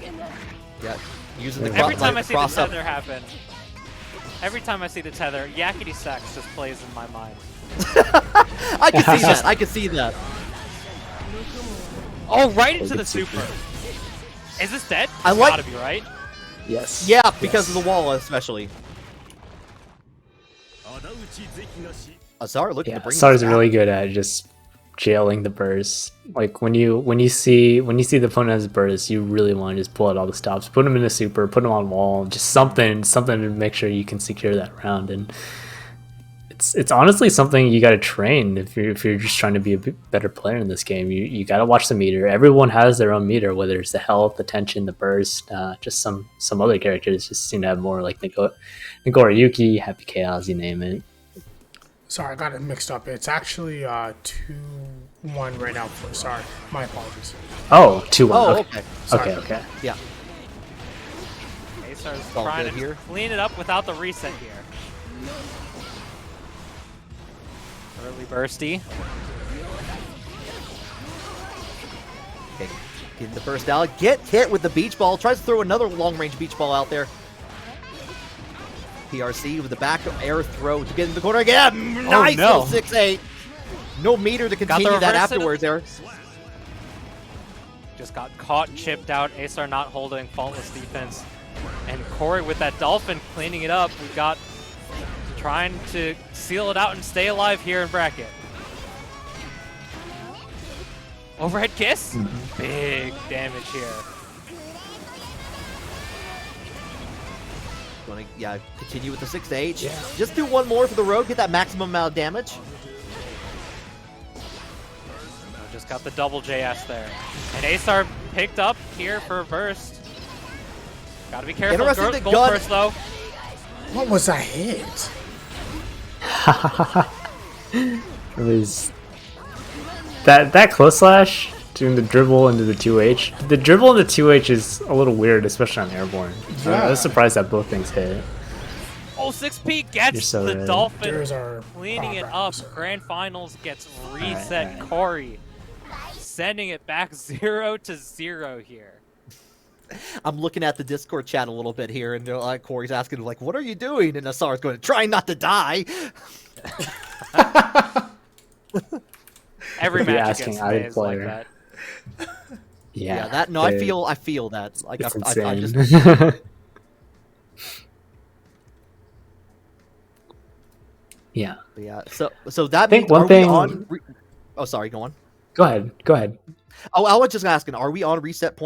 [SPEAKER 1] Yeah, using the
[SPEAKER 3] Every time I see the
[SPEAKER 1] cross up.
[SPEAKER 3] tether happen, every time I see the tether, Yakety Sax just plays in my mind.
[SPEAKER 1] I can see that. I can see that.
[SPEAKER 3] Oh, right into the super. Is this dead?
[SPEAKER 1] I
[SPEAKER 3] It's
[SPEAKER 1] like-
[SPEAKER 3] gotta be, right?
[SPEAKER 2] Yes.
[SPEAKER 1] Yeah, because of the wall especially. Azar looking
[SPEAKER 2] Yeah,
[SPEAKER 1] to bring
[SPEAKER 2] Sar's
[SPEAKER 1] this
[SPEAKER 2] really
[SPEAKER 1] out.
[SPEAKER 2] good at just jailing the burst. Like when you see the opponent has burst, you really want to just pull out all the stops, put them in a super, put them on wall, just something to make sure you can secure that round. And it's honestly something you got to train if you're just trying to be a better player in this game. You got to watch the meter. Everyone has their own meter, whether it's the health, the tension, the burst. Just some other characters just seem to have more, like Nagoriyuki, Happy Chaos, you name it.
[SPEAKER 4] Sorry, I got it mixed up. It's actually 2-1 right now for Sorry. My apologies.
[SPEAKER 2] Oh, 2-1.
[SPEAKER 1] Oh,
[SPEAKER 2] okay.
[SPEAKER 1] okay.
[SPEAKER 4] Sorry.
[SPEAKER 2] Okay.
[SPEAKER 1] Yeah.
[SPEAKER 3] Aesar's
[SPEAKER 1] All
[SPEAKER 3] trying
[SPEAKER 1] good
[SPEAKER 3] to
[SPEAKER 1] here.
[SPEAKER 3] clean it up without the reset here. Early bursty.
[SPEAKER 1] Okay, getting the burst out. Get hit with the beach ball. Tries to throw another long-range beach ball out there. PRC with the back air throw to get in the corner again. Nice
[SPEAKER 3] no.
[SPEAKER 1] little 6-8. No meter to
[SPEAKER 3] the
[SPEAKER 1] continue that
[SPEAKER 3] reverse
[SPEAKER 1] afterwards there.
[SPEAKER 3] Just got caught, chipped out. Aesar not holding, faultless defense. And Corey with that Dolphin cleaning it up. We've got trying to seal it out and stay alive here in bracket. Overhead kiss? Big damage here.
[SPEAKER 1] Going to continue with the 6H. Yeah. Just do one more for the road. Get that maximum amount of damage.
[SPEAKER 3] Just got the double JS there. And Aesar picked up here for a burst. Gotta be careful.
[SPEAKER 1] Interesting that
[SPEAKER 3] Gold
[SPEAKER 1] gun-
[SPEAKER 3] burst though.
[SPEAKER 4] What was that hit?
[SPEAKER 2] It was that close slash doing the dribble into the 2H. The dribble into 2H is a little weird, especially on airborne.
[SPEAKER 4] Yeah.
[SPEAKER 2] I was surprised that both things hit.
[SPEAKER 3] Oh, 6P gets
[SPEAKER 2] You're so
[SPEAKER 3] the
[SPEAKER 2] right.
[SPEAKER 3] Dolphin,
[SPEAKER 4] There's our
[SPEAKER 3] cleaning it
[SPEAKER 4] bracket
[SPEAKER 3] up.
[SPEAKER 4] reset.
[SPEAKER 3] Grand Finals gets reset.
[SPEAKER 2] Alright.
[SPEAKER 3] Corey sending it back 0-0 here.
[SPEAKER 1] I'm looking at the Discord chat a little bit here, and Corey's asking, like, what are you doing? And Asar's going, trying not to die.
[SPEAKER 3] Every
[SPEAKER 2] If you're
[SPEAKER 3] match
[SPEAKER 2] asking
[SPEAKER 3] against
[SPEAKER 2] either
[SPEAKER 3] May is like
[SPEAKER 2] player.
[SPEAKER 3] that.
[SPEAKER 1] Yeah, that, no, I
[SPEAKER 2] they're-
[SPEAKER 1] feel that. Like,
[SPEAKER 2] It's
[SPEAKER 1] I
[SPEAKER 2] insane.
[SPEAKER 1] just,
[SPEAKER 2] Yeah.
[SPEAKER 1] yeah. So that
[SPEAKER 2] think
[SPEAKER 1] means,
[SPEAKER 2] one
[SPEAKER 1] are we
[SPEAKER 2] thing-
[SPEAKER 1] on? Oh, sorry, go on.
[SPEAKER 2] Go ahead. Go ahead.
[SPEAKER 1] Oh, I was just asking, are we on reset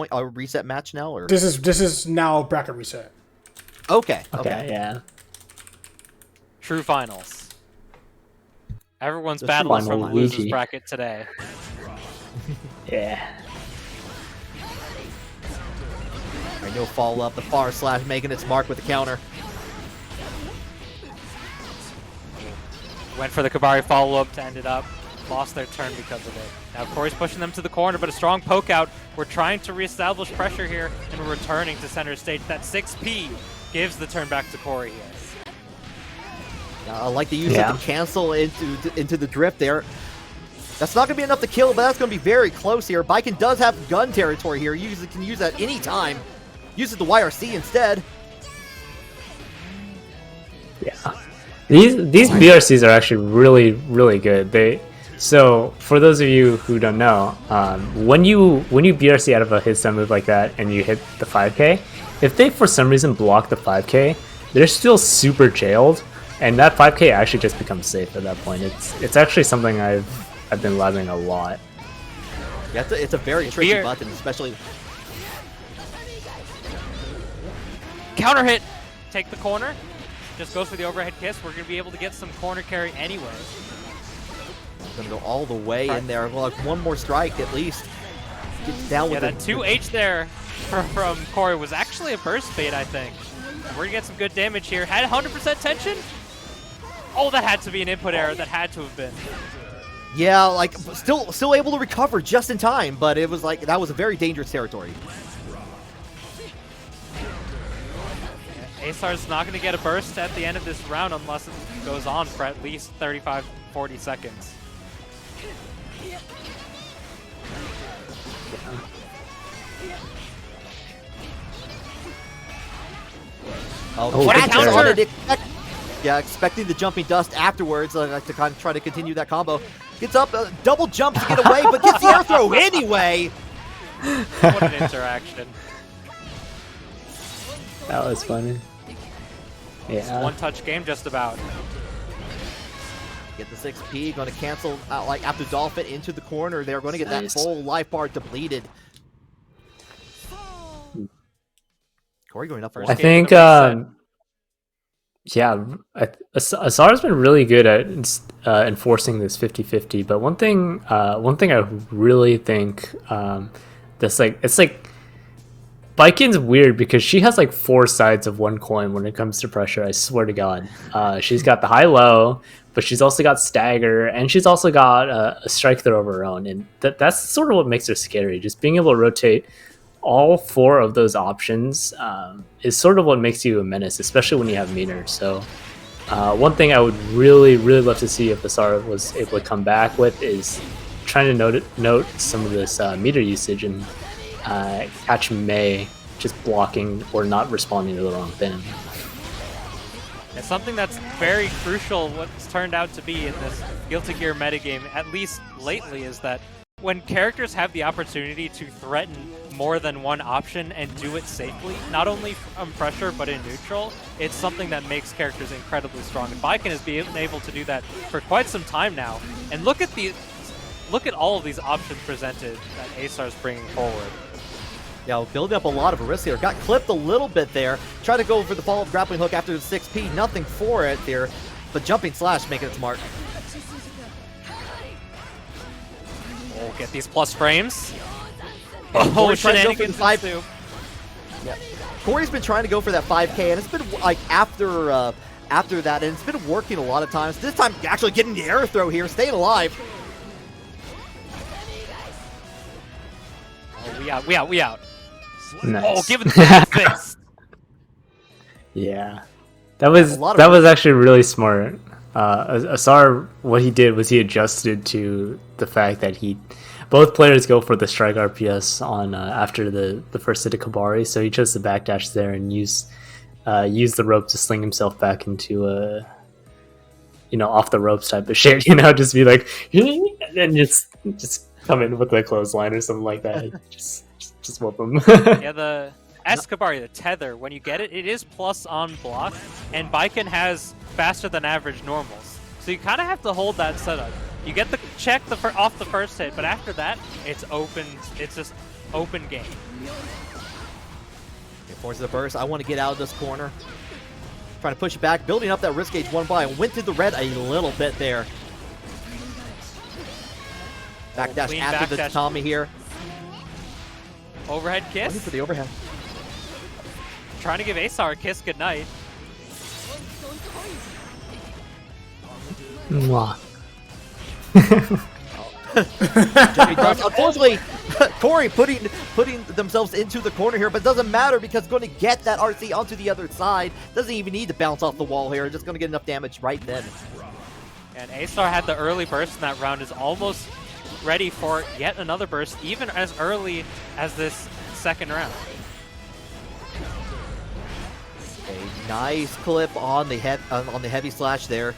[SPEAKER 1] match now, or?
[SPEAKER 4] This is now bracket reset.
[SPEAKER 1] Okay.
[SPEAKER 2] Okay. Yeah.
[SPEAKER 3] True finals. Everyone's
[SPEAKER 1] The
[SPEAKER 3] battling
[SPEAKER 2] true
[SPEAKER 3] from the
[SPEAKER 2] final
[SPEAKER 3] losers
[SPEAKER 2] Luigi.
[SPEAKER 3] bracket today.
[SPEAKER 2] Yeah.
[SPEAKER 1] I know follow up the far slash making its mark with the counter.
[SPEAKER 3] Went for the Kabari follow-up to end it up. Lost their turn because of it. Now Corey's pushing them to the corner, but a strong poke out. We're trying to reestablish pressure here, and we're returning to center stage. That 6P gives the turn back to Corey here.
[SPEAKER 1] I like the use
[SPEAKER 2] Yeah.
[SPEAKER 1] of the cancel into the drift there. That's not going to be enough to kill, but that's going to be very close here. Baiken does have gun territory here. He can use that any time. Uses the YRC instead.
[SPEAKER 2] Yeah. These BRCs are actually really good. So for those of you who don't know, when you BRC out of a hit stun move like that and you hit the 5K, if they for some reason block the 5K, they're still super jailed, and that 5K actually just becomes safe at that point. It's actually something I've been loving a lot.
[SPEAKER 1] Yeah, it's a very tricky
[SPEAKER 3] Beer.
[SPEAKER 1] button, especially.
[SPEAKER 3] Counter hit! Take the corner. Just goes for the overhead kiss. We're going to be able to get some corner carry anyway.
[SPEAKER 1] Gonna go all the way in there. Well, like one more strike at least. Gets down
[SPEAKER 3] Yeah,
[SPEAKER 1] with
[SPEAKER 3] that 2H there from Corey was actually a burst bait, I think. We're going to get some good damage here. Had 100% tension? Oh, that had to be an input error. That had to have been.
[SPEAKER 1] Yeah, like still able to recover just in time, but it was like that was a very dangerous territory.
[SPEAKER 3] Asar's not going to get a burst at the end of this round unless it goes on for at least 35-40 seconds.
[SPEAKER 1] Oh,
[SPEAKER 3] what a
[SPEAKER 1] catch
[SPEAKER 3] counter!
[SPEAKER 1] on it, expecting the jumping dust afterwards to kind of try to continue that combo. Gets up, double jumps to get away, but gets the air throw anyway.
[SPEAKER 3] What an interaction.
[SPEAKER 2] That was funny. Yeah.
[SPEAKER 3] One-touch game just about.
[SPEAKER 1] Get the 6P, going to cancel out like after Dolphin into the corner. They're going to get that
[SPEAKER 2] Nice.
[SPEAKER 1] full life bar depleted. Corey going up for
[SPEAKER 3] First
[SPEAKER 2] I
[SPEAKER 3] game of
[SPEAKER 2] think,
[SPEAKER 3] the
[SPEAKER 2] yeah, Asar's been really good at enforcing this 50-50. But one thing I really think that's like, it's like Baiken's weird because she has like 4 sides of one coin when it comes to pressure. I swear to God, she's got the high-low, but she's also got stagger, and she's also got a strike throw of her own, and that's sort of what makes her scary. Just being able to rotate all 4 of those options is sort of what makes you a menace, especially when you have meter. So one thing I would really love to see if Asar was able to come back with is trying to note some of this meter usage and catch May just blocking or not responding to the wrong thing.
[SPEAKER 3] It's something that's very crucial what's turned out to be in this Guilty Gear metagame, at least lately, is that when characters have the opportunity to threaten more than one option and do it safely, not only from pressure but in neutral, it's something that makes characters incredibly strong. And Baiken has been able to do that for quite some time now. And look at all of these options presented that Asar's bringing forward.
[SPEAKER 1] Yeah, building up a lot of a risk here. Got clipped a little bit there. Tried to go for the follow-up grappling hook after the 6P. Nothing for it there. But jumping slash making its mark.
[SPEAKER 3] Oh, get these plus frames.
[SPEAKER 1] Oh,
[SPEAKER 3] Oh,
[SPEAKER 1] trying to go for the
[SPEAKER 3] shenanigans
[SPEAKER 1] 5.
[SPEAKER 3] ensue.
[SPEAKER 1] Yeah. Corey's been trying to go for that 5K, and it's been like after that, and it's been working a lot of times. This time, actually getting the air throw here, staying alive.
[SPEAKER 3] Oh, we out.
[SPEAKER 2] Nice.
[SPEAKER 3] Oh, give it the bad fist.
[SPEAKER 2] Yeah. That was
[SPEAKER 1] A lot of
[SPEAKER 2] that was actually really smart. Asar, what he did was he adjusted to the fact that both players go for the strike RPS on after the first hit of Kabari, so he chose to backdash there and use the rope to sling himself back into a off the ropes type of shit. Just be like and just come in with a clothesline or something like that. just whoop him.
[SPEAKER 3] Yeah, the Escabari, the tether, when you get it, it is plus on block, and Baiken has faster than average normals. So you kind of have to hold that setup. You get the check off the first hit, but after that, it's open. It's just open game.
[SPEAKER 1] Okay, forces the burst. I want to get out of this corner. Trying to push it back, building up that risk gauge one by, and went through the red a little bit there. Backdash
[SPEAKER 3] Clean
[SPEAKER 1] after the
[SPEAKER 3] backdash.
[SPEAKER 1] Tommy here.
[SPEAKER 3] Overhead
[SPEAKER 1] Looking
[SPEAKER 3] kiss.
[SPEAKER 1] for the overhead.
[SPEAKER 3] Trying to give Asar a kiss goodnight.
[SPEAKER 2] Mwah.
[SPEAKER 1] Jimmy does. Unfortunately, Corey putting themselves into the corner here, but it doesn't matter because going to get that RC onto the other side. Doesn't even need to bounce off the wall here. Just going to get enough damage right then.
[SPEAKER 3] And Asar had the early burst in that round, is almost ready for yet another burst, even as early as this second round.
[SPEAKER 1] A nice clip on the heavy slash there.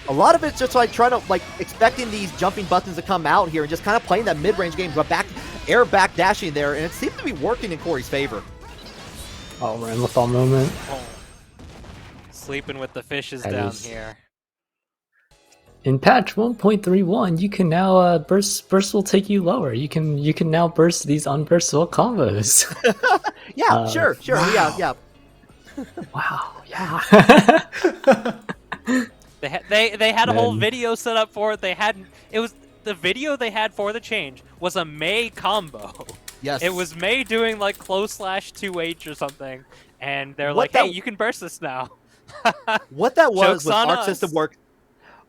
[SPEAKER 1] A lot of it's just like trying to expecting these jumping buttons to come out here and just kind of playing that mid-range game, but air back dashing there, and it seems to be working in Corey's favor.
[SPEAKER 2] Oh, Ramlethal moment.
[SPEAKER 3] Oh. Sleeping with the fishes
[SPEAKER 2] That
[SPEAKER 3] down
[SPEAKER 2] is-
[SPEAKER 3] here.
[SPEAKER 2] In patch 1.31, you can now burst will take you lower. You can now burst these unburstable combos.
[SPEAKER 1] Yeah, sure,
[SPEAKER 4] wow.
[SPEAKER 1] yeah.
[SPEAKER 2] Wow, yeah.
[SPEAKER 3] They had a whole
[SPEAKER 2] Man.
[SPEAKER 3] video set up for it. The video they had for the change was a Mei combo.
[SPEAKER 1] Yes.
[SPEAKER 3] It was Mei doing like close slash 2H or something, and they're
[SPEAKER 1] What
[SPEAKER 3] like,
[SPEAKER 1] that-
[SPEAKER 3] "Hey, you can burst this now."
[SPEAKER 1] What that was
[SPEAKER 3] Joke's on
[SPEAKER 1] Arc
[SPEAKER 3] us.
[SPEAKER 1] System Works.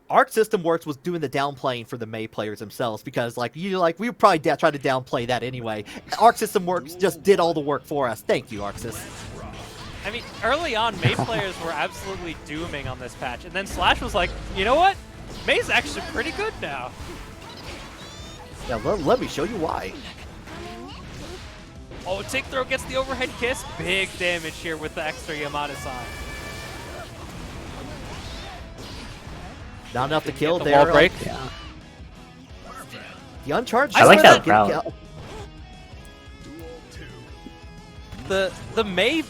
[SPEAKER 1] Arc System Works was doing the downplaying for the May players themselves because we would probably try to downplay that anyway. Arc System Works just did all the work for us. Thank you, Arc System.
[SPEAKER 3] I mean, early on, Mei players were absolutely dooming on this patch, and then Slash was like, "You know what? Mei's actually pretty good now."
[SPEAKER 1] Yeah, let me show you why.
[SPEAKER 3] Oh, Tick Throw gets the overhead kiss. Big damage here with the extra Yamada-san.
[SPEAKER 1] Not enough to kill
[SPEAKER 3] the
[SPEAKER 1] there.
[SPEAKER 3] wall break.
[SPEAKER 2] Yeah.
[SPEAKER 1] The uncharged.
[SPEAKER 3] I like
[SPEAKER 2] that
[SPEAKER 1] getting
[SPEAKER 2] route.
[SPEAKER 1] kill-
[SPEAKER 3] The Mei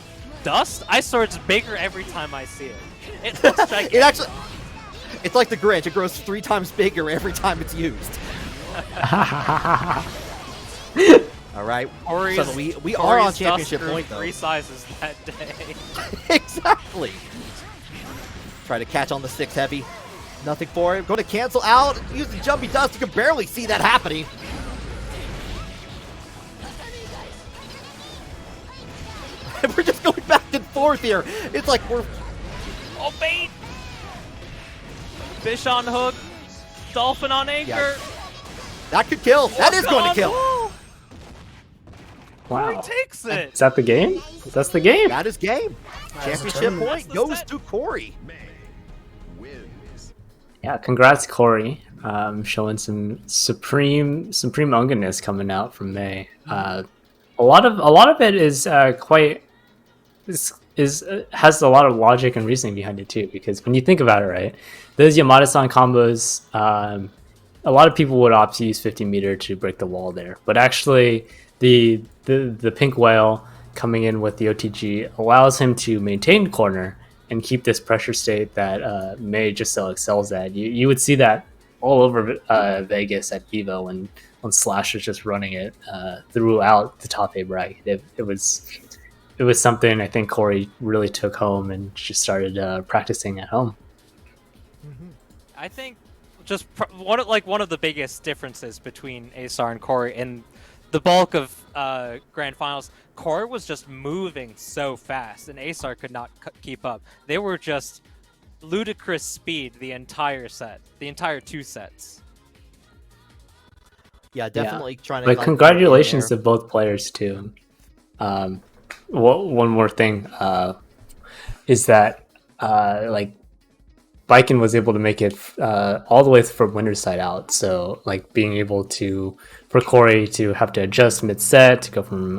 [SPEAKER 3] dust ice sword's bigger every time I see it. It looks gigantic.
[SPEAKER 1] It actually, it's like the Grinch. It grows 3 times bigger every time it's used. All right,
[SPEAKER 3] Corey's-
[SPEAKER 1] so we are on
[SPEAKER 3] Corey's
[SPEAKER 1] championship
[SPEAKER 3] dust grew
[SPEAKER 1] point though.
[SPEAKER 3] 3 sizes that day.
[SPEAKER 1] Exactly. Try to catch on the 6 heavy. Nothing for him. Going to cancel out. Use the jumpy dust. You can barely see that happening. We're just going back and forth here. It's like we're.
[SPEAKER 3] Oh, bait! Fish on hook. Dolphin on anchor.
[SPEAKER 1] Yeah. That could kill. That is going to kill.
[SPEAKER 3] Corey
[SPEAKER 2] Wow.
[SPEAKER 3] takes it.
[SPEAKER 2] Is that the game? That's the game.
[SPEAKER 1] That is game. Championship
[SPEAKER 4] tournament.
[SPEAKER 1] point
[SPEAKER 3] That's the
[SPEAKER 1] goes
[SPEAKER 3] set.
[SPEAKER 1] to Corey.
[SPEAKER 2] Yeah, congrats, Corey. Showing some supreme unganness coming out from May. A lot of it is has a lot of logic and reasoning behind it too. Because when you think about it, right, those Yamada-san combos, a lot of people would opt to use 50 meter to break the wall there, but actually the pink whale coming in with the OTG allows him to maintain corner and keep this pressure state that May just so excels at. You would see that all over Vegas at Evo when Slash was just running it throughout the top 8 bracket. It was something I think Corey really took home and just started practicing at home.
[SPEAKER 3] I think just one of the biggest differences between Asar and Corey in the bulk of grand finals, Corey was just moving so fast, and Asar could not keep up. They were just ludicrous speed the entire set, the entire 2 sets.
[SPEAKER 1] Yeah, definitely trying to.
[SPEAKER 2] But
[SPEAKER 1] like,
[SPEAKER 2] congratulations
[SPEAKER 1] get
[SPEAKER 2] to both players too. One more thing. is that like Baiken was able to make it all the way from winner's side out. So like being able to for Corey to have to adjust mid set to go from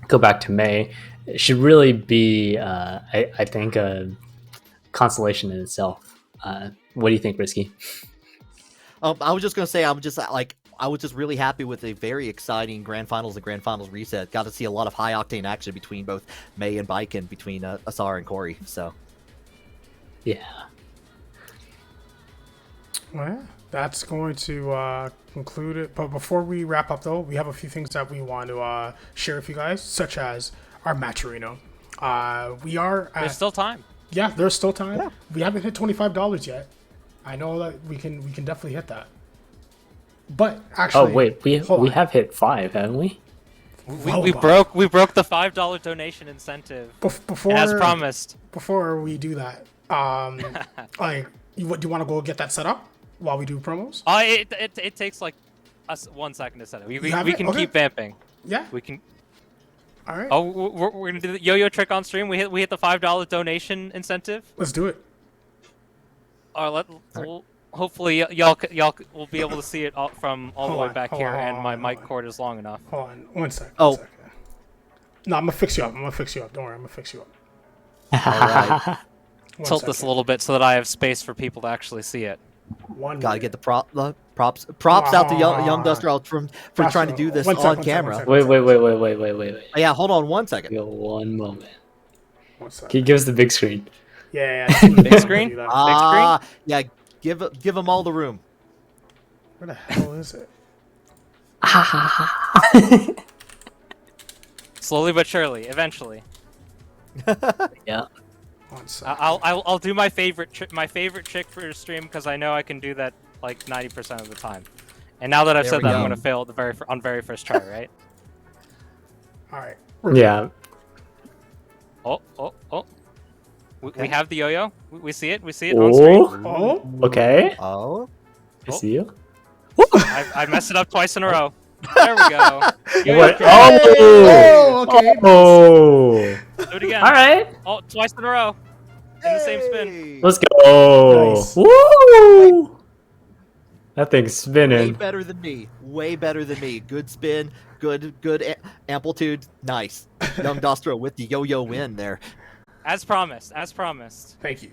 [SPEAKER 2] go back to May should really be I think a consolation in itself. What do you think, Risky?
[SPEAKER 1] I was just gonna say, I was just really happy with a very exciting Grand Finals and Grand Finals reset. Got to see a lot of high octane action between both May and Baiken, between Asar and Corey. So,
[SPEAKER 2] Yeah.
[SPEAKER 4] Well, that's going to conclude it. But before we wrap up, though, we have a few things that we want to share with you guys, such as our match arena. We are.
[SPEAKER 3] There's still time.
[SPEAKER 4] Yeah, there's still time.
[SPEAKER 1] Yeah.
[SPEAKER 4] We haven't hit $25 yet. I know that we can definitely hit that. But actually,
[SPEAKER 2] Oh wait, we
[SPEAKER 4] hold on.
[SPEAKER 2] have hit 5, haven't we?
[SPEAKER 3] We broke the $5 donation incentive
[SPEAKER 4] Before,
[SPEAKER 3] as promised.
[SPEAKER 4] Before we do that, like, do you want to go get that set up while we do promos?
[SPEAKER 3] It takes like us 1 second to set it. We
[SPEAKER 4] have
[SPEAKER 3] we
[SPEAKER 4] it?
[SPEAKER 3] can
[SPEAKER 4] Okay.
[SPEAKER 3] keep vamping.
[SPEAKER 4] Yeah.
[SPEAKER 3] We can.
[SPEAKER 4] All right.
[SPEAKER 3] Oh, we're gonna do the yo-yo trick on stream. We hit the $5 donation incentive.
[SPEAKER 4] Let's do it.
[SPEAKER 3] We'll, hopefully y'all will be able to see it from all the
[SPEAKER 4] Hold
[SPEAKER 3] way
[SPEAKER 4] on,
[SPEAKER 3] back
[SPEAKER 4] hold
[SPEAKER 3] here,
[SPEAKER 4] on, hold
[SPEAKER 3] and
[SPEAKER 4] on,
[SPEAKER 3] my
[SPEAKER 4] hold
[SPEAKER 3] mic
[SPEAKER 4] on.
[SPEAKER 3] cord is long enough.
[SPEAKER 4] Hold on. 1 second.
[SPEAKER 1] Oh.
[SPEAKER 4] 1 second. No, I'm gonna fix you up. Don't worry. I'm gonna fix you up.
[SPEAKER 1] all right,
[SPEAKER 3] Tilt this a little bit so that I have space for people to actually see it.
[SPEAKER 1] gotta get the props out to young Duster out for trying to do this
[SPEAKER 4] One
[SPEAKER 1] on
[SPEAKER 4] second,
[SPEAKER 1] camera.
[SPEAKER 2] Wait.
[SPEAKER 1] Yeah, hold on 1 second.
[SPEAKER 2] Yo, one moment.
[SPEAKER 4] 1 second.
[SPEAKER 2] Can you give us the big screen?
[SPEAKER 4] Yeah.
[SPEAKER 3] Big screen?
[SPEAKER 1] Yeah, give them all the room.
[SPEAKER 4] Where the hell is it?
[SPEAKER 3] Slowly but surely, eventually.
[SPEAKER 2] Yeah.
[SPEAKER 4] 1 second.
[SPEAKER 3] I'll do my favorite trick for your stream because I know I can do that like 90% of the time. And now that I've
[SPEAKER 1] There
[SPEAKER 3] said
[SPEAKER 1] we
[SPEAKER 3] that, I'm
[SPEAKER 1] go.
[SPEAKER 3] gonna fail at the very first try, right?
[SPEAKER 4] All right.
[SPEAKER 2] Yeah.
[SPEAKER 3] Oh. We have the yo-yo. We see it. We see it on screen.
[SPEAKER 2] Oh.
[SPEAKER 4] Oh.
[SPEAKER 2] Okay.
[SPEAKER 1] Oh,
[SPEAKER 2] I see you.
[SPEAKER 3] I messed it up twice in a row. There we go. Yo-yo
[SPEAKER 2] What?
[SPEAKER 3] trick.
[SPEAKER 2] Oh.
[SPEAKER 4] Okay.
[SPEAKER 2] Oh.
[SPEAKER 3] Do it again.
[SPEAKER 2] All right.
[SPEAKER 3] Oh, twice in a row. In the same spin.
[SPEAKER 1] Hey!
[SPEAKER 2] Let's go.
[SPEAKER 4] Nice.
[SPEAKER 2] Woo! That thing's
[SPEAKER 1] Way
[SPEAKER 2] spinning.
[SPEAKER 1] better than me. Way better than me. Good spin. Good amplitude. Nice. Young Dostro with the yo-yo win there.
[SPEAKER 3] As promised. As promised.
[SPEAKER 4] Thank you.